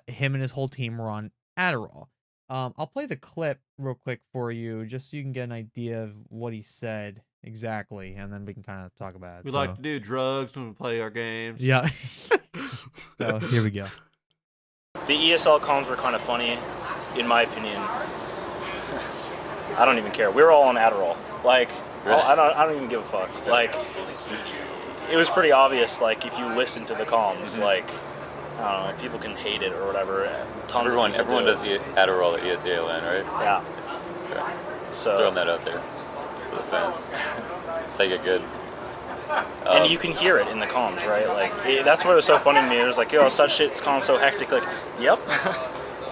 him and his whole team were on Adderall. I'll play the clip real quick for you, just so you can get an idea of what he said exactly, and then we can kind of talk about it. We like to do drugs when we play our games. Yeah. So here we go. The ESL comms were kind of funny, in my opinion. I don't even care. We were all on Adderall. Like, I don't even give a fuck. Like, it was pretty obvious. Like, if you listen to the comms, like, I don't know, people can hate it or whatever. Everyone does Adderall at ESALN, right? Yeah. Okay. So Just throwing that out there for the fans. Let's take it good. And you can hear it in the comms, right? Like, that's what was so funny to me. It was like, such shit's comms so hectic. Like, yep.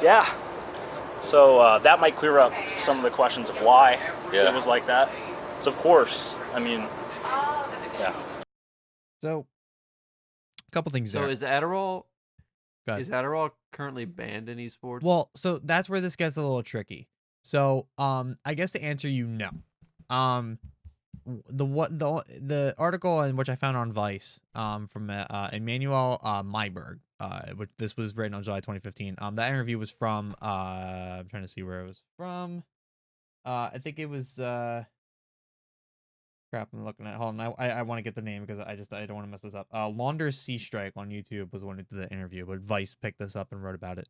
Yeah. So that might clear up some of the questions of why it was like that. So, of course, I mean, yeah. So, a couple things So there. is Adderall currently banned in esports? Well, so that's where this gets a little tricky. So, I guess to answer you, no. The article in which I found on Vice, from Emmanuel Myberg, which this was written on July 2015. That interview was from I'm trying to see where it was from. I think it was crap. I'm looking at. Hold on, I want to get the name because I don't want to mess this up. Launder Sea Strike on YouTube was the one who did the interview, but Vice picked this up and wrote about it.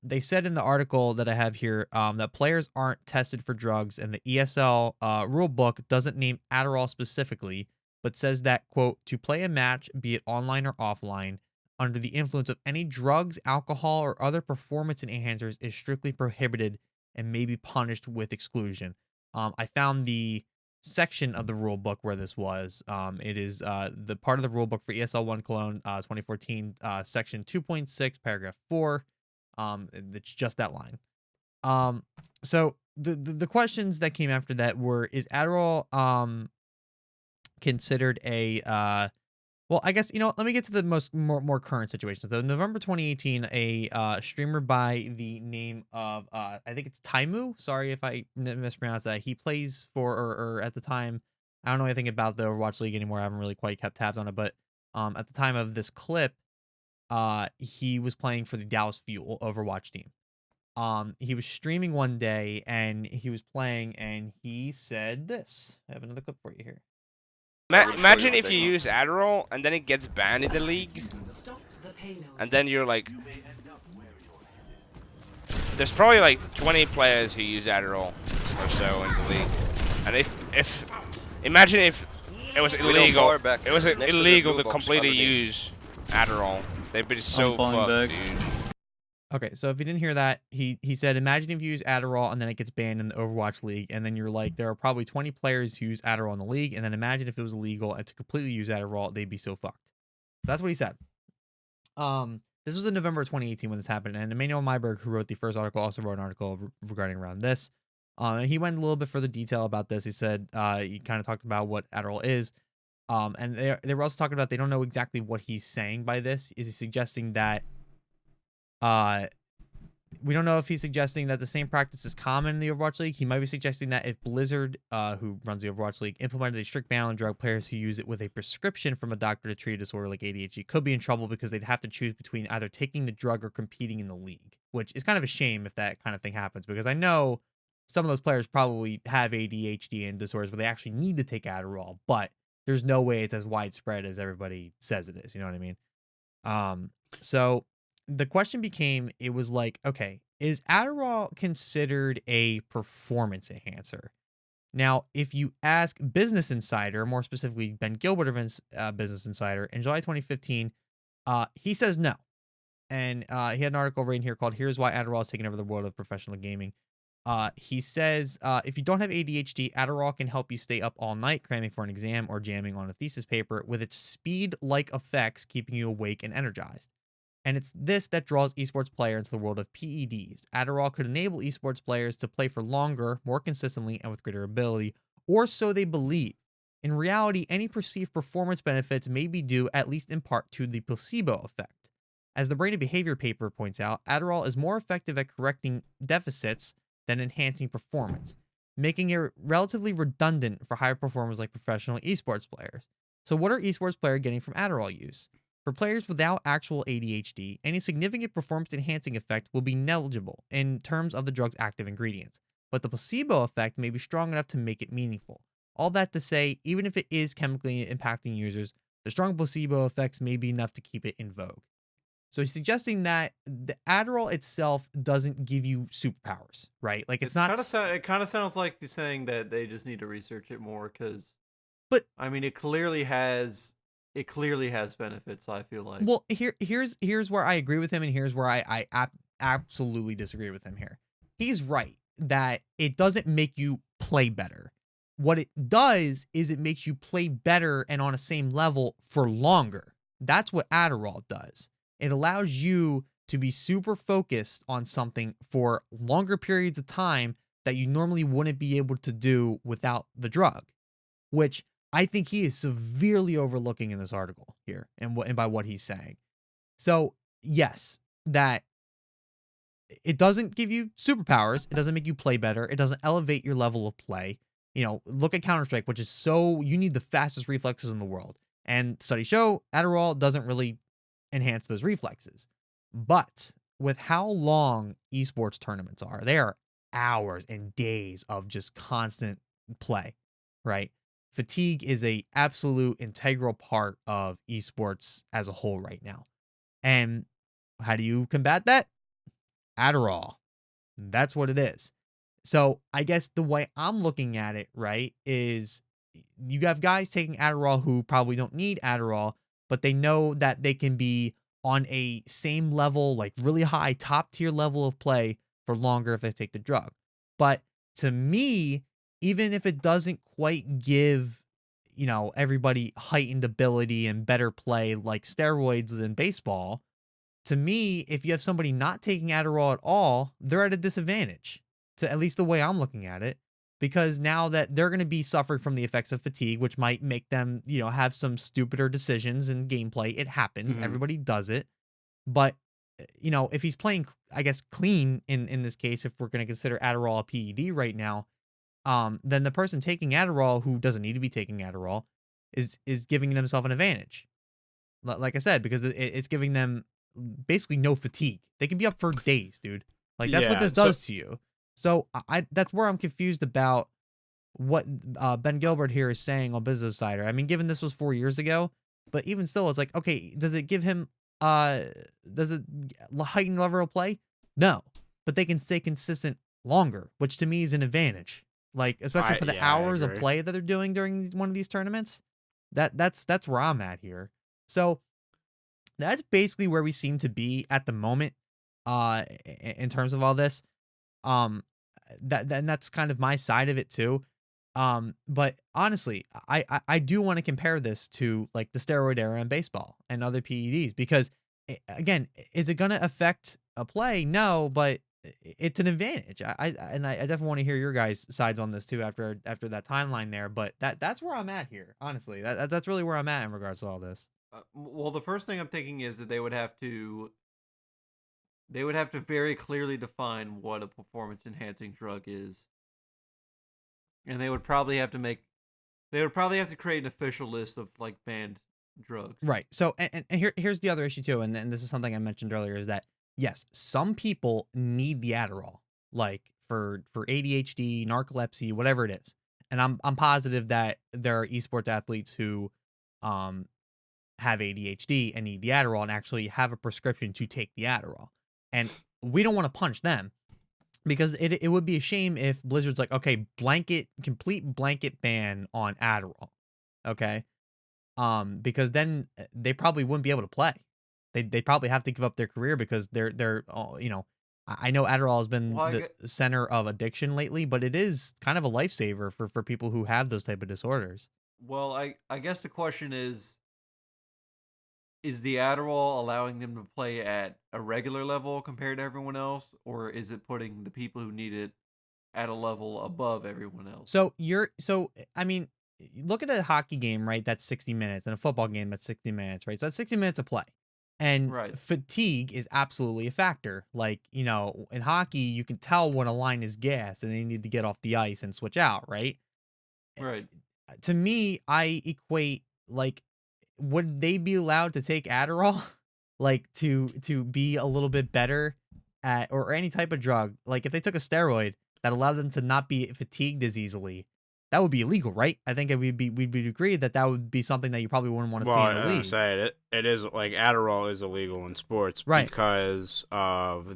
They said in the article that I have here that players aren't tested for drugs, and the ESL rule book doesn't name Adderall specifically, but says that, quote, to play a match, be it online or offline, under the influence of any drugs, alcohol, or other performance enhancers is strictly prohibited and may be punished with exclusion. I found the section of the rule book where this was. It is the part of the rule book for ESL 1 Cologne 2014, section 2.6, paragraph 4. It's just that line. So the questions that came after that were, is Adderall considered a well, I guess, let me get to the more current situation. So November 2018, a streamer by the name of I think it's Taimu. Sorry if I mispronounced that. He plays for or at the time, I don't know anything about the Overwatch League anymore. I haven't really quite kept tabs on it, but at the time of this clip, he was playing for the Dallas Fuel Overwatch team. He was streaming one day and he was playing and he said this. I have another clip for you here. Imagine if you use Adderall and then it gets banned in the league, and then you're like, there's probably like 20 players who use Adderall or so in the league, and imagine if it was illegal, to completely use Adderall, they'd be so fucked, dude. Okay, so if you didn't hear that, he said, imagine if you use Adderall and then it gets banned in the Overwatch League, and then you're like, there are probably 20 players who use Adderall in the league, and then imagine if it was illegal and to completely use Adderall, they'd be so fucked. That's what he said. This was in November of 2018 when this happened, and Emmanuel Myberg, who wrote the first article, also wrote an article regarding around this. He went a little bit further detail about this. He said he kind of talked about what Adderall is. And they were also talking about they don't know exactly what he's saying by this. Is he suggesting that we don't know if he's suggesting that the same practice is common in the Overwatch League. He might be suggesting that if Blizzard, who runs the Overwatch League, implemented a strict ban on drug players who use it with a prescription from a doctor to treat a disorder like ADHD, could be in trouble because they'd have to choose between either taking the drug or competing in the league, which is kind of a shame if that kind of thing happens, because I know some of those players probably have ADHD and disorders where they actually need to take Adderall, but there's no way it's as widespread as everybody says it is. You know what I mean? So the question became, it was like, okay, is Adderall considered a performance enhancer? Now, if you ask Business Insider, more specifically Ben Gilbert of Business Insider, in July 2015, he says no. And he had an article right in here called "Here's Why Adderall is Taking Over the World of Professional Gaming." He says, if you don't have ADHD, Adderall can help you stay up all night cramming for an exam or jamming on a thesis paper, with its speed-like effects keeping you awake and energized. And it's this that draws esports players into the world of PEDs. Adderall could enable esports players to play for longer, more consistently, and with greater ability, or so they believe. In reality, any perceived performance benefits may be due, at least in part, to the placebo effect. As the Brain and Behavior paper points out, Adderall is more effective at correcting deficits than enhancing performance, making it relatively redundant for higher performers like professional esports players. So what are esports players getting from Adderall use? For players without actual ADHD, any significant performance-enhancing effect will be negligible in terms of the drug's active ingredients, but the placebo effect may be strong enough to make it meaningful. All that to say, even if it is chemically impacting users, the strong placebo effects may be enough to keep it in vogue. So he's suggesting that the Adderall itself doesn't give you superpowers, right? Like it's not. It kind of sounds like he's saying that they just need to research it more, because. But I mean, it clearly has benefits, I feel like. Well, here's where I agree with him, and here's where I absolutely disagree with him here. He's right that it doesn't make you play better. What it does is it makes you play better and on a same level for longer. That's what Adderall does. It allows you to be super focused on something for longer periods of time that you normally wouldn't be able to do without the drug, which I think he is severely overlooking in this article here and by what he's saying. So, yes, that it doesn't give you superpowers. It doesn't make you play better. It doesn't elevate your level of play. You know, look at Counter-Strike, which is you need the fastest reflexes in the world. And studies show Adderall doesn't really enhance those reflexes. But with how long esports tournaments are, they are hours and days of just constant play, right? Fatigue is a absolute integral part of esports as a whole right now. And how do you combat that? Adderall. That's what it is. So I guess the way I'm looking at it, right, is you have guys taking Adderall who probably don't need Adderall, but they know that they can be on a same level, like really high, top tier level of play for longer if they take the drug. But to me, even if it doesn't quite give, everybody heightened ability and better play like steroids in baseball, to me, if you have somebody not taking Adderall at all, they're at a disadvantage, to at least the way I'm looking at it, because now that they're going to be suffering from the effects of fatigue, which might make them, have some stupider decisions in gameplay. It happens. Mm-hmm. Everybody does it. But, if he's playing, I guess, clean in this case, if we're going to consider Adderall a PED right now, then the person taking Adderall who doesn't need to be taking Adderall is giving themselves an advantage. Like I said, because it's giving them basically no fatigue. They can be up for days, dude. Like that's what this does to you. So that's where I'm confused about what Ben Gilbert here is saying on Business Insider. I mean, given this was 4 years ago, but even still, it's like, okay, does it give him does it heighten level of play? No, but they can stay consistent longer, which to me is an advantage. Like especially for the hours of play that they're doing during one of these tournaments. That's where I'm at here. So that's basically where we seem to be at the moment in terms of all this. That's kind of my side of it too. But honestly, I do want to compare this to like the steroid era in baseball and other PEDs, because again, is it going to affect a play? No, but it's an advantage. I definitely want to hear your guys' sides on this too after that timeline there. But that's where I'm at here, honestly. That's really where I'm at in regards to all this. Well, the first thing I'm thinking is that they would have to very clearly define what a performance enhancing drug is, and they would probably have to create an official list of like banned drugs. Right. So and here's the other issue too, and this is something I mentioned earlier, is that yes, some people need the Adderall, like for ADHD, narcolepsy, whatever it is. And I'm positive that there are esports athletes who have ADHD and need the Adderall and actually have a prescription to take the Adderall. And we don't want to punish them, because it would be a shame if Blizzard's like, okay, complete blanket ban on Adderall. Okay? Because then they probably wouldn't be able to play. They probably have to give up their career, because they're I know Adderall has been the center of addiction lately, but it is kind of a lifesaver for people who have those type of disorders. Well, I guess the question is the Adderall allowing them to play at a regular level compared to everyone else, or is it putting the people who need it at a level above everyone else? So I mean, look at a hockey game, right? That's 60 minutes, and a football game that's 60 minutes, right? So that's 60 minutes of play. And fatigue is absolutely a factor. Like, in hockey, you can tell when a line is gassed and they need to get off the ice and switch out, right? Right. To me, I equate, like, would they be allowed to take Adderall, like, to be a little bit better at, or any type of drug? Like, if they took a steroid that allowed them to not be fatigued as easily, that would be illegal, right? I think we'd agree that would be something that you probably wouldn't want to see in the league. Say it is, like, Adderall is illegal in sports, right? Because of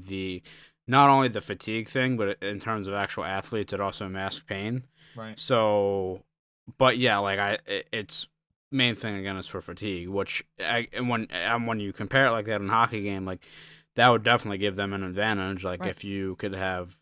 not only the fatigue thing, but in terms of actual athletes, it also masks pain. Right. So, but yeah, like it's main thing again is for fatigue, which when you compare it like that in a hockey game, like that would definitely give them an advantage. Like if you could have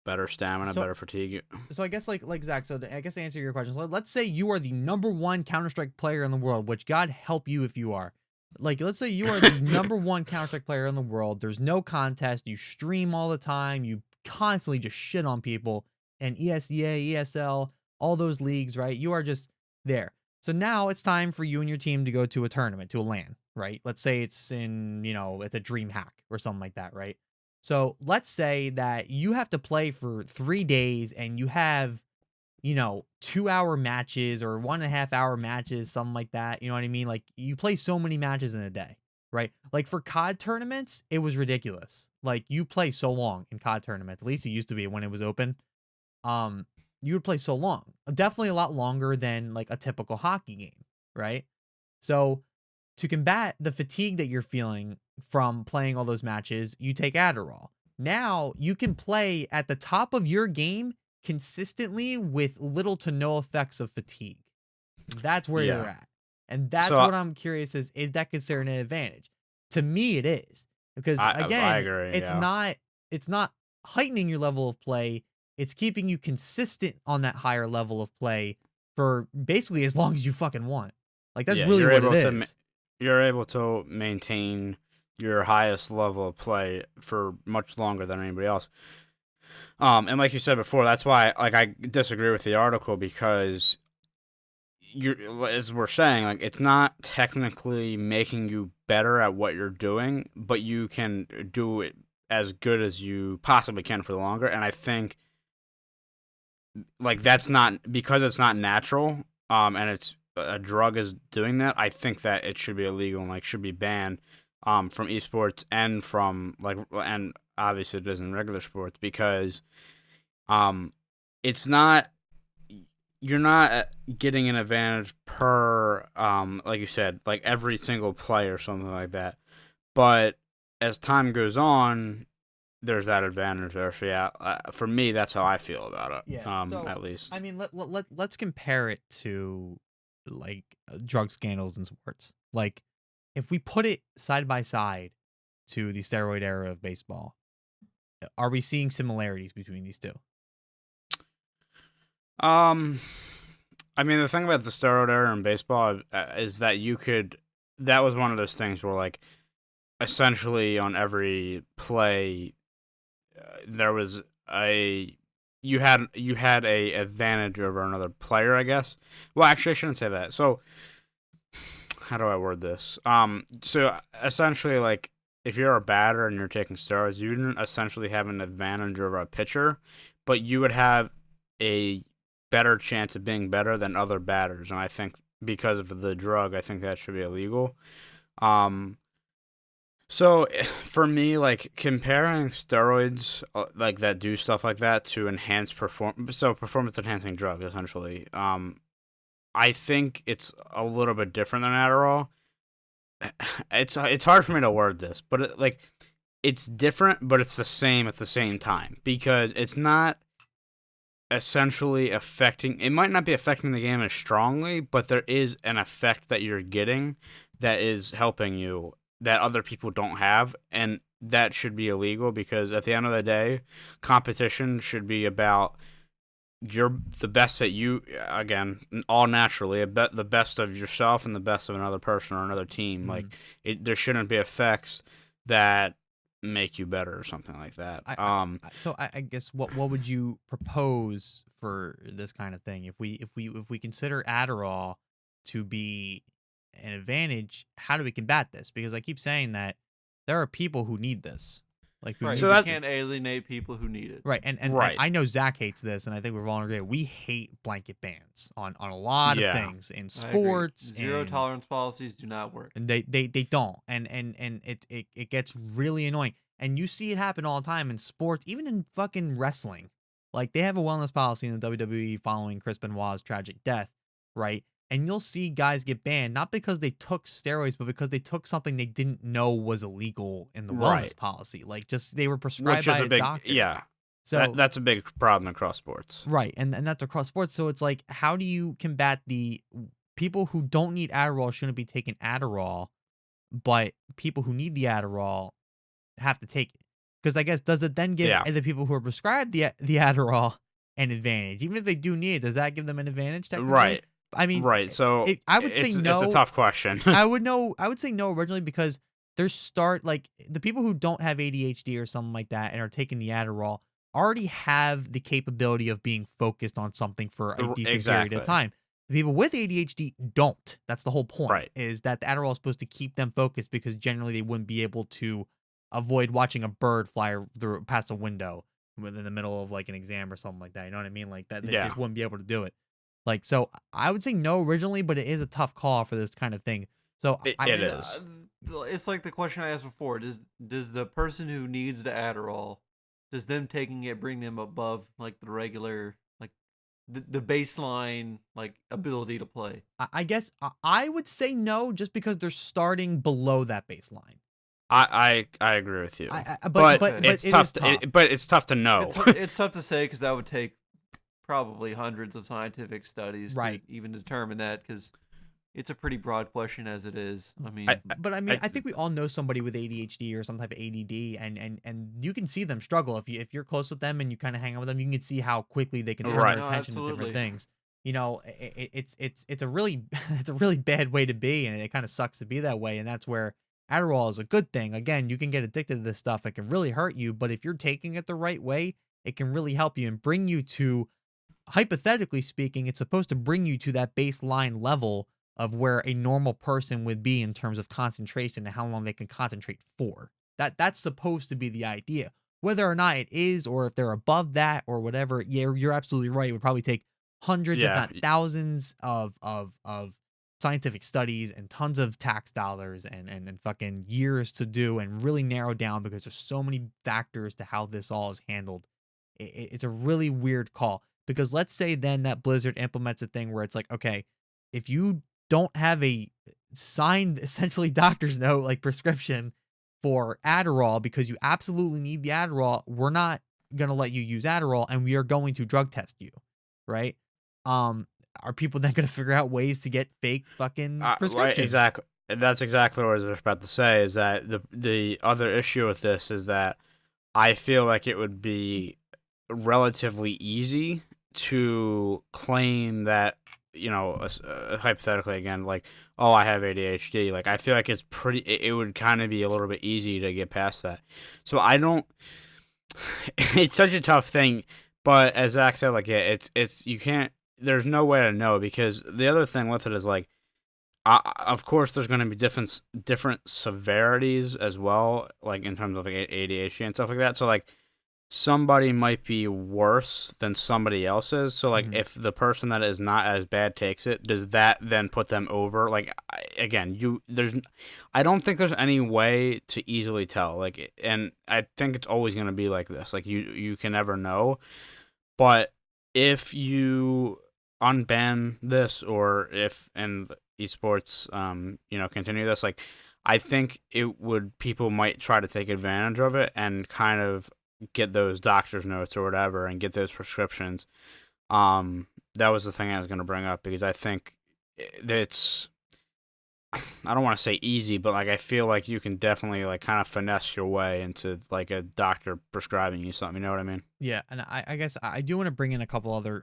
better stamina, better fatigue. So I guess like Zach, so I guess to answer your question, so let's say you are the #1 Counter-Strike player in the world, which God help you if you are. Like, let's say you are the #1 Counter-Strike player in the world. There's no contest. You stream all the time. You constantly just shit on people. And ESEA, ESL, all those leagues, right? You are just there. So now it's time for you and your team to go to a tournament, to a LAN, right? Let's say it's in, it's a dream hack or something like that, right? So let's say that you have to play for 3 days and you have, 2-hour matches or 1.5-hour matches, something like that. You know what I mean? Like, you play so many matches in a day, right? Like for COD tournaments, it was ridiculous. Like, you play so long in COD tournaments. At least it used to be when it was open. You would play so long, definitely a lot longer than like a typical hockey game, right? So to combat the fatigue that you're feeling from playing all those matches, you take Adderall. Now you can play at the top of your game consistently with little to no effects of fatigue. That's where you're at. And that's what I'm curious is that considered an advantage? To me, it is. Because again, I agree, it's not heightening your level of play. It's keeping you consistent on that higher level of play for basically as long as you fucking want. Like, that's really what it is. You're able to maintain your highest level of play for much longer than anybody else. And like you said before, that's why I disagree with the article, because as we're saying, like, it's not technically making you better at what you're doing, but you can do it as good as you possibly can for longer. And I think, like, that's not, because it's not natural, and it's a drug is doing that, I think that it should be illegal and should be banned from esports and from and obviously it is in regular sports, because it's not, you're not getting an advantage per like you said, like every single play or something like that, but as time goes on, there's that advantage there. So yeah, for me, that's how I feel about it. Yeah. So, at least. I mean, let's compare it to like drug scandals in sports. Like, if we put it side by side to the steroid era of baseball, are we seeing similarities between these two? I mean, the thing about the steroid era in baseball is that that was one of those things where, like, essentially on every play, there was you had a advantage over another player, I guess. Well, actually, I shouldn't say that. So, how do I word this? So essentially, like, if you're a batter and you're taking steroids, you didn't essentially have an advantage over a pitcher, but you would have a better chance of being better than other batters. And I think because of the drug, I think that should be illegal. So for me, like, comparing steroids like that do stuff like that to enhance performance enhancing drug essentially. I think it's a little bit different than Adderall. It's hard for me to word this, but it's different, but it's the same at the same time because it's not essentially affecting. It might not be affecting the game as strongly, but there is an effect that you're getting that is helping you that other people don't have, and that should be illegal because at the end of the day, competition should be about you're the best that you, again, all naturally, the best of yourself and the best of another person or another team. Like, there shouldn't be effects that make you better or something like that. So I guess what would you propose for this kind of thing? If we consider Adderall to be an advantage, how do we combat this? Because I keep saying that there are people who need this. Like, right, so you can't alienate people who need it. Right, and I know Zach hates this, and I think we're all in agreement. We hate blanket bans on a lot of things in sports. Zero tolerance policies do not work, and they don't, and it gets really annoying. And you see it happen all the time in sports, even in fucking wrestling. Like, they have a wellness policy in the WWE following Chris Benoit's tragic death, right? And you'll see guys get banned, not because they took steroids, but because they took something they didn't know was illegal in the wellness policy. Like, just they were prescribed by a doctor. Yeah. So that's a big problem across sports. Right. And that's across sports. So it's like, how do you combat the people who don't need Adderall shouldn't be taking Adderall, but people who need the Adderall have to take it? Because I guess, does it then give the people who are prescribed the Adderall an advantage? Even if they do need it, does that give them an advantage technically? Right. I mean, right. So I would say no. It's a tough question. I would say no originally because like the people who don't have ADHD or something like that and are taking the Adderall already have the capability of being focused on something for a decent period of time. The people with ADHD don't. That's the whole point. Right. Is that the Adderall is supposed to keep them focused because generally they wouldn't be able to avoid watching a bird fly past a window in the middle of like an exam or something like that. You know what I mean? Like that, they just wouldn't be able to do it. Like, so I would say no originally, but it is a tough call for this kind of thing. So it is. It's like the question I asked before. Does the person who needs the Adderall, does them taking it bring them above like the regular, like the baseline like ability to play? I guess I would say no, just because they're starting below that baseline. I agree with you. But it's tough. But it's tough to know. It's tough to say because that would take probably hundreds of scientific studies to even determine that, because it's a pretty broad question as it is. I mean, I think we all know somebody with ADHD or some type of ADD, and you can see them struggle if you're close with them and you kind of hang out with them. You can see how quickly they can turn their attention to different things. You know, it's a really it's a really bad way to be, and it kind of sucks to be that way. And that's where Adderall is a good thing. Again, you can get addicted to this stuff. It can really hurt you, but if you're taking it the right way, it can really help you and bring you to, hypothetically speaking, it's supposed to bring you to that baseline level of where a normal person would be in terms of concentration and how long they can concentrate for. That's supposed to be the idea. Whether or not it is, or if they're above that or whatever, yeah, you're absolutely right. It would probably take hundreds, if not thousands of scientific studies and tons of tax dollars and fucking years to do and really narrow down, because there's so many factors to how this all is handled. It's a really weird call. Because let's say then that Blizzard implements a thing where it's like, okay, if you don't have a signed, essentially doctor's note, like prescription for Adderall, because you absolutely need the Adderall, we're not going to let you use Adderall, and we are going to drug test you, right? Are people then going to figure out ways to get fake fucking prescriptions? Right, exactly. That's exactly what I was about to say, is that the other issue with this is that I feel like it would be relatively easy to claim that, you know, hypothetically again, like, oh, I have ADHD. Like, I feel like it would kind of be a little bit easy to get past that. So I don't it's such a tough thing. But as Zach said, like, yeah, it's you can't. There's no way to know because the other thing with it is like, of course, there's going to be different severities as well, like in terms of like ADHD and stuff like that. So like, somebody might be worse than somebody else's. So like, if the person that is not as bad takes it, does that then put them over? Like, I don't think there's any way to easily tell. Like, and I think it's always going to be like this. Like, you can never know. But if you unban this, or if and esports, continue this, like, I think people might try to take advantage of it and kind of get those doctor's notes or whatever and get those prescriptions. That was the thing I was going to bring up because I think it's, I don't want to say easy, but like I feel like you can definitely like kind of finesse your way into like a doctor prescribing you something. You know what I mean? Yeah, and I guess I do want to bring in a couple other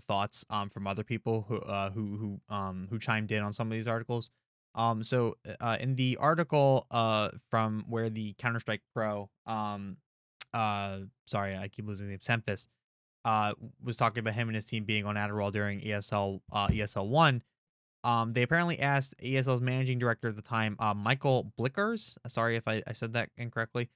thoughts from other people who chimed in on some of these articles. So in the article from where the Counter-Strike Pro sorry, I keep losing the name, Semphis, was talking about him and his team being on Adderall during ESL 1. They apparently asked ESL's managing director at the time, Michael Blickers. Sorry if I said that incorrectly.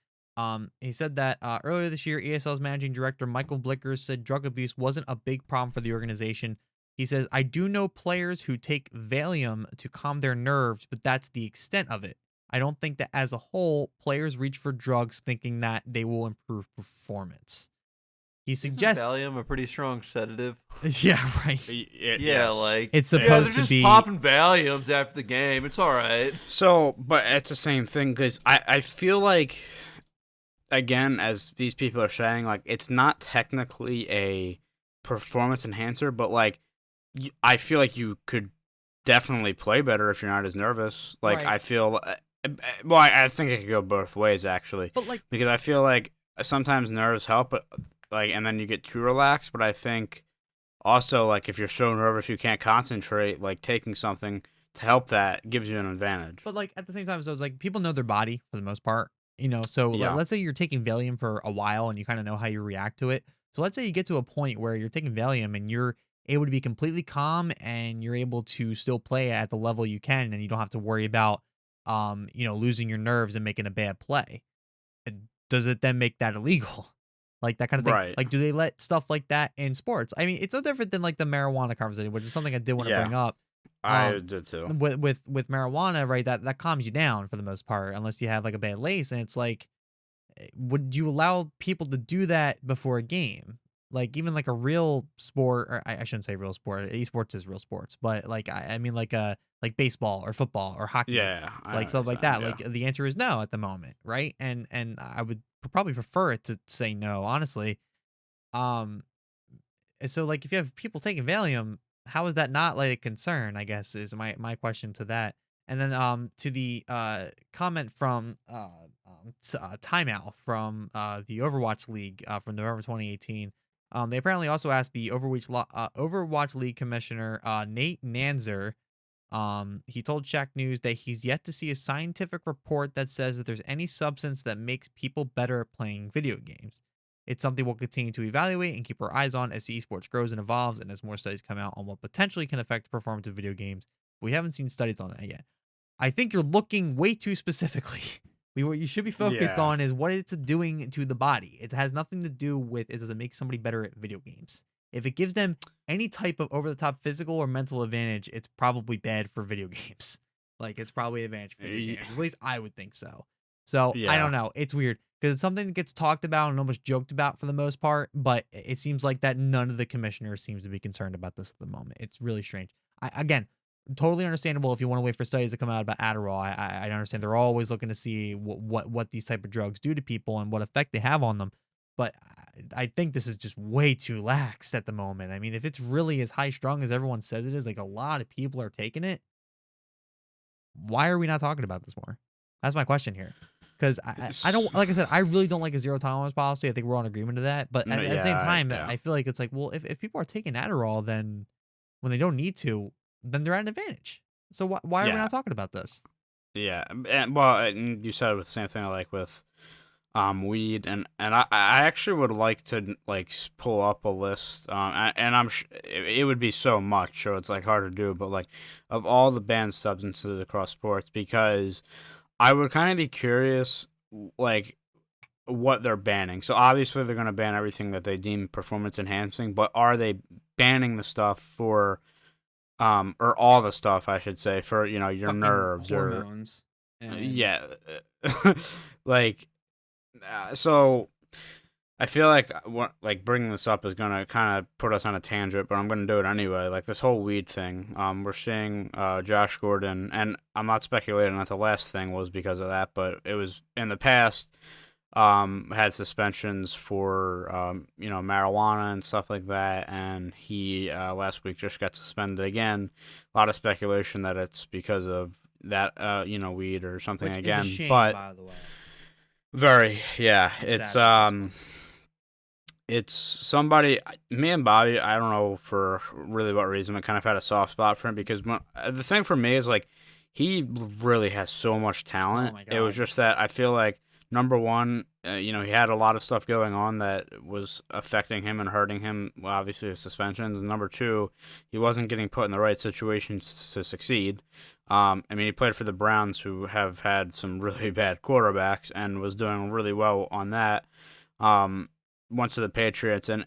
He said that earlier this year, ESL's managing director, Michael Blickers, said drug abuse wasn't a big problem for the organization. He says, I do know players who take Valium to calm their nerves, but that's the extent of it. I don't think that as a whole, players reach for drugs thinking that they will improve performance. He suggests Valium a pretty strong sedative. Yeah, right. Yeah, like it's they're supposed to just be popping Valiums after the game. It's all right. So, but it's the same thing because I feel like, again, as these people are saying, like, it's not technically a performance enhancer, but like, I feel like you could definitely play better if you're not as nervous. Like, Right. I feel, well, I think it could go both ways actually, But like, because I feel like sometimes nerves help, but like, and then you get too relaxed. But I think also, like, if you're so nervous you can't concentrate, like, taking something to help that gives you an advantage. but like at the same time, so it's like people know their body for the most part, So Yeah. let's say you're taking Valium for a while and you kind of know how you react to it. So let's say you get to a point where you're taking Valium and you're able to be completely calm and you're able to still play at the level you can, and you don't have to worry about, losing your nerves and making a bad play. Does it then make that illegal? Like that kind of thing. Right. Like, do they let stuff like that in sports? I mean, it's no different than like the marijuana conversation, which is something I did want to Yeah. bring up. I did too. With marijuana, right? That calms you down for the most part, unless you have like a bad lace, and it's like, would you allow people to do that before a game? Like even like a real sport, or I shouldn't say real sport. Esports is real sports, but like I mean like baseball or football or hockey, Yeah, I like stuff like that. understand, Like the answer is no at the moment, right? And I would probably prefer it to say no, honestly. Um, and so like if you have people taking Valium, how is that not like a concern? I guess is my question to that. And then to the comment from Timeout from the Overwatch League from November 2018. They apparently also asked the Overwatch League commissioner Nate Nanzer. He told Shack News that he's yet to see a scientific report that says that there's any substance that makes people better at playing video games. It's something we'll continue to evaluate and keep our eyes on as the esports grows and evolves, and as more studies come out on what potentially can affect the performance of video games. We haven't seen studies on that yet. I think you're looking way too specifically. What you should be focused Yeah. on is what it's doing to the body. It has nothing to do with does it make somebody better at video games. If it gives them any type of over-the-top physical or mental advantage, it's probably bad for video games. Like, it's probably an advantage for video games. At least I would think so. So, I Yeah. don't know. It's weird because it's something that gets talked about and almost joked about for the most part, but it seems like that none of the commissioners seems to be concerned about this at the moment. It's really strange. Again, totally understandable if you want to wait for studies to come out about Adderall. I understand they're always looking to see what these type of drugs do to people and what effect they have on them. But I think this is just way too lax at the moment. I mean, if it's really as high strung as everyone says it is, like a lot of people are taking it, why are we not talking about this more? That's my question here. Because I don't, like I said, I really don't like a zero tolerance policy. I think we're all in agreement to that. But at the same time, I feel like it's like, well, if people are taking Adderall, then when they don't need to, then they're at an advantage. So why are we not talking about this? Yeah, and well, and you said it with the same thing like with weed, and I actually would like to like pull up a list, and it would be so much, so it's like hard to do, but like of all the banned substances across sports, because I would kind of be curious, like what they're banning. So obviously they're going to ban everything that they deem performance enhancing, but are they banning the stuff for or all the stuff I should say for, you know, your Fucking nerves hormones. or And yeah. like so I feel like bringing this up is going to kind of put us on a tangent, but I'm going to do it anyway. Like this whole weed thing. We're seeing Josh Gordon, and I'm not speculating that the last thing was because of that, but it was in the past. Had suspensions for you know, marijuana and stuff like that, and he last week just got suspended again. A lot of speculation that it's because of that you know, weed or something which again. is a shame, but by the way. very, yeah, I'm it's sad about this one. it's somebody. Me and Bobby, I don't know for really what reason, I kind of had a soft spot for him because the thing for me is like he really has so much talent. my It was God. just that I feel like number one, you know, he had a lot of stuff going on that was affecting him and hurting him. Well, obviously the suspensions, and number two, he wasn't getting put in the right situations to succeed. I mean, he played for the Browns, who have had some really bad quarterbacks, and was doing really well on that. Went to the Patriots, and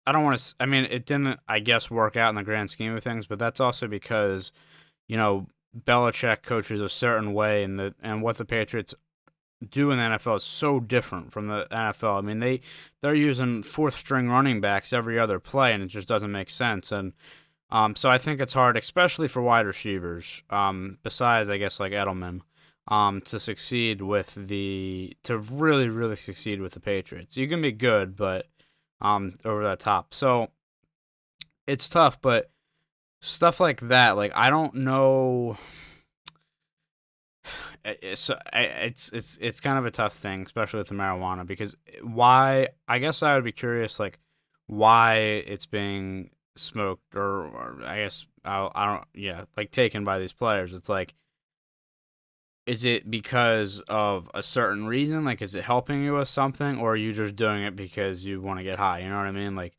I don't want to. I mean, it didn't, I guess, work out in the grand scheme of things, but that's also because, you know, Belichick coaches a certain way, and what the Patriots do in the NFL is so different from the NFL. I mean, they're using fourth string running backs every other play, and it just doesn't make sense. And so I think it's hard, especially for wide receivers. Besides, I guess, like Edelman, to succeed with to really really succeed with the Patriots. You can be good, but over the top. So it's tough, but stuff like that, like I don't know. It's kind of a tough thing, especially with the marijuana, because why? I guess I would be curious, like why it's being smoked, or I guess I don't, yeah, like taken by these players. It's like, is it because of a certain reason? Like, is it helping you with something, or are you just doing it because you want to get high? You know what I mean? Like,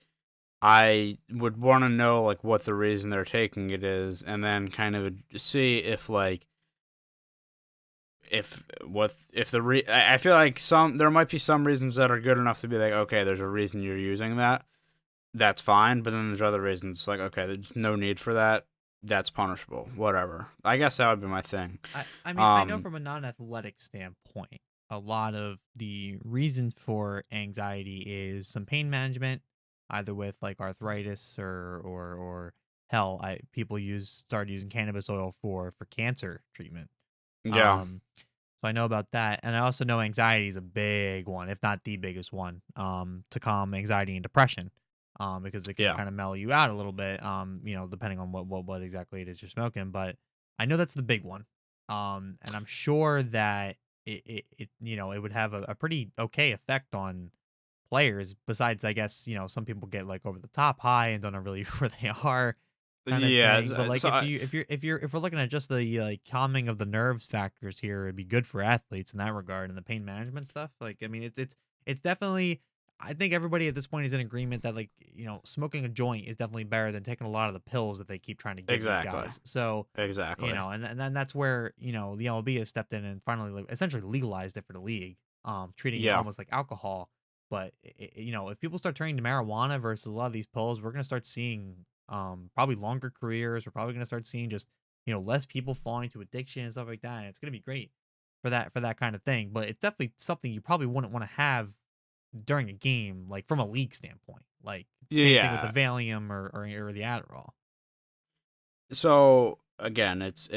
I would want to know like what the reason they're taking it is, and then kind of see if like I feel like there might be some reasons that are good enough to be like, okay, there's a reason you're using that, that's fine, but then there's other reasons like, okay, there's no need for that, that's punishable, whatever. I guess that would be my thing. I mean, I know from a non-athletic standpoint, a lot of the reason for anxiety is some pain management, either with like arthritis or hell, people started using cannabis oil for cancer treatment. Yeah. So I know about that, and I also know anxiety is a big one, if not the biggest one, to calm anxiety and depression, because it can Yeah. kind of mellow you out a little bit, you know, depending on what exactly it is you're smoking. But I know that's the big one, and I'm sure that it you know, it would have a pretty okay effect on players. Besides, I guess, you know, some people get like over the top high and don't know really where they are, kind of Yeah, thing. But like, so if we're looking at just the like calming of the nerves factors here, it'd be good for athletes in that regard, and the pain management stuff. Like, I mean, it's definitely. I think everybody at this point is in agreement that, like, you know, smoking a joint is definitely better than taking a lot of the pills that they keep trying to give Exactly. these guys. So, exactly. you know, and then that's where, you know, the MLB has stepped in and finally essentially legalized it for the league, treating it Yeah. almost like alcohol. But you know, if people start turning to marijuana versus a lot of these pills, we're gonna start seeing probably longer careers. We're probably gonna start seeing just, you know, less people falling to addiction and stuff like that. And it's gonna be great for that kind of thing. But it's definitely something you probably wouldn't want to have during a game, like from a league standpoint. Like same thing with the Yeah. Valium or the Adderall. So again, it's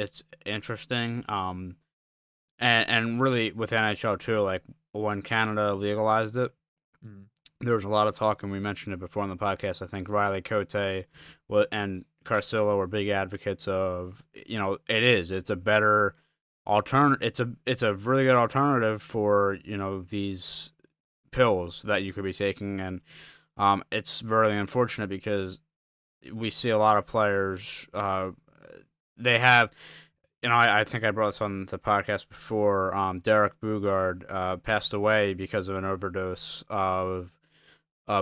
interesting. And really with NHL too, like when Canada legalized it, Mm. there was a lot of talk, and we mentioned it before on the podcast. I think Riley Cote and Carcillo were big advocates of, you know, it's a better it's a really good alternative for, you know, these pills that you could be taking. And it's very unfortunate because we see a lot of players, they have I think I brought this on the podcast before. Derek Bugard passed away because of an overdose of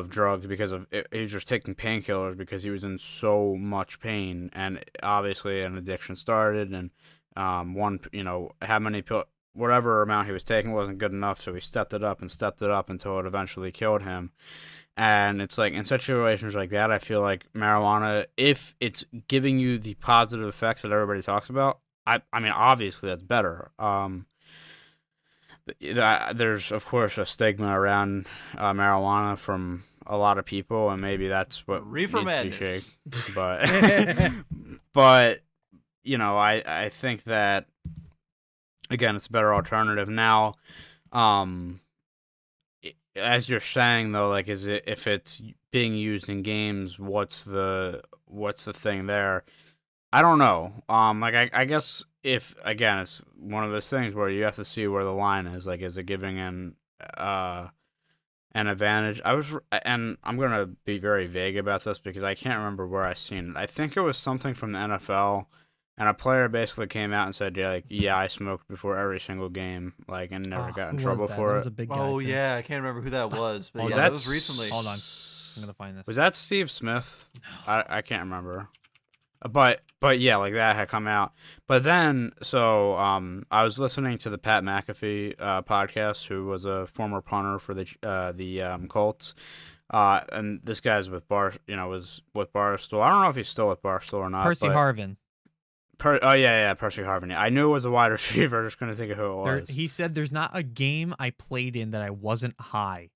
drugs he was just taking painkillers because he was in so much pain, and obviously an addiction started, and how many whatever amount he was taking wasn't good enough, so he stepped it up until it eventually killed him. And it's like in situations like that, I feel like marijuana, if it's giving you the positive effects that everybody talks about, I mean, obviously that's better. There's of course a stigma around marijuana from a lot of people, and maybe that's what Reefer needs madness. to be shaked. But I think that again, it's a better alternative now. As you're saying though, like, if it's being used in games, what's the thing there? I don't know. I guess if again, it's one of those things where you have to see where the line is. Like, is it giving an advantage? And I'm gonna be very vague about this because I can't remember where I seen it. I think it was something from the NFL. And a player basically came out and said, yeah, I smoked before every single game, and never got in trouble for That it. was a big guy. Oh too. yeah, I can't remember who that was, but Was yeah, that was recently. Hold on, I'm gonna find this. Was that Steve Smith? I can't remember. But yeah, like that had come out. But then, so I was listening to the Pat McAfee podcast, who was a former punter for the Colts. And this guy's with was with Barstool. I don't know if he's still with Barstool or not. Percy Harvin. Percy Harvin. I knew it was a wide receiver. I just couldn't think of who it was. He said, "There's not a game I played in that I wasn't high."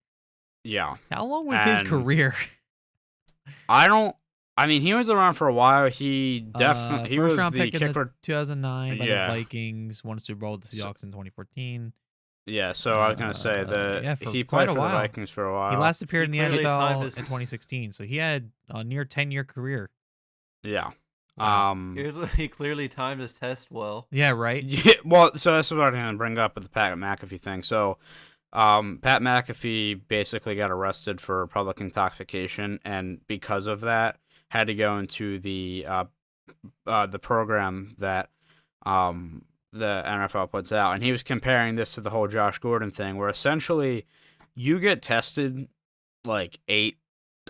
Yeah. How long was his career? I mean, he was around for a while. He definitely he was first round the pick in kicker. 2009 by the Vikings. Won a Super Bowl with the Seahawks in 2014. Yeah, so I was gonna say he quite played a for the while. Vikings for a while. He last appeared in the clearly NFL timed in his- 2016, so he had a near 10-year career. Yeah. He clearly timed his test well. Yeah, right. Yeah, well, so that's what I'm gonna bring up with the Pat McAfee thing. So, Pat McAfee basically got arrested for public intoxication, and because of that, had to go into the program that the NFL puts out, and he was comparing this to the whole Josh Gordon thing, where essentially you get tested like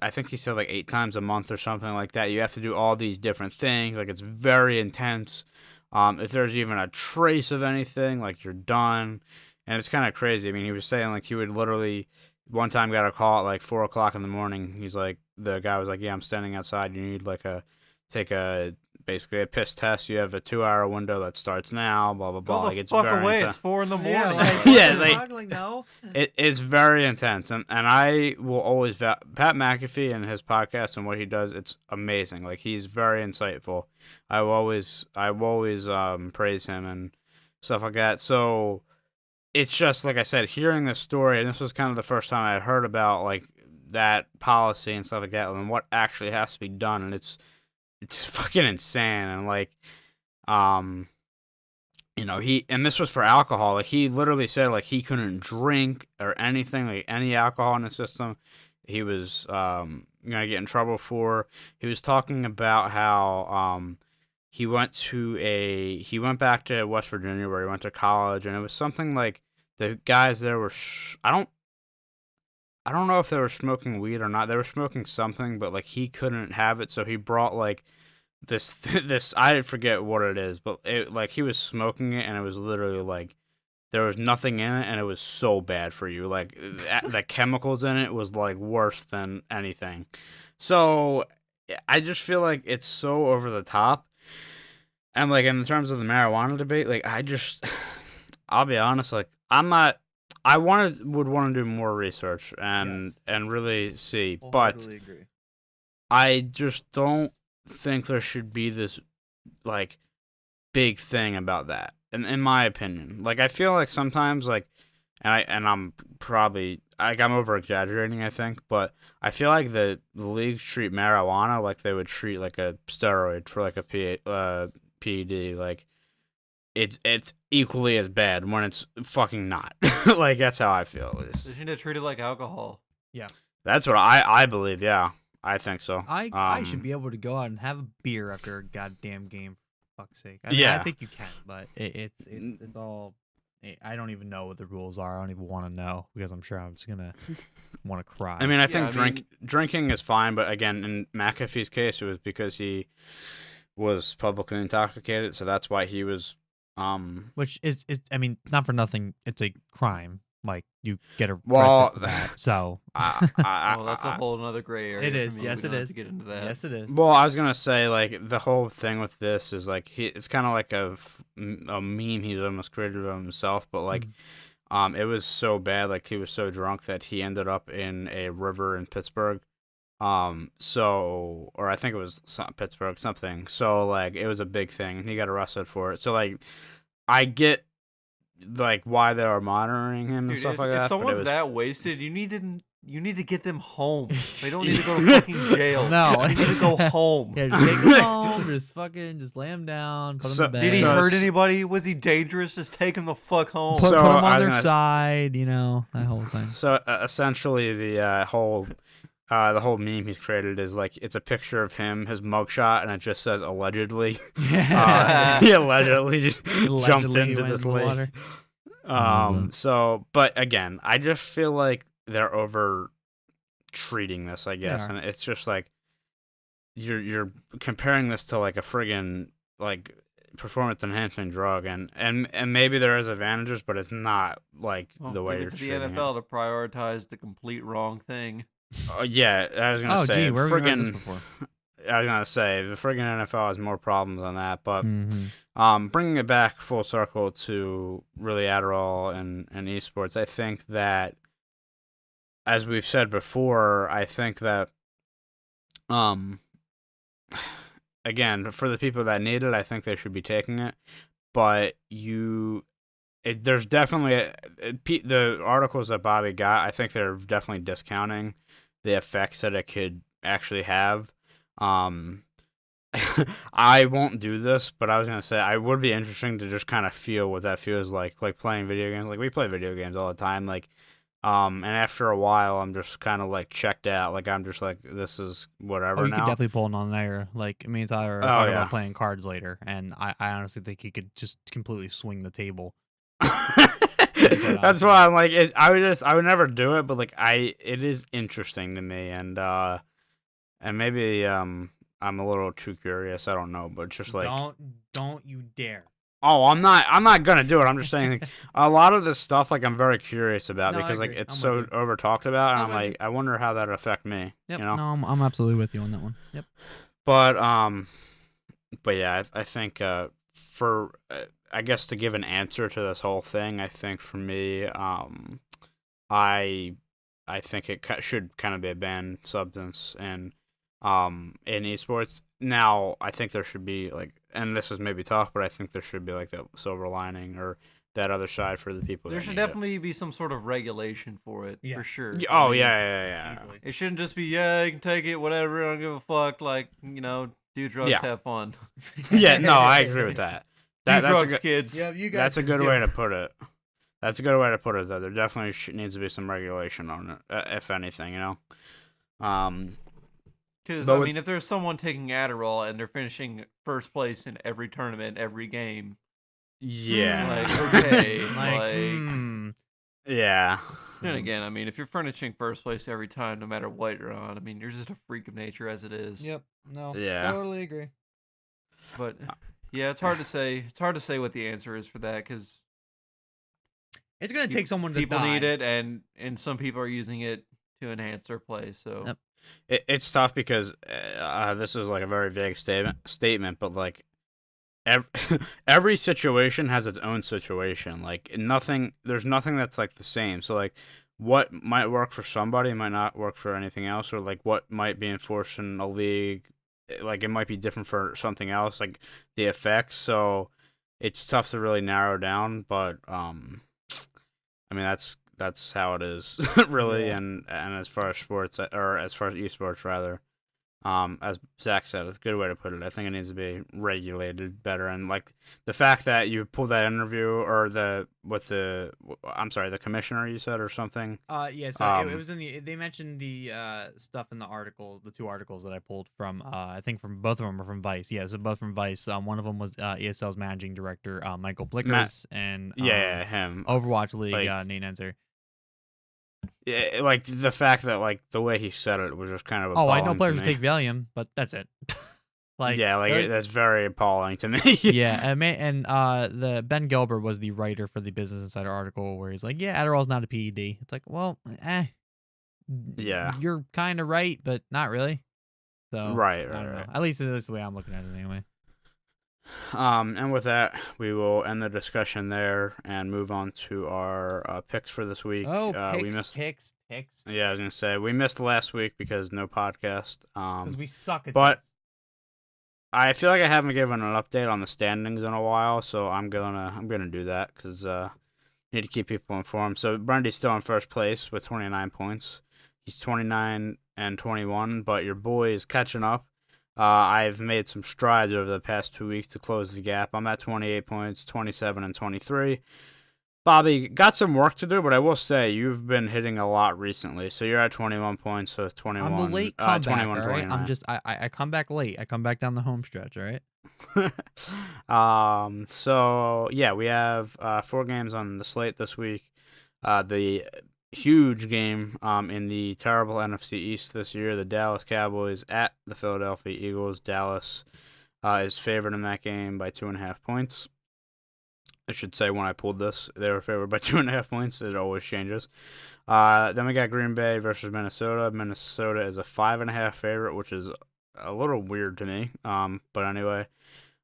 I think he said like 8 times a month or something like that. You have to do all these different things. Like, it's very intense. If there's even a trace of anything, like, you're done. And it's kind of crazy. I mean, he was saying like he would literally one time got a call at like 4 o'clock in the morning. He's like, the guy was like, yeah, I'm standing outside. You need basically a piss test. You have a 2-hour window that starts now, blah, blah, blah. Go Like, the it's fuck very away! intense. It's 4 in the morning. No. It is very intense, and I will always Pat McAfee and his podcast and what he does. It's amazing. Like, he's very insightful. I will always praise him and stuff like that. So it's just like I said, hearing this story, and this was kind of the first time I had heard about like that policy and stuff like that, and what actually has to be done, and it's fucking insane. And like, this was for alcohol. Like, he literally said like he couldn't drink or anything, like any alcohol in the system. He was gonna get in trouble for. He was talking about how he went back to West Virginia where he went to college, and it was something like the guys there were I don't know if they were smoking weed or not. They were smoking something, but like he couldn't have it, so he brought like this I forget what it is, but like he was smoking it, and it was literally like there was nothing in it, and it was so bad for you. Like the chemicals in it was like worse than anything. So I just feel like it's so over the top. And like in terms of the marijuana debate, like I'll be honest, like I would want to do more research and really see, but agree. I just don't think there should be this like big thing about that. In my opinion, like I feel like sometimes like, and I'm probably like I'm over exaggerating, I think, but I feel like the leagues treat marijuana like they would treat like a steroid for like a PED, like. It's equally as bad when it's fucking not. Like, that's how I feel, at least. They need to treat it like alcohol. Yeah. That's what I believe, yeah. I think so. I should be able to go out and have a beer after a goddamn game fuck's sake. I mean, Yeah. I think you can, but it's all. I don't even know what the rules are. I don't even want to know because I'm sure I'm just gonna want to cry. I mean, I think I mean- drinking is fine, but again, in McAfee's case, it was because he was publicly intoxicated, so that's why he was. Which is I mean, not for nothing. It's a crime. Like you get arrested Well, for that. So Well, that's a whole another gray area. It is. For me. Yes, We it don't have is. to get into that. yes, it is. Well, I was gonna say like the whole thing with this is like it's kind of like a meme he's almost created of himself, but like it was so bad, like he was so drunk that he ended up in a river in Pittsburgh. So or I think it was Pittsburgh something. So like it was a big thing, and he got arrested for it. So like I get like why they are monitoring him and Dude, stuff like if that. but it someone's was- that wasted, you need to get them home. They don't need to go to fucking jail. No. They need to go home. Yeah, just take him home. Just lay him down. Put him So- to bed. Did he So hurt it's- anybody? Was he dangerous? Just take him the fuck home. Put So, him I on was their gonna- side. You know that whole thing. So essentially, the whole meme he's created is like it's a picture of him, his mugshot, and it just says allegedly. He allegedly jumped Allegedly into went this in the lake. water. So, but again, I just feel like they're over treating this, I guess, are. and it's just like you're comparing this to like a friggin' like performance enhancing drug, and maybe there is advantages, but it's not like Well, the way leave you're it to the treating NFL to prioritize the complete wrong thing. it. Yeah, I was gonna Oh, say, gee, where have we heard this friggin'. before? I was gonna say the friggin' NFL has more problems than that, but Mhm. bringing it back full circle to really Adderall and esports, I think that, as we've said before, I think that, again, for the people that need it, I think they should be taking it, but there's definitely the articles that Bobby got. I think they're definitely discounting the effects that it could actually have. I won't do this, but I was gonna say I would be interesting to just kind of feel what that feels like playing video games. Like we play video games all the time, and after a while, I'm just kind of like checked out. Like I'm just like this is whatever Oh, you now. could definitely pull it on there. Like me and Tyler are Oh, talking yeah. about playing cards later, and I honestly think he could just completely swing the table. That's why I'm like I would never do it, but like it is interesting to me, and maybe I'm a little too curious. I don't know, but just like Don't you dare. oh, I'm not gonna do it. I'm just saying like, a lot of this stuff like I'm very curious about No, I because like agree. it's I'm so with you. over talked about, and I'm I'm with like I wonder how that would affect me. Yep. You know? No, I'm absolutely with you on that one. Yep. But yeah, I think for I guess to give an answer to this whole thing, I think for me, I think it should kind of be a banned substance and in esports. Now, I think there should be like, and this is maybe tough, but I think there should be like that silver lining or that other side for the people. There that should need it. definitely be some sort of regulation for it, Yeah. for sure. Oh I mean, yeah. Easily. It shouldn't just be you can take it, whatever. I don't give a fuck. Like do drugs, Yeah. have fun. Yeah, no, I agree with that. Do That's a drugs, good, kids. you that's a good way to put it. That's a good way to put it. Though there definitely needs to be some regulation on it, if anything, Because But I with- mean, if there's someone taking Adderall and they're finishing first place in every tournament, every game, Yeah. like okay, Like, Yeah. Then again, I mean, if you're finishing first place every time, no matter what you're on, I mean, you're just a freak of nature as it is. Yep. No. Yeah. Totally agree. But yeah, it's hard to say. It's hard to say what the answer is for that because It's gonna take someone to people die. need it, and some people are using it to enhance their play. So Yep. It's tough because this is like a very vague statement, but like every situation has its own situation. Like there's nothing that's like the same. So like what might work for somebody might not work for anything else, or like what might be enforced in a league, like it might be different for something else, like the effects. So it's tough to really narrow down, but I mean that's how it is really. Yeah. And as far as sports, or as far as esports rather, As Zach said, it's a good way to put it. I think it needs to be regulated better, and like the fact that you pulled that interview or the commissioner you said or something. Yeah. So it was in the. They mentioned the stuff in the articles, the 2 articles that I pulled from. I think from both of them are from Vice. Yeah, so both from Vice. One of them was ESL's managing director, Michael Blickers, and him. Overwatch League, like, Nate Enzer. Yeah, like the fact that like the way he said it was just kind of I know appalling players to who me. take Valium, but that's it. That's very appalling to me. Yeah, the Ben Gilbert was the writer for the Business Insider article where he's like, yeah, Adderall's not a PED. It's like, well, Yeah. you're kind of right, but not really. So Right. I don't know. At least that's the way I'm looking at it anyway. And with that, we will end the discussion there and move on to our picks for this week. Picks. Yeah, I was gonna say we missed last week because no podcast. Because we suck at but this. I feel like I haven't given an update on the standings in a while, so I'm gonna do that because need to keep people informed. So Brandy's still in first place with 29 points. He's 29 and 21, but your boy is catching up. I've made some strides over the past 2 weeks to close the gap. I'm at 28 points, 27 and 23. Bobby, got some work to do, but I will say you've been hitting a lot recently. So you're at 21 points, so it's 21. I'm the late comeback, 21, all right? 29. I'm just I come back late. I come back down the home stretch, all right? So yeah, we have 4 games on the slate this week. The huge game in the terrible NFC East this year, the Dallas Cowboys at the Philadelphia Eagles. Dallas is favored in that game by 2.5 points. I should say when I pulled this, they were favored by 2.5 points. It always changes. Then we got Green Bay versus Minnesota. Minnesota is a 5.5 favorite, which is a little weird to me. But anyway.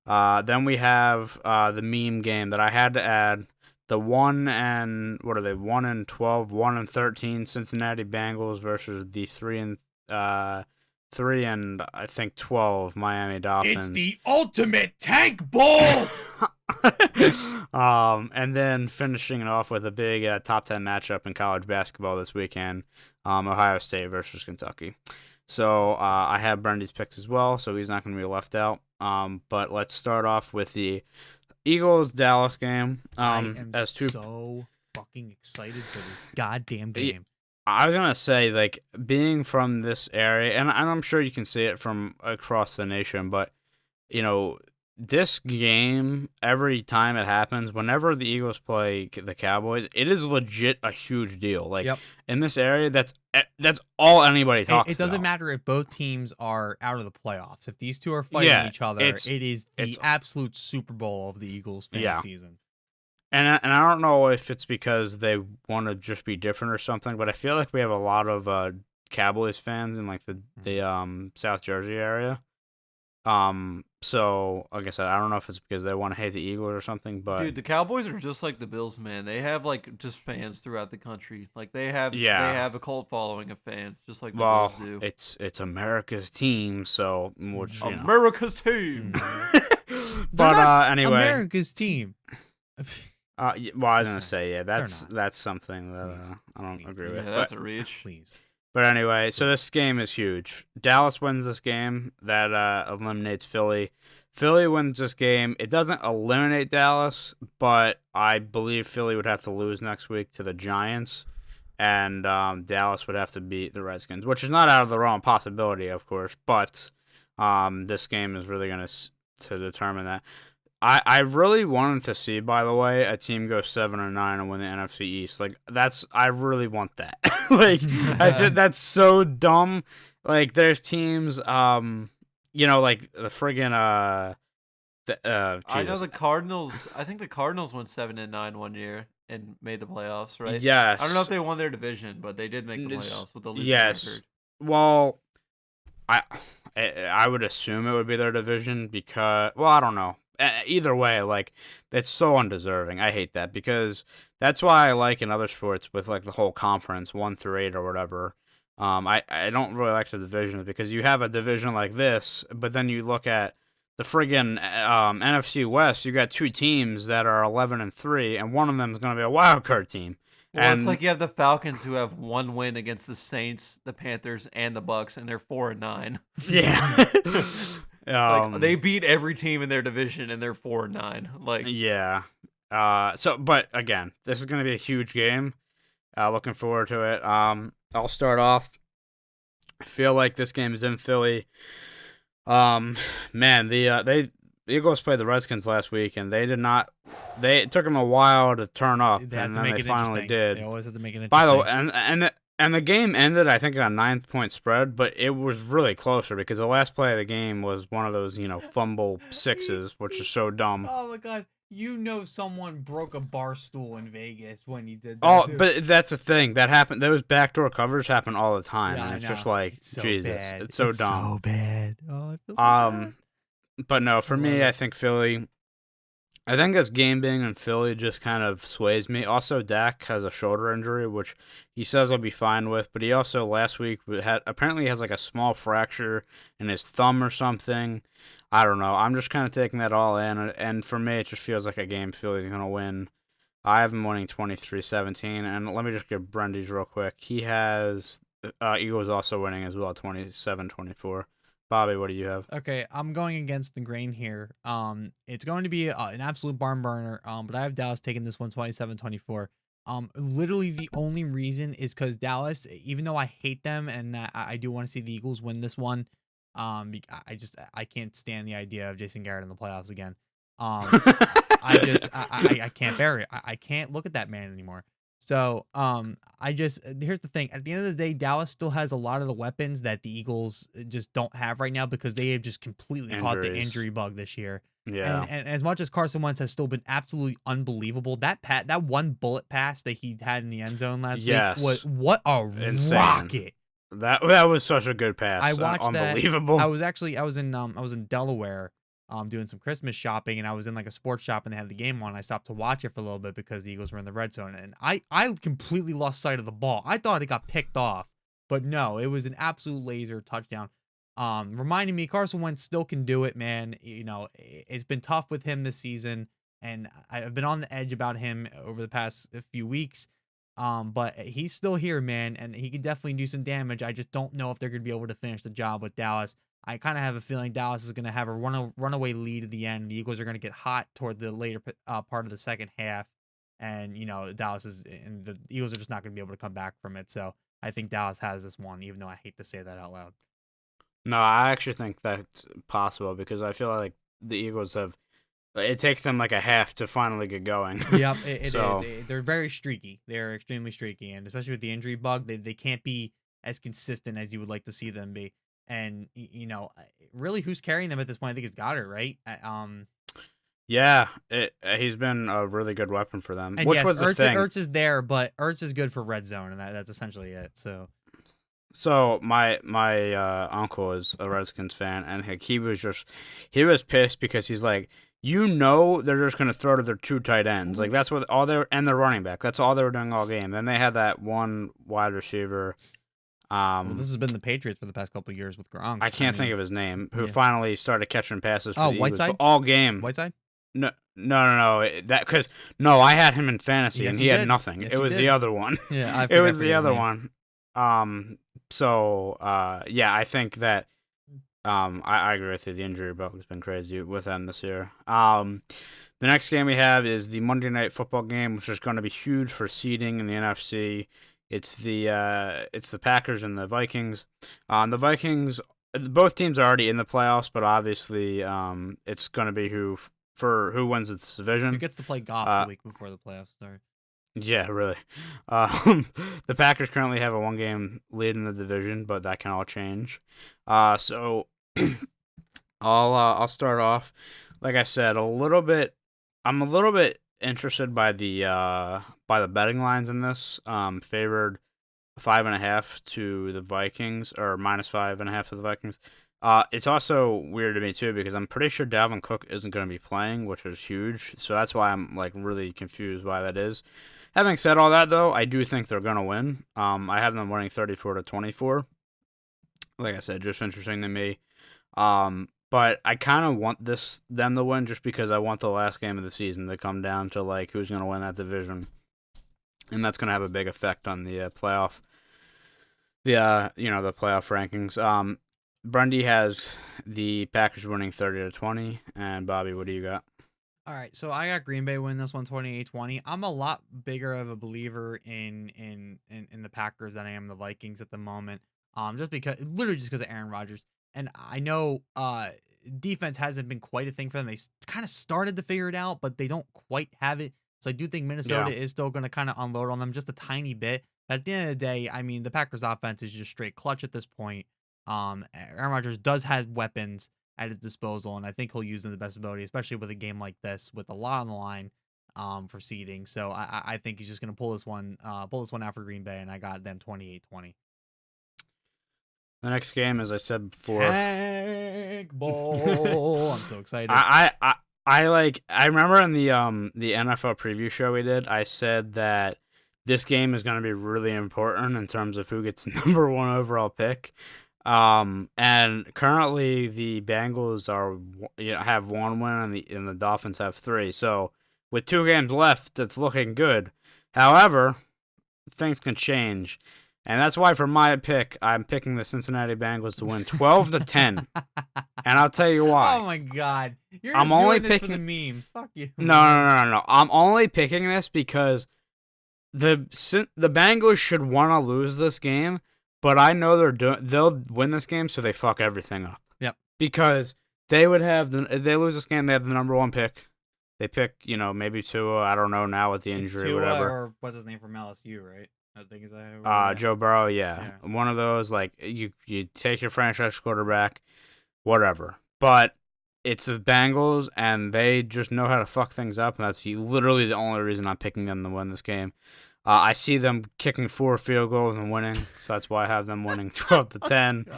Then we have the meme game that I had to add. The 1 and 12, 1 and 13 Cincinnati Bengals versus the 3 and I think 12 Miami Dolphins. It's the ultimate tank bowl. And then finishing it off with a big top 10 matchup in college basketball this weekend, Ohio State versus Kentucky. So I have Brandy's picks as well, so he's not going to be left out. But let's start off with the Eagles-Dallas game. I am so fucking excited for this goddamn game. I was going to say, like, being from this area, and I'm sure you can see it from across the nation, but, you know, this game, every time it happens, whenever the Eagles play the Cowboys, it is legit a huge deal. Like, in this area, that's all anybody talks about. It doesn't matter if both teams are out of the playoffs. If these two are fighting each other, it is the absolute Super Bowl of the Eagles fan season. And I don't know if it's because they want to just be different or something, but I feel like we have a lot of Cowboys fans in, like, the South Jersey area. So like I said, I don't know if it's because they want to hate the Eagles or something, but dude, the Cowboys are just like the Bills, man. They have like just fans throughout the country. Like they have a cult following of fans, just like the Bills do. It's America's team, so America's team. But anyway, America's team. I was gonna say that's something that I don't agree with. That's a reach. Please. But anyway, so this game is huge. Dallas wins this game. That eliminates Philly. Philly wins this game. It doesn't eliminate Dallas, but I believe Philly would have to lose next week to the Giants, and Dallas would have to beat the Redskins, which is not out of the realm of possibility, of course, but this game is really going to determine that. I really wanted to see, by the way, a team go 7-9 and win the NFC East. Like I really want that. Like I think that's so dumb. Like there's teams, like the friggin' I know the Cardinals. I think the Cardinals went 7-9 one year and made the playoffs, right? Yes. I don't know if they won their division, but they did make the playoffs with the losing record. Well, I would assume it would be their division because, well, I don't know. Either way, like, it's so undeserving. I hate that because that's why I like in other sports with, like, the whole conference, 1 through 8 or whatever. I don't really like the divisions because you have a division like this, but then you look at the friggin' NFC West, you got 2 teams that are 11-3, and one of them is going to be a wild card team. Well, it's like you have the Falcons who have 1 win against the Saints, the Panthers, and the Bucks, and they're 4-9. Yeah. Like they beat every team in their division, and they're 4-9. Like Yeah. But again, this is going to be a huge game. Looking forward to it. I'll start off. I feel like this game is in Philly. Man, the Eagles played the Redskins last week, and they did not. It took them a while to turn up, They have and to then make they it finally interesting. did. They always have to make it interesting. By the way, and the game ended, I think, on a 9-point spread, but it was really closer because the last play of the game was one of those, fumble sixes, which is so dumb. Oh my god. Someone broke a bar stool in Vegas when he did that. Oh, too. but that's the thing that happened. Those backdoor covers happen all the time, Yeah, and I it's just know. like It's so Jesus, bad. it's so dumb. So bad. Oh, it feels so bad. But no, for I me, love I it. think Philly. I think this game being in Philly just kind of sways me. Also, Dak has a shoulder injury, which he says he'll be fine with, but he also last week apparently has like a small fracture in his thumb or something. I don't know. I'm just kind of taking that all in, and for me, it just feels like a game Philly's going to win. I have him winning 23-17, and let me just give Brendy's real quick. He has Eagles also winning as well, 27-24. Bobby, what do you have? Okay, I'm going against the grain here. It's going to be an absolute barn burner. But I have Dallas taking this one 27-24. Literally the only reason is because Dallas, even though I hate them and I do want to see the Eagles win this one, I can't stand the idea of Jason Garrett in the playoffs again. I can't bear it. I can't look at that man anymore. So, here's the thing. At the end of the day, Dallas still has a lot of the weapons that the Eagles just don't have right now because they have just completely caught the Injuries. injury bug this year. Yeah. And as much as Carson Wentz has still been absolutely unbelievable, that one bullet pass that he had in the end zone last Yes. week was what a Insane. rocket. That was such a good pass. I watched that. Unbelievable. I was in Delaware doing some Christmas shopping, and I was in like a sports shop and they had the game on. I stopped to watch it for a little bit because the Eagles were in the red zone, and I completely lost sight of the ball. I thought it got picked off, but no, it was an absolute laser touchdown. Reminding me Carson Wentz still can do it, man. It's been tough with him this season, and I've been on the edge about him over the past few weeks. But he's still here, man, and he can definitely do some damage. I just don't know if they're going to be able to finish the job with Dallas. I kind of have a feeling Dallas is going to have a runaway lead at the end. The Eagles are going to get hot toward the later part of the second half, and the Eagles are just not going to be able to come back from it. So I think Dallas has this one, even though I hate to say that out loud. No, I actually think that's possible because I feel like the Eagles it takes them like a half to finally get going. Yep, it So- is. They're very streaky. They're extremely streaky, and especially with the injury bug, they can't be as consistent as you would like to see them be. And really, who's carrying them at this point? I think it's Goddard, right? Yeah, he's been a really good weapon for them. And Which yes, was the thing. Ertz is there, but Ertz is good for red zone, and that's essentially it. So my uncle is a Redskins fan, and he was pissed because he's like, they're just gonna throw to their two tight ends, like that's what and their running back. That's all they were doing all game. Then they had that one wide receiver. Well, this has been the Patriots for the past couple of years with Gronk. I can't think of his name. Who yeah. finally started catching passes? For Oh, the Eagles, Whiteside? but all game. Whiteside. No. I had him in fantasy Yes, and you he had did. nothing. Yes, it you was did. the other one. Yeah, It was the other one. I think that I agree with you. The injury bug has been crazy with them this year. The next game we have is the Monday Night Football game, which is going to be huge for seeding in the NFC. It's the Packers and the Vikings. The Vikings, both teams are already in the playoffs, but obviously it's going to be who wins this division. Who gets to play golf the week before the playoffs start? Yeah, really. The Packers currently have a 1-game lead in the division, but that can all change. So I'll start off. Like I said, I'm a little bit interested by the betting lines in this. Favored 5.5 to the Vikings, or -5.5 to the Vikings. It's also weird to me too because I'm pretty sure Dalvin Cook isn't going to be playing, which is huge. So that's why I'm like really confused why that is. Having said all that, though, I do think they're going to win. I have them winning 34-24. Like I said, just interesting to me. But I kind of want them to win just because I want the last game of the season to come down to like who's going to win that division. and that's going to have a big effect on the playoff. The playoff rankings. Brundy has the Packers winning 30-20, and Bobby, what do you got? All right, so I got Green Bay winning this one 28-20. I'm a lot bigger of a believer in the Packers than I am the Vikings at the moment. Just because of Aaron Rodgers. And I know defense hasn't been quite a thing for them. They kind of started to figure it out, but they don't quite have it. So I do think Minnesota is still going to kind of unload on them just a tiny bit. But at the end of the day, I mean, the Packers offense is just straight clutch at this point. Aaron Rodgers does have weapons at his disposal, and I think he'll use them to the best ability, especially with a game like this with a lot on the line for seeding. So I think he's just going to pull this one out for Green Bay, and I got them 28-20. The next game, as I said before, Tank Bowl. I'm so excited. I remember in the NFL preview show we did, I said that this game is going to be really important in terms of who gets the number 1 overall pick. And currently the Bengals have 1 win and the Dolphins have 3. So with 2 games left, it's looking good. However, things can change. And that's why for my pick, I'm picking the Cincinnati Bengals to win 12-10. And I'll tell you why. Oh my God. You're I'm just only doing this for picking the memes. Fuck you. No. I'm only picking this because the Bengals should want to lose this game, but I know they'll win this game, so they fuck everything up. Yep. Because they would have if they lose this game, they have the number 1 pick. They pick, maybe Tua. I don't know now with the injury or whatever. Or what's his name from LSU, right? I think is that. Joe Burrow, yeah. One of those, like you take your franchise quarterback, whatever. But it's the Bengals, and they just know how to fuck things up, and that's literally the only reason I'm picking them to win this game. I see them kicking 4 field goals and winning, so that's why I have them winning 12-10.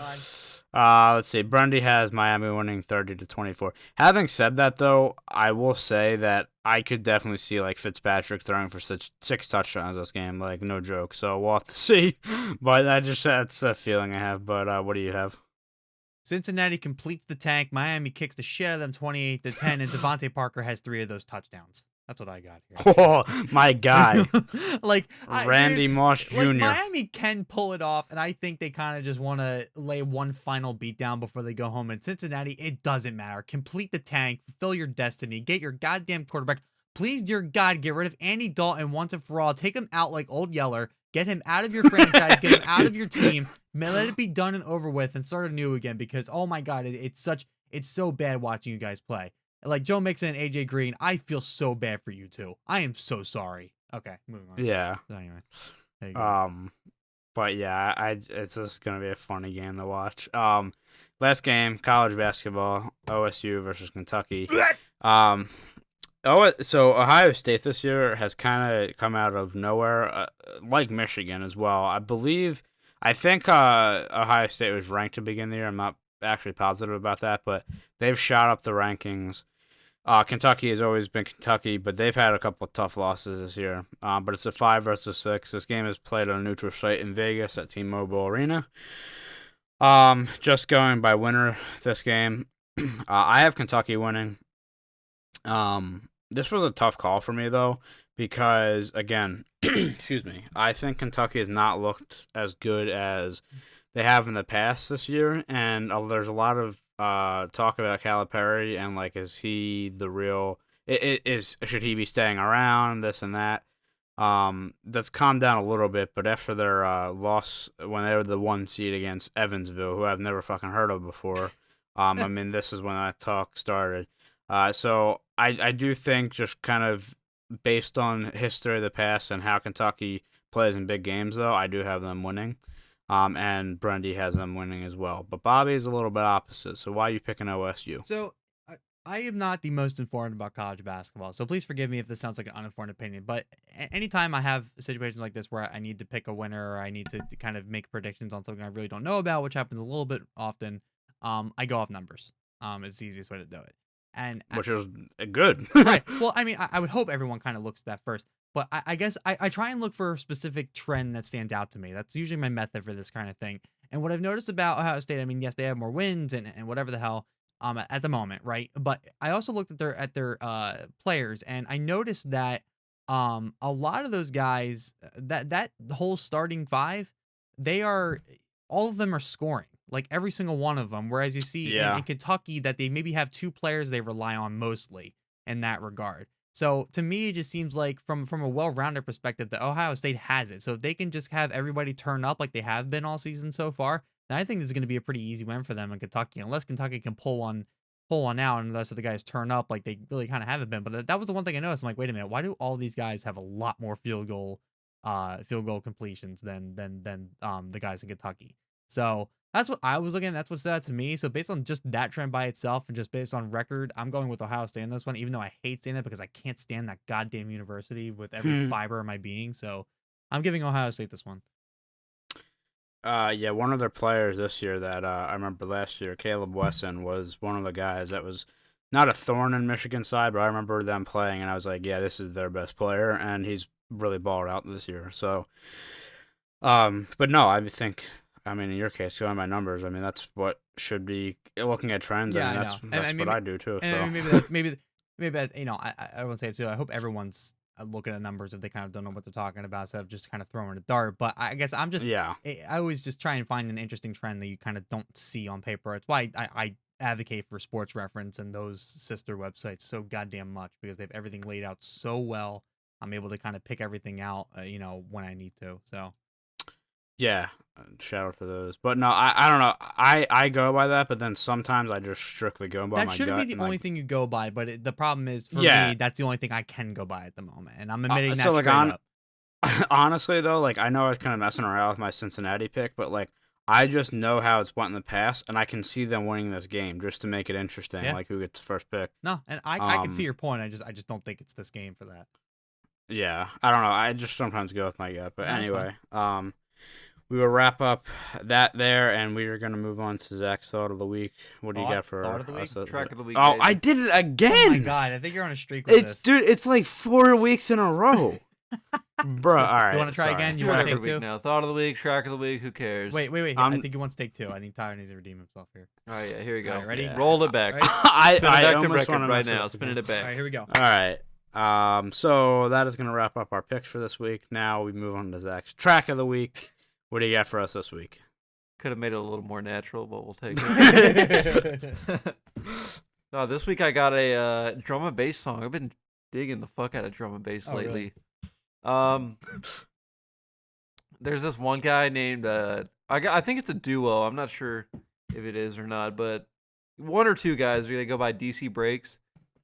Let's see. Brundy has Miami winning 30-24. Having said that, though, I will say that I could definitely see like Fitzpatrick throwing for 6 touchdowns this game, like no joke. So we'll have to see. But that's a feeling I have. But what do you have? Cincinnati completes the tank. Miami kicks the shit out of them 28-10, and Devontae Parker has 3 of those touchdowns. That's what I got here. Oh, my guy. Randy dude, Moss Jr. Miami can pull it off, and I think they kind of just want to lay one final beat down before they go home. And Cincinnati, it doesn't matter. Complete the tank. Fulfill your destiny. Get your goddamn quarterback. Please, dear God, get rid of Andy Dalton once and for all. Take him out like Old Yeller. Get him out of your franchise. Get him out of your team. Let it be done and over with and start anew again because, oh my God, it's so bad watching you guys play. Like Joe Mixon and AJ Green, I feel so bad for you two. I am so sorry. Okay, moving on. Yeah. So anyway, there you go. But yeah, it's just gonna be a funny game to watch. Last game, college basketball, OSU versus Kentucky. So Ohio State this year has kind of come out of nowhere, like Michigan as well. I think Ohio State was ranked to begin the year. I'm not actually positive about that, but they've shot up the rankings. Kentucky has always been Kentucky, but they've had a couple of tough losses this year. But it's a 5 versus 6. This game is played on a neutral site in Vegas at T-Mobile Arena. Just going by winner this game, I have Kentucky winning. This was a tough call for me though, because again, excuse me, I think Kentucky has not looked as good as they have in the past this year, and there's a lot of talk about Calipari and like, is he the real? Should he be staying around? This and that. That's calmed down a little bit, but after their loss when they were the 1 seed against Evansville, who I've never fucking heard of before, I mean, this is when that talk started. So I do think just kind of based on history of the past and how Kentucky plays in big games, though, I do have them winning. And Brundy has them winning as well. But Bobby's a little bit opposite. So why are you picking OSU? So I am not the most informed about college basketball. So please forgive me if this sounds like an uninformed opinion. But anytime I have situations like this where I need to pick a winner or I need to kind of make predictions on something I really don't know about, which happens a little bit often, I go off numbers. It's the easiest way to do it. Which is good. Right. Well, I mean, I would hope everyone kind of looks at that first. But I guess I try and look for a specific trend that stands out to me. That's usually my method for this kind of thing. And what I've noticed about Ohio State, I mean, yes, they have more wins and whatever the hell at the moment, right? But I also looked at their players, and I noticed that a lot of those guys, that whole starting five, all of them are scoring, like every single one of them. Whereas you see in Kentucky that they maybe have 2 players they rely on mostly in that regard. So to me, it just seems like from a well-rounded perspective that Ohio State has it. So if they can just have everybody turn up like they have been all season so far, then I think this is going to be a pretty easy win for them in Kentucky, unless Kentucky can pull one out and the rest of the guys turn up like they really kind of haven't been. But that was the one thing I noticed. I'm like, wait a minute, why do all these guys have a lot more field goal completions than the guys in Kentucky? So that's what I was looking at. That's what stood out to me. So based on just that trend by itself and just based on record, I'm going with Ohio State in this one, even though I hate saying that because I can't stand that goddamn university with every fiber of my being. So I'm giving Ohio State this one. Yeah, one of their players this year that I remember last year, Caleb Wesson, was one of the guys that was not a thorn in Michigan's side, but I remember them playing, and I was like, yeah, this is their best player, and he's really balled out this year. So, but no, in your case, going by numbers, I mean, that's what should be looking at trends. Yeah, I mean, that's what I do too. So. Maybe that, I won't say it too. I hope everyone's looking at numbers if they kind of don't know what they're talking about, instead of just kind of throwing a dart. But I guess I'm just, I always just try and find an interesting trend that you kind of don't see on paper. It's why I advocate for Sports Reference and those sister websites so goddamn much, because they have everything laid out so well. I'm able to kind of pick everything out, when I need to. So. Yeah, shout out to those. But no, I don't know. I go by that, but then sometimes I just strictly go by my gut. That shouldn't be the only thing you go by, but the problem is, for me, that's the only thing I can go by at the moment. And I'm admitting that straight up. Honestly, though, like, I know I was kind of messing around with my Cincinnati pick, but, like, I just know how it's went in the past, and I can see them winning this game just to make it interesting, like who gets the first pick. No, and I can see your point. I just don't think it's this game for that. Yeah, I don't know. I just sometimes go with my gut. But anyway, we will wrap up that there, and we are going to move on to Zach's thought of the week. What do you got for thought of the week? Track of the week? Oh, baby. I did it again! Oh my god, I think you're on a streak with this. Dude, it's like 4 weeks in a row. Bro, all right. You want to try again? You want to take 2? Now, thought of the week, track of the week, who cares? Wait. I think he wants to take 2. I think Tyler needs to redeem himself here. All right, here we go. All right, ready? Yeah. Roll it back. I almost record right now. Spinning it back. All right, here we go. All right. So that is going to wrap up our picks for this week. Now we move on to Zach's track of the week. What do you got for us this week? Could have made it a little more natural, but we'll take it. No, this week I got a drum and bass song. I've been digging the fuck out of drum and bass lately. Really? There's this one guy named I think it's a duo. I'm not sure if it is or not, but one or two guys, they go by DC Breaks.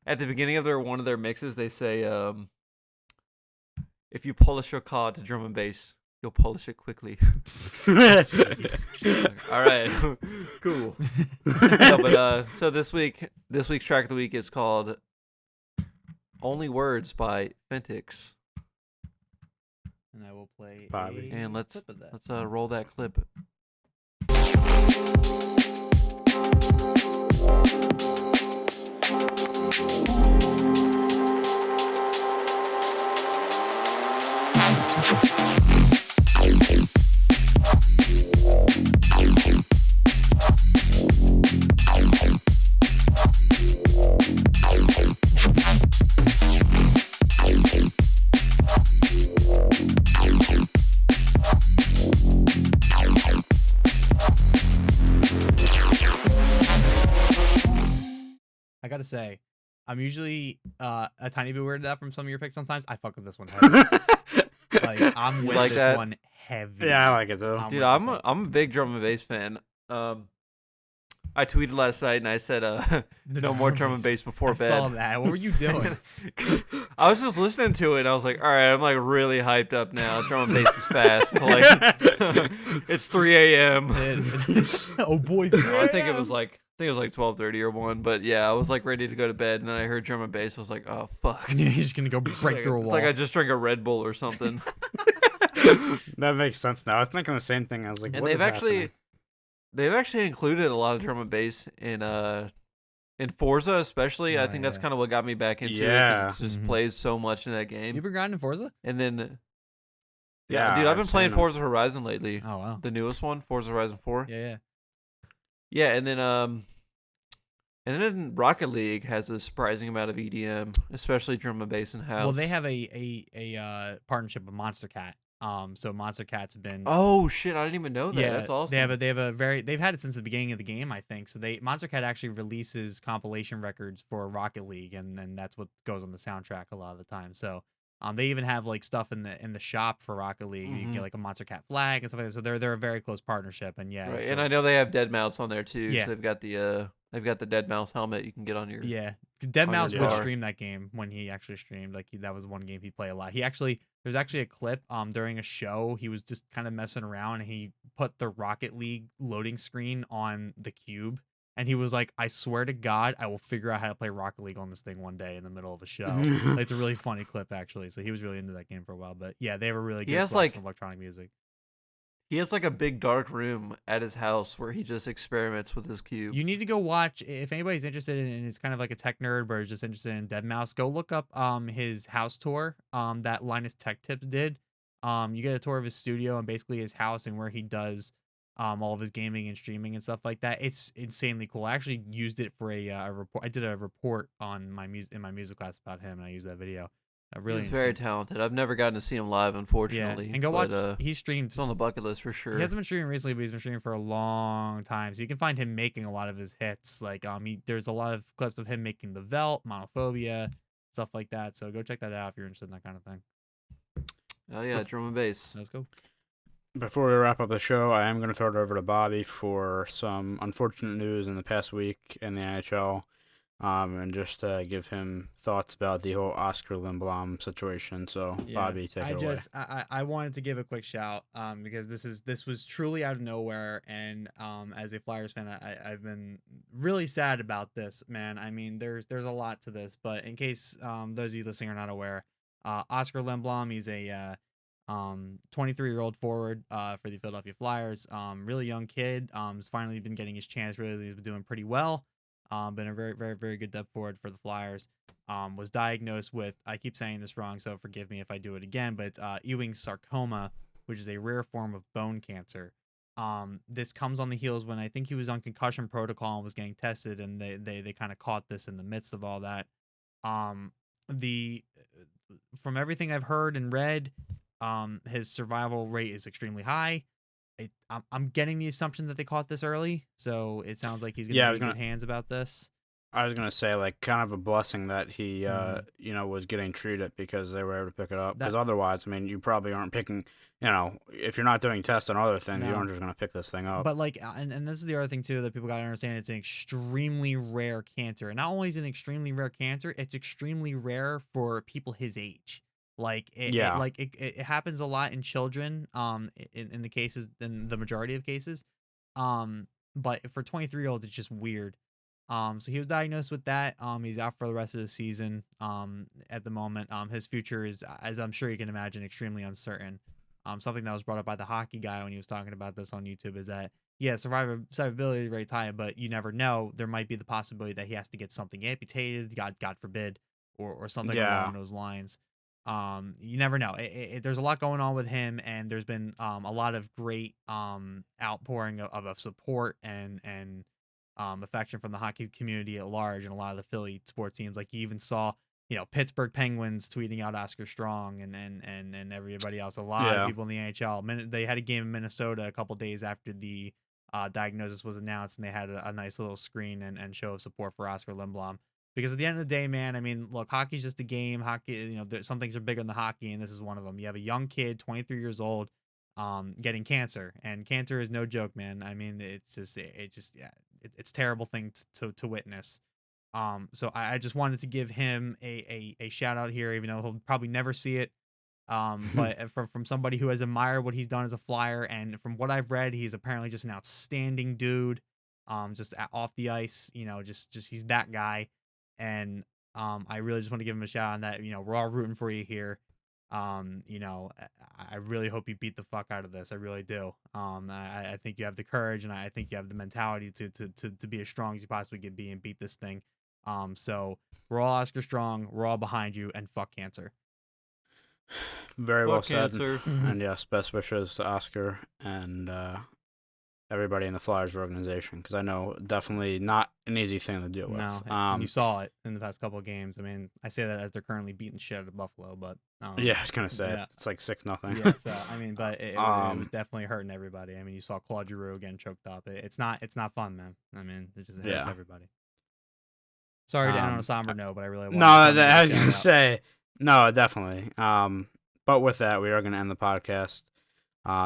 At the beginning of one of their mixes, they say, if you polish your car to drum and bass, you'll polish it quickly. All right, cool. So this week's track of the week is called "Only Words" by Phentix. And I will play Bobby. And let's clip of that. let's roll that clip. I gotta say, I'm usually a tiny bit weirded out from some of your picks. Sometimes I fuck with this one heavy. Like, I'm with like this that? one heavy. Yeah, I like it too. Dude, I'm a big drum and bass fan. I tweeted last night and I said, no more drum and bass before bed. I saw that. What were you doing? I was just listening to it and I was like, all right, I'm like really hyped up now. Drum and bass is fast. Like, it's 3 a.m. Oh boy. I think it was like 12:30 or 1, but yeah, I was like ready to go to bed and then I heard drum and bass. I was like, oh fuck. You're just gonna go break through a wall. It's like I just drank a Red Bull or something. That makes sense now. I was thinking the same thing. I was like, And what is happening? they've actually included a lot of drum and bass in Forza, especially. I think that's kind of what got me back into it. 'Cause it just plays so much in that game. You been grinding Forza? And then, Yeah, dude, I've been playing seen Forza Horizon lately. Oh wow. The newest one, Forza Horizon 4. Yeah. Yeah, and then And then Rocket League has a surprising amount of EDM, especially drum and bass and house. Well, they have a partnership with Monster Cat. So Monster Cat's been Oh shit! I didn't even know that. yeah, That's awesome. they've had it since the beginning of the game, I think. So Monster Cat actually releases compilation records for Rocket League, and then that's what goes on the soundtrack a lot of the time. So they even have like stuff in the shop for Rocket League. You can get like a Monster Cat flag and stuff like that. So they're a very close partnership, and yeah, right. so, And I know they have Dead Mouse on there too. Yeah. So they've got the Dead Mouse helmet you can get on your. yeah. Dead on your Mouse would car. stream that game when he actually streamed. Like that was one game he'd play a lot. There's actually a clip during a show. He was just kind of messing around and he put the Rocket League loading screen on the cube. And he was like, I swear to God, I will figure out how to play Rocket League on this thing one day in the middle of a show. Like, it's a really funny clip, actually. So he was really into that game for a while. But yeah, they have a really good selection of electronic music. He has like a big dark room at his house where he just experiments with his cube. You need to go watch, if anybody's interested in, and is kind of like a tech nerd, but is just interested in Dead Mouse, go look up his house tour that Linus Tech Tips did. You get a tour of his studio and basically his house and where he does all of his gaming and streaming and stuff like that. It's insanely cool. I actually used it for a report. I did a report on my music class about him, and I used that video. He's very talented. I've never gotten to see him live, unfortunately. Yeah, and go watch. He streamed. It's on the bucket list for sure. He hasn't been streaming recently, but he's been streaming for a long time. So you can find him making a lot of his hits. Like there's a lot of clips of him making The Velt, Monophobia, stuff like that. So go check that out if you're interested in that kind of thing. Oh yeah, drum and bass. Let's go. Before we wrap up the show, I am going to throw it over to Bobby for some unfortunate news in the past week in the NHL. And just give him thoughts about the whole Oscar Lindblom situation. So, yeah, Bobby, take it away. I wanted to give a quick shout because this was truly out of nowhere, and as a Flyers fan, I've been really sad about this, man. I mean, there's a lot to this, but in case those of you listening are not aware, Oscar Lindblom, he's a 23-year-old forward for the Philadelphia Flyers. Really young kid. Has finally been getting his chance. Really, he's been doing pretty well. Been a very, very, very good depth forward for the Flyers. Was diagnosed with, I keep saying this wrong, so forgive me if I do it again, but it's Ewing's sarcoma, which is a rare form of bone cancer. This comes on the heels when I think he was on concussion protocol and was getting tested, and they kind of caught this in the midst of all that. From everything I've heard and read, his survival rate is extremely high. I'm getting the assumption that they caught this early, so it sounds like he's going to be in good hands about this. I was going to say, like, kind of a blessing that he, was getting treated because they were able to pick it up. Because otherwise, I mean, you probably aren't picking, if you're not doing tests on other things, you aren't just going to pick this thing up. But, like, and this is the other thing, too, that people got to understand. It's an extremely rare cancer. And not only is it an extremely rare cancer, it's extremely rare for people his age. It happens a lot in children, in the cases, in the majority of cases. But for 23-year-olds, it's just weird. So he was diagnosed with that. He's out for the rest of the season. At the moment, his future is, as I'm sure you can imagine, extremely uncertain. Something that was brought up by the hockey guy when he was talking about this on YouTube is that, yeah, survivability rate's high, but you never know. There might be the possibility that he has to get something amputated, God forbid, or something along those lines. You never know. There's a lot going on with him, and there's been a lot of great outpouring of support and affection from the hockey community at large, and a lot of the Philly sports teams. Like, you even saw Pittsburgh Penguins tweeting out Oscar Strong and everybody else. A lot of people in the NHL. They had a game in Minnesota a couple days after the diagnosis was announced, and they had a nice little screen and show of support for Oscar Lindblom. Because at the end of the day, man, I mean, look, hockey's just a game. Hockey, some things are bigger than the hockey, and this is one of them. You have a young kid, 23 years old, getting cancer, and cancer is no joke, man. I mean, it's a terrible thing to witness. So I just wanted to give him a shout out here, even though he'll probably never see it. But from somebody who has admired what he's done as a Flyer, and from what I've read, he's apparently just an outstanding dude. Just off the ice, just he's that guy. And I really just want to give him a shout out on that. We're all rooting for you here. I really hope you beat the fuck out of this. I really do. I think you have the courage, and I think you have the mentality to be as strong as you possibly can be and beat this thing. So we're all Oscar Strong. We're all behind you, and fuck cancer. Very well said. And yes, best wishes to Oscar and everybody in the Flyers organization, because I know definitely not an easy thing to deal with. No, and you saw it in the past couple of games. I mean, I say that as they're currently beating shit out of Buffalo, but yeah, I was gonna say yeah. it's like 6-0. Yeah, so I mean, but it was definitely hurting everybody. I mean, you saw Claude Giroux getting choked up. It's not fun, man. I mean, it just hurts everybody. Sorry to end on a somber note, but I really no. I was gonna say no, definitely. But with that, we are gonna end the podcast.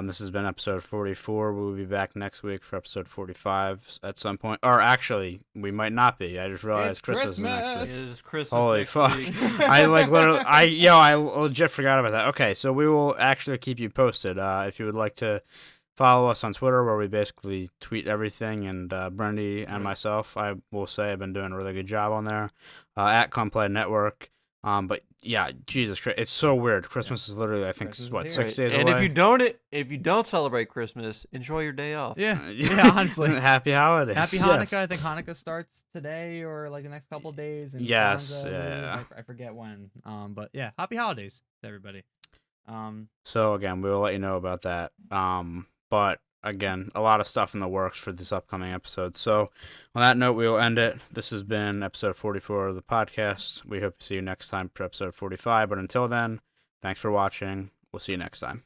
This has been episode 44. We'll be back next week for episode 45 at some point. Or actually, we might not be. I just realized It's Christmas is next week. It is Christmas. Holy next fuck! week. I literally, I legit forgot about that. Okay, so we will actually keep you posted. If you would like to follow us on Twitter, where we basically tweet everything, and Brendy and myself, I will say, I've been doing a really good job on there. At Complay Network. But yeah, Jesus Christ, it's so weird. Christmas is literally, I think, Christmas what, is 6 here. days And away. if you don't celebrate Christmas, enjoy your day off. Yeah, yeah, honestly. Happy holidays. Happy Yes. Hanukkah. I think Hanukkah starts today or like the next couple of days. And Yes, Kwanzaa, yeah. I forget when. But yeah, happy holidays to everybody. So again, we will let you know about that. But again, a lot of stuff in the works for this upcoming episode. So on that note, we will end it. This has been episode 44 of the podcast. We hope to see you next time for episode 45. But until then, thanks for watching. We'll see you next time.